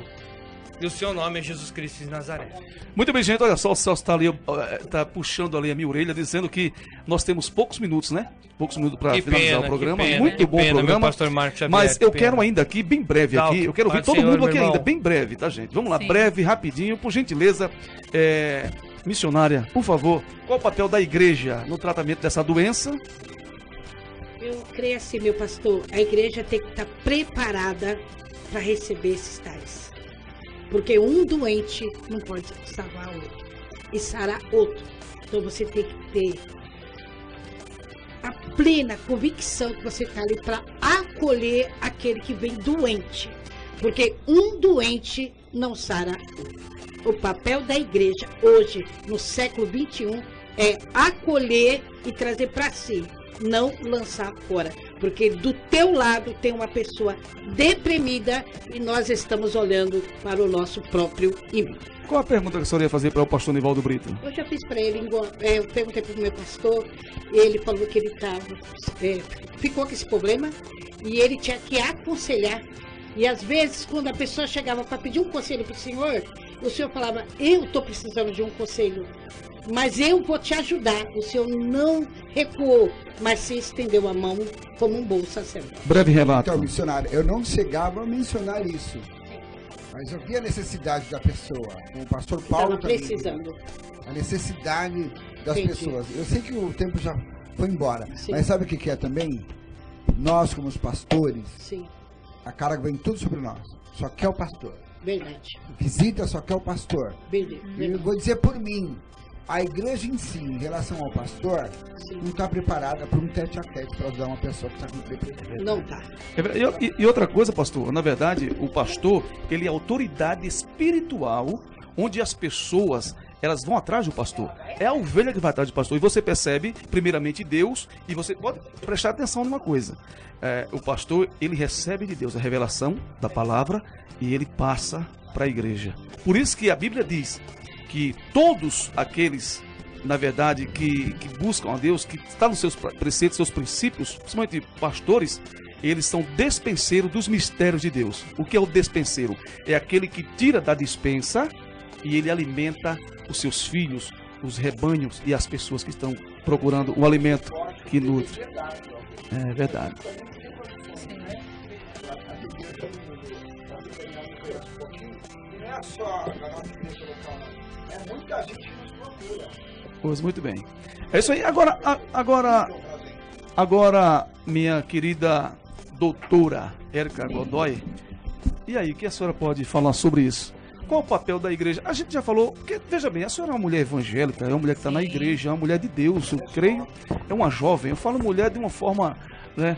E o seu nome é Jesus Cristo de Nazaré. Muito bem, gente. Olha só, o Celso está ali, tá puxando ali a minha orelha, dizendo que nós temos poucos minutos, né? Poucos minutos para finalizar o programa. Muito bom programa. Pastor Marcos Xavier, mas eu quero ainda aqui, bem breve aqui, eu quero ouvir todo mundo aqui ainda, bem breve, tá, gente? Vamos lá, Sim. breve, rapidinho, por gentileza. Missionária, por favor, qual o papel da igreja no tratamento dessa doença? Eu creio assim, meu pastor, a igreja tem que estar preparada para receber esses tais. Porque um doente não pode salvar outro e sarar outro. Então você tem que ter a plena convicção que você está ali para acolher aquele que vem doente. Porque um doente não sara outro. O papel da igreja hoje, no século 21, é acolher e trazer para si, não lançar fora. Porque do teu lado tem uma pessoa deprimida e nós estamos olhando para o nosso próprio inimigo. Qual a pergunta que a senhora ia fazer para o pastor Nivaldo Brito? Eu já fiz para ele, eu perguntei para o meu pastor, e ele falou que ele ficou com esse problema e ele tinha que aconselhar. E às vezes, quando a pessoa chegava para pedir um conselho para o senhor falava, eu estou precisando de um conselho, mas eu vou te ajudar. O senhor não recuou, mas se estendeu a mão como um bom sacerdote. Breve relato. Então, missionário, eu não chegava a mencionar isso, mas eu vi a necessidade da pessoa. O pastor Paulo também. Precisando. A necessidade das Entendi. pessoas. Eu sei que o tempo já foi embora, Sim. mas sabe o que é também? Nós, como os pastores, Sim. a carga vem tudo sobre nós. Só quer o pastor. Verdade. Visita só quer o pastor. Verdade. E eu vou dizer por mim, a igreja em si, em relação ao pastor, não está preparada para um tete-a-tete para ajudar uma pessoa que está com depressão. Não está. E outra coisa, pastor, na verdade, o pastor, ele é autoridade espiritual, onde as pessoas, elas vão atrás do pastor. É a ovelha que vai atrás do pastor. E você percebe, primeiramente, Deus, e você pode prestar atenção numa coisa. O pastor, ele recebe de Deus a revelação da palavra e ele passa para a igreja. Por isso que a Bíblia diz que todos aqueles, na verdade, que buscam a Deus, que estão nos seus preceitos, seus princípios, principalmente pastores, eles são despenseiros dos mistérios de Deus. O que é o despenseiro? É aquele que tira da despensa e ele alimenta os seus filhos, os rebanhos e as pessoas que estão procurando um alimento que nutre. É verdade. Não é só na nossa igreja local, não. É muita gente que nos procura. Pois muito bem. É isso aí. Agora, minha querida doutora Érica Godoy, e aí, o que a senhora pode falar sobre isso? Qual o papel da igreja? A gente já falou, porque, veja bem, a senhora é uma mulher evangélica, é uma mulher que está na igreja, é uma mulher de Deus, eu creio, é uma jovem. Eu falo mulher de uma forma, né?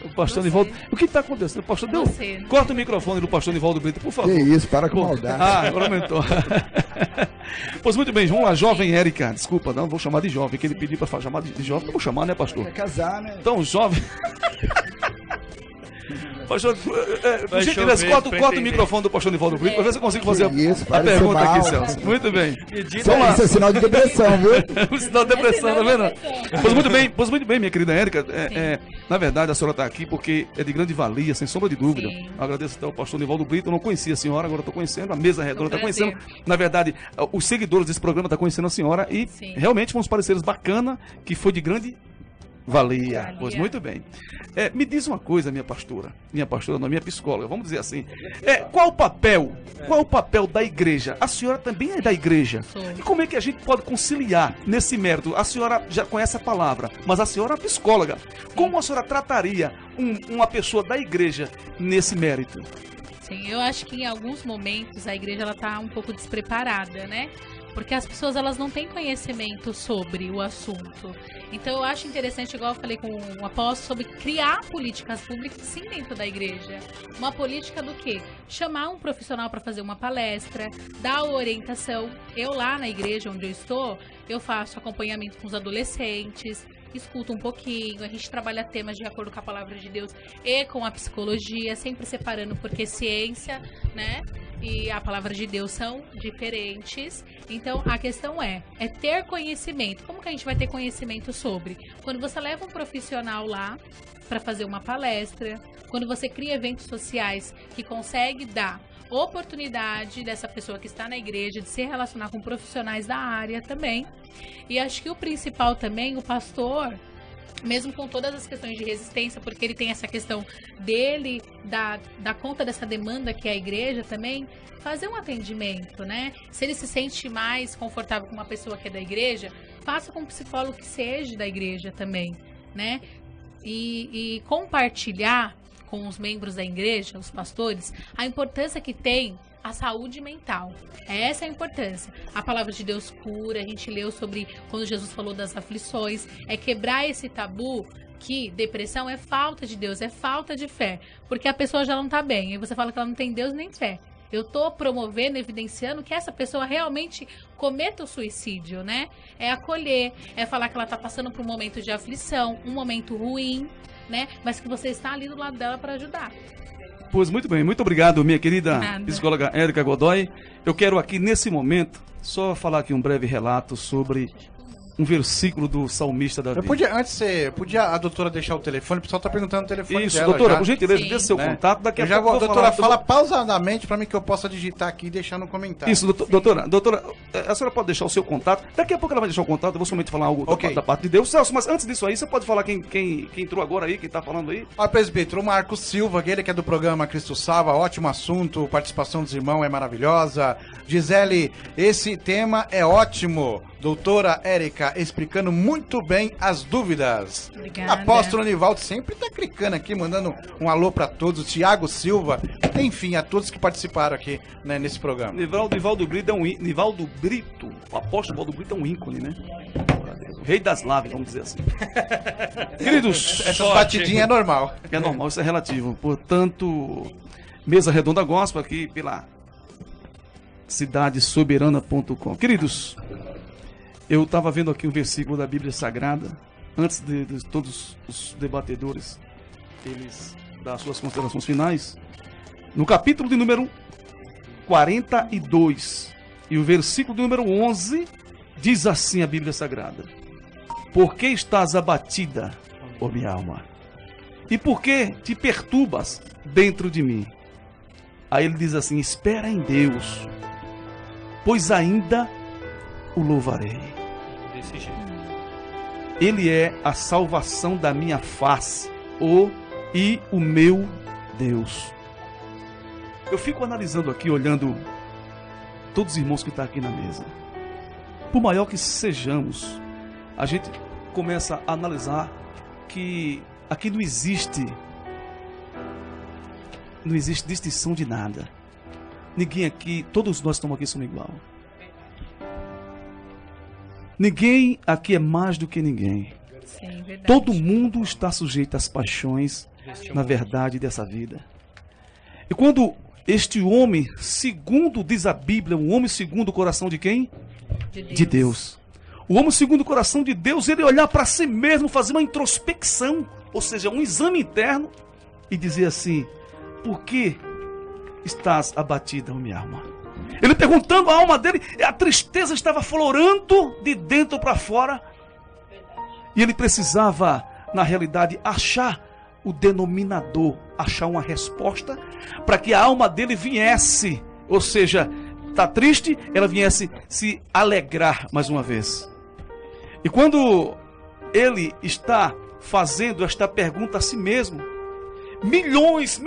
O pastor Nivaldo. O que está acontecendo? O pastor deu. Corta o microfone do pastor Nivaldo Brito, por favor. Que isso, para com maldade. Agora aumentou. Pois muito bem, vamos lá, jovem Érica. Desculpa, não vou chamar de jovem, que ele pediu para chamar de jovem. Eu vou chamar, né, pastor? É casar, né? Então, jovem. Pastor, por gentileza, corta o microfone do pastor Nivaldo Brito para ver se eu consigo fazer a pergunta aqui, Celso. Muito bem. Vamos lá. Isso é sinal de depressão, viu? O sinal de depressão, tá vendo? Pois muito bem, minha querida Érica. Na verdade, a senhora está aqui porque é de grande valia, sem sombra de dúvida. Agradeço até ao pastor Nivaldo Brito. Eu não conhecia a senhora, agora estou conhecendo. A mesa redonda está conhecendo. Na verdade, os seguidores desse programa estão conhecendo a senhora e realmente fomos pareceres bacana, que foi de grande valia. Pois muito bem. Me diz uma coisa, minha pastora não, minha psicóloga, vamos dizer assim. Qual o papel da igreja? A senhora também é da igreja. E como é que a gente pode conciliar nesse mérito? A senhora já conhece a palavra, mas a senhora é psicóloga. Como a senhora trataria uma pessoa da igreja nesse mérito? Sim, eu acho que em alguns momentos a igreja ela tá um pouco despreparada, né? Porque as pessoas elas não têm conhecimento sobre o assunto. Então eu acho interessante, igual eu falei com o apóstolo, sobre criar políticas públicas sim dentro da igreja. Uma política do quê? Chamar um profissional para fazer uma palestra, dar orientação. Eu lá na igreja onde eu estou, eu faço acompanhamento com os adolescentes. escuta um pouquinho, a gente trabalha temas de acordo com a palavra de Deus e com a psicologia, sempre separando, porque ciência, né, e a palavra de Deus são diferentes. Então, a questão é ter conhecimento. Como que a gente vai ter conhecimento sobre? Quando você leva um profissional lá para fazer uma palestra, quando você cria eventos sociais que consegue dar oportunidade dessa pessoa que está na igreja de se relacionar com profissionais da área também. E acho que o principal também, o pastor, mesmo com todas as questões de resistência, porque ele tem essa questão dele, da conta dessa demanda que é a igreja também, fazer um atendimento, né? Se ele se sente mais confortável com uma pessoa que é da igreja, faça com um psicólogo que seja da igreja também, né? E compartilhar com os membros da igreja, os pastores, a importância que tem a saúde mental. Essa é a importância. A palavra de Deus cura, a gente leu sobre quando Jesus falou das aflições, é quebrar esse tabu que depressão é falta de Deus, é falta de fé, porque a pessoa já não tá bem, e você fala que ela não tem Deus nem fé. Eu tô promovendo, evidenciando que essa pessoa realmente cometa o suicídio, né? É acolher, é falar que ela tá passando por um momento de aflição, um momento ruim, né? Mas que você está ali do lado dela para ajudar. Pois muito bem, muito obrigado, minha querida psicóloga Érica Godoy. Eu quero aqui, nesse momento, só falar aqui um breve relato sobre um versículo do salmista Davi. Podia a doutora deixar o telefone? O pessoal está perguntando o telefone Isso, dela. doutora, já. por gentileza, dê seu contato. Daqui a pouco a doutora fala pausadamente para mim que eu possa digitar aqui e deixar no comentário. Isso, doutora, a senhora pode deixar o seu contato. Daqui a pouco ela vai deixar o contato, eu vou somente falar algo da parte de Deus. Celso, mas antes disso aí, você pode falar quem entrou agora aí, quem está falando aí? Ó, presbítero, o Marcos Silva, ele que é do programa Cristo Salva, ótimo assunto, participação dos irmãos é maravilhosa. Gisele, esse tema é ótimo. Doutora Érica, explicando muito bem as dúvidas. Obrigada. Apóstolo Nivaldo sempre tá clicando aqui, mandando um alô para todos. Tiago Silva, enfim, a todos que participaram aqui, né, nesse programa. Nivaldo Brito é Nivaldo Brito, o apóstolo Nivaldo Brito é um ícone, né? Rei das laves, vamos dizer assim. Queridos, essa batidinha é normal. É normal, isso é relativo. Portanto, Mesa Redonda Gospel aqui pela cidadesoberana.com. Queridos, eu estava vendo aqui um versículo da Bíblia Sagrada, antes de todos os debatedores eles dar suas considerações finais, no capítulo de número 42, e o versículo de número 11, diz assim a Bíblia Sagrada: por que estás abatida, ó minha alma? E por que te perturbas dentro de mim? Aí ele diz assim: espera em Deus, pois ainda o louvarei. Desse jeito. Ele é a salvação da minha face, e o meu Deus. Eu fico analisando aqui, olhando todos os irmãos que estão aqui na mesa. Por maior que sejamos, a gente começa a analisar que aqui não existe distinção de nada. Ninguém aqui, todos nós estamos aqui somos igual. Ninguém aqui é mais do que ninguém. Sim, verdade. Todo mundo está sujeito às paixões, na verdade, dessa vida. E quando este homem, segundo diz a Bíblia, um homem segundo o coração de quem? De Deus. O homem segundo o coração de Deus, ele olhar para si mesmo, fazer uma introspecção, ou seja, um exame interno, e dizer assim: por que estás abatida, minha alma? Ele perguntando à alma dele, a tristeza estava florando de dentro para fora. E ele precisava, na realidade, achar o denominador, achar uma resposta para que a alma dele viesse, ou seja, está triste, ela viesse se alegrar mais uma vez. E quando ele está fazendo esta pergunta a si mesmo, milhões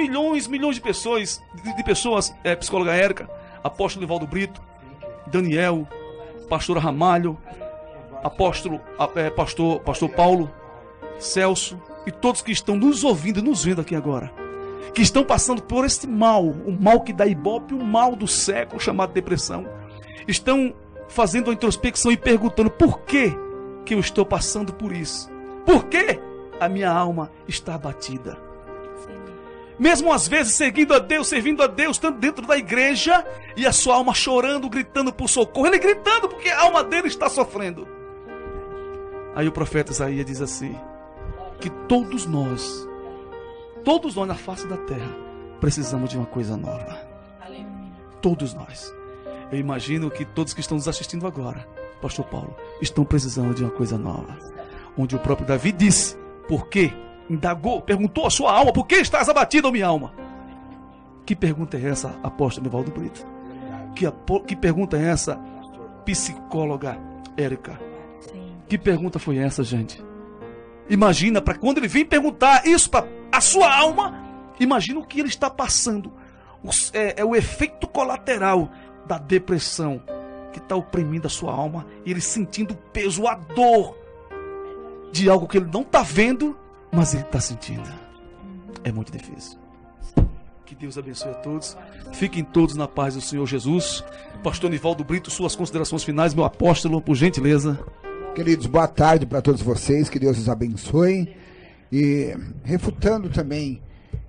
de pessoas, psicóloga Érica, apóstolo Nivaldo Brito, Daniel, pastor Ramalho, pastor Paulo, Celso e todos que estão nos ouvindo e nos vendo aqui agora, que estão passando por este mal, o mal que dá ibope, o mal do século chamado depressão, estão fazendo a introspecção e perguntando: por que eu estou passando por isso? Por que a minha alma está abatida? Mesmo às vezes seguindo a Deus, servindo a Deus, estando dentro da igreja, e a sua alma chorando, gritando por socorro, ele gritando porque a alma dele está sofrendo. Aí o profeta Isaías diz assim, que todos nós na face da terra, precisamos de uma coisa nova. Todos nós. Eu imagino que todos que estão nos assistindo agora, Pastor Paulo, estão precisando de uma coisa nova. Onde o próprio Davi disse, por quê? Indagou, perguntou a sua alma, por que estás abatida, minha alma? Que pergunta é essa, apóstolo Nivaldo Brito? Que pergunta é essa, psicóloga Érica? Que pergunta foi essa, gente? Imagina, para quando ele vem perguntar isso para a sua alma, imagina o que ele está passando. É o efeito colateral da depressão que está oprimindo a sua alma, e ele sentindo o peso, a dor de algo que ele não está vendo, mas ele está sentindo. É muito difícil. Que Deus abençoe a todos. Fiquem todos na paz do Senhor Jesus. Pastor Nivaldo Brito, suas considerações finais, meu apóstolo, por gentileza. Queridos, boa tarde para todos vocês, que Deus os abençoe. E refutando também,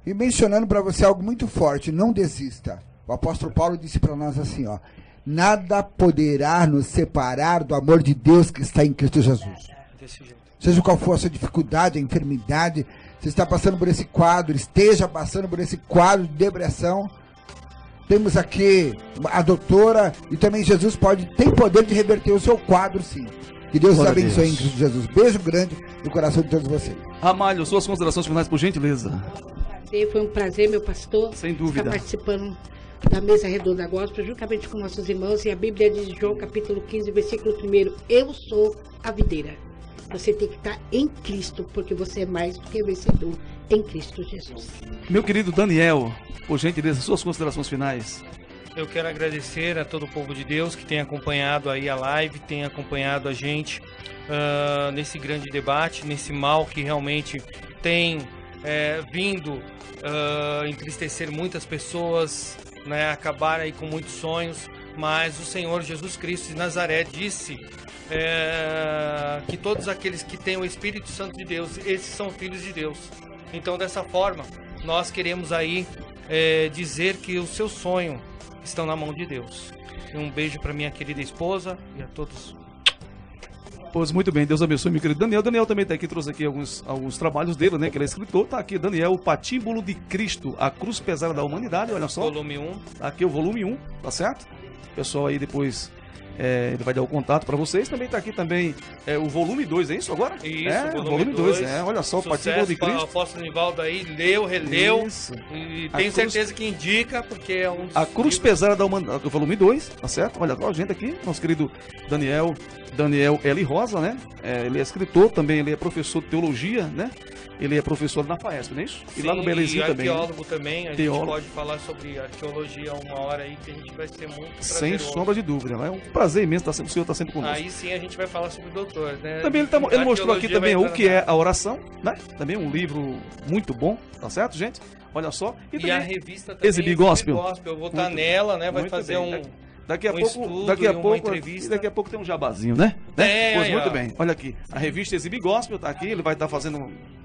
e mencionando para você algo muito forte, não desista. O apóstolo Paulo disse para nós assim, ó, nada poderá nos separar do amor de Deus que está em Cristo Jesus. Seja qual for a sua dificuldade, a enfermidade, você está passando por esse quadro, esteja passando por esse quadro de depressão, temos aqui a doutora, e também Jesus tem poder de reverter o seu quadro, sim. Que Deus os abençoe em Cristo Jesus. Beijo grande no coração de todos vocês. Ramalho, suas considerações finais, por gentileza. Foi um prazer, meu pastor. Sem dúvida. Estar participando da mesa redonda gospel, juntamente com nossos irmãos. E a Bíblia diz, João capítulo 15, versículo 1, eu sou a videira. Você tem que estar em Cristo, porque você é mais do que vencedor em Cristo Jesus. Meu querido Daniel, por gentileza, suas considerações finais. Eu quero agradecer a todo o povo de Deus que tem acompanhado aí a live, tem acompanhado a gente nesse grande debate, nesse mal que realmente tem vindo entristecer muitas pessoas, né, acabar aí com muitos sonhos, mas o Senhor Jesus Cristo de Nazaré disse que todos aqueles que têm o Espírito Santo de Deus, esses são filhos de Deus. Então, dessa forma, nós queremos aí dizer que o seu sonho estão na mão de Deus. Um beijo para minha querida esposa e a todos. Pois muito bem, Deus abençoe, meu querido Daniel. Daniel também está aqui, trouxe aqui alguns trabalhos dele, né? Que ele é escritor. Está aqui, Daniel, o Patíbulo de Cristo, a Cruz Pesada da Humanidade, olha só. Volume 1. Aqui o volume 1, tá certo? O pessoal aí depois ele vai dar o contato para vocês. Também está aqui também o volume 2, é isso agora? Isso, o volume 2. Olha só, o Patíbulo de Cristo. O apóstolo Nivaldo aí leu, releu. Isso. E tenho certeza que indica, porque é um dos A Cruz livros... Pesada da Humanidade, do volume 2, tá certo? Olha só a gente aqui, nosso querido Daniel L. Rosa, né? Ele é escritor, também ele é professor de teologia, né? Ele é professor na FAESP, não é isso? Sim, e lá no Belezinho também. Arqueólogo também, a gente pode falar sobre arqueologia uma hora aí, que a gente vai ser muito prazeroso. Sem sombra de dúvida, é um prazer imenso, o senhor está sempre conosco. Aí sim a gente vai falar sobre o doutor, né? Também ele mostrou aqui também o que é a oração, né? Também um livro muito bom, tá certo, gente? Olha só. E a revista também, Exibir Gospel. Eu vou estar nela, né? Vai fazer Daqui a pouco tem um jabazinho, né? Pois muito bem. Olha aqui, a revista Exibir Gospel tá aqui, ele vai estar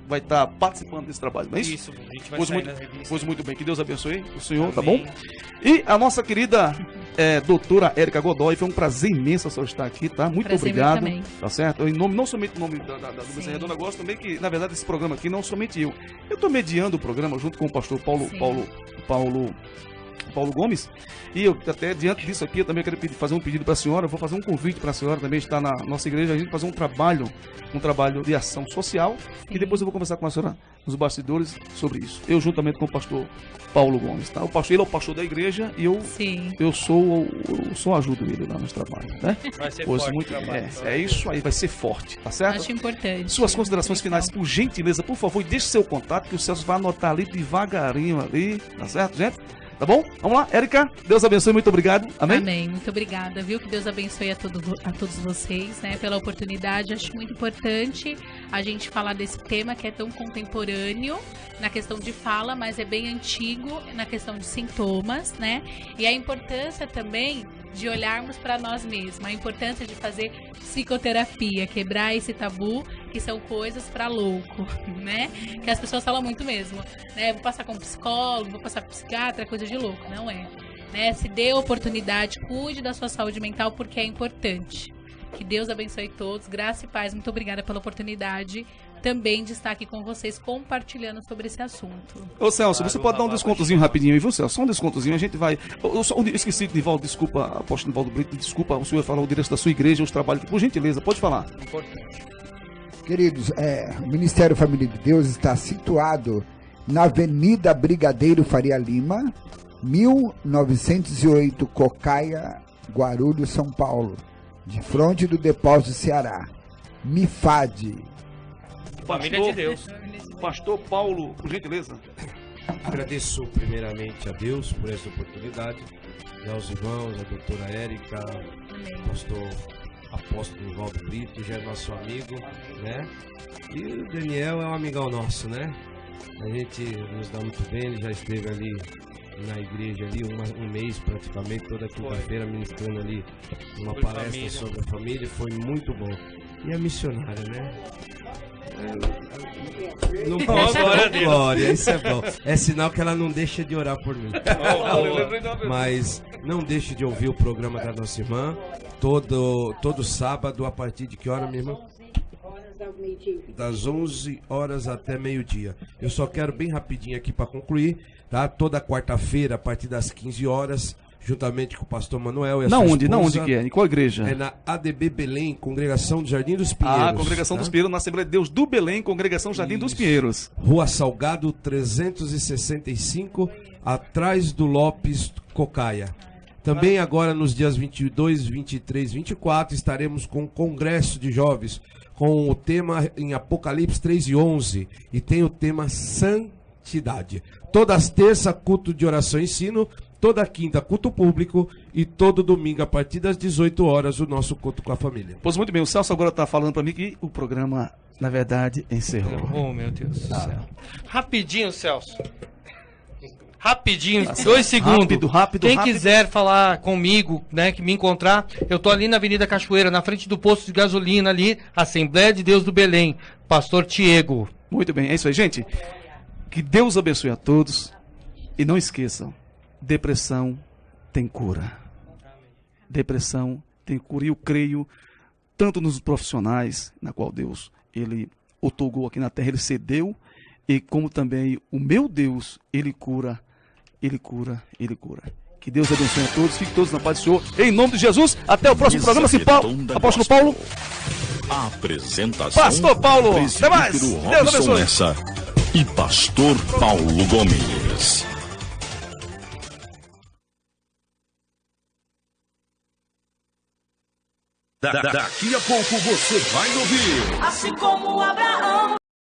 vai estar participando desse trabalho, não é isso? Isso, a gente vai sair na revista. Pois muito bem, que Deus abençoe o senhor, tá bom? E a nossa querida doutora Érica Godoy, foi um prazer imenso a senhora estar aqui, tá? Muito obrigado. Também. Tá certo? Em nome, não somente em nome da Mesa Redonda, gosto também que, na verdade, esse programa aqui, não somente eu estou mediando o programa junto com o pastor Paulo Gomes, e eu até diante disso aqui eu também quero fazer um pedido para a senhora, vou fazer um convite para a senhora também estar na nossa igreja, a gente fazer um trabalho de ação social. Sim. E depois eu vou conversar com a senhora nos bastidores sobre isso, eu juntamente com o pastor Paulo Gomes, tá? Ele é o pastor da igreja e eu só ajudo ele lá nos trabalhos, né? Vai ser forte muito, é isso aí, vai ser forte, tá certo? Acho importante. Suas considerações finais, por gentileza, por favor, deixe seu contato que o Celso vai anotar ali devagarinho ali, tá certo, gente? Tá bom? Vamos lá, Érica, Deus abençoe, muito obrigado. Amém? Amém, muito obrigada, viu? Que Deus abençoe a todos vocês, né? Pela oportunidade, acho muito importante a gente falar desse tema que é tão contemporâneo na questão de fala, mas é bem antigo na questão de sintomas, né? E a importância também de olharmos para nós mesmos, a importância de fazer psicoterapia, quebrar esse tabu, que são coisas para louco, né? Que as pessoas falam muito mesmo, né? Vou passar com psicólogo, vou passar com psiquiatra, coisa de louco, não é, né? Se dê oportunidade, cuide da sua saúde mental porque é importante. Que Deus abençoe todos, graça e paz. Muito obrigada pela oportunidade também de estar aqui com vocês compartilhando sobre esse assunto. Ô Celso, você pode dar um descontozinho rapidinho aí, viu, Celso? Só um descontozinho, a gente vai... Eu esqueci, Nivaldo, desculpa, apóstolo Nivaldo Brito, desculpa, o senhor falou o endereço da sua igreja, os trabalhos, por gentileza, pode falar. Queridos, o Ministério Família de Deus está situado na Avenida Brigadeiro Faria Lima, 1908, Cocaia, Guarulhos, São Paulo, de frente do Depósito Ceará. MIFAD. Família de Deus. Pastor Paulo, por gentileza. Agradeço primeiramente a Deus por essa oportunidade, e aos irmãos, a doutora Érica, pastor apóstolo Nivaldo Brito, já é nosso amigo, né? E o Daniel é um amigão nosso, né? A gente nos dá muito bem, ele já esteve ali na igreja ali um mês praticamente, toda quinta-feira ministrando ali uma palestra família. Sobre a família, foi muito bom. E a missionária, né? Não posso dar glória, isso é bom. É sinal que ela não deixa de orar por mim. Mas não deixe de ouvir o programa da nossa irmã todo sábado, a partir de que hora, minha irmã? Das 11 horas até meio-dia. Eu só quero bem rapidinho aqui para concluir, tá? Toda quarta-feira, a partir das 15 horas, juntamente com o pastor Manuel e a sua esposa. Na onde que é? Em qual igreja? É na ADB Belém, Congregação do Jardim dos Pinheiros. Congregação dos Pinheiros, na Assembleia de Deus do Belém, Congregação Jardim dos Pinheiros. Rua Salgado 365, atrás do Lopes Cocaia. Também agora nos dias 22, 23, 24, estaremos com o Congresso de Jovens, com o tema em Apocalipse 3 e 11, e tem o tema Santidade. Todas as terças, culto de oração e ensino, toda quinta, culto público, e todo domingo, a partir das 18 horas, o nosso culto com a família. Pois muito bem, o Celso agora está falando para mim que o programa, na verdade, encerrou. Oh, meu Deus do céu. Rapidinho, Celso. Rapidinho, 2 segundos. Quem quiser falar comigo, né, que me encontrar, eu tô ali na Avenida Cachoeira, na frente do posto de gasolina ali, Assembleia de Deus do Belém, Pastor Tiago. Muito bem, é isso aí, gente. Que Deus abençoe a todos e não esqueçam, depressão tem cura. Depressão tem cura, e eu creio tanto nos profissionais, na qual Deus, ele outorgou aqui na terra, ele cedeu, e como também o meu Deus, ele cura. Ele cura, ele cura. Que Deus abençoe a todos, fiquem todos na paz do Senhor. Em nome de Jesus, até o próximo programa. Apóstolo Paulo. A apresentação. Pastor Paulo. Até mais. Deus abençoe. Lessa e Pastor Paulo Gomes. Daqui a pouco você vai ouvir. Assim como Abraão.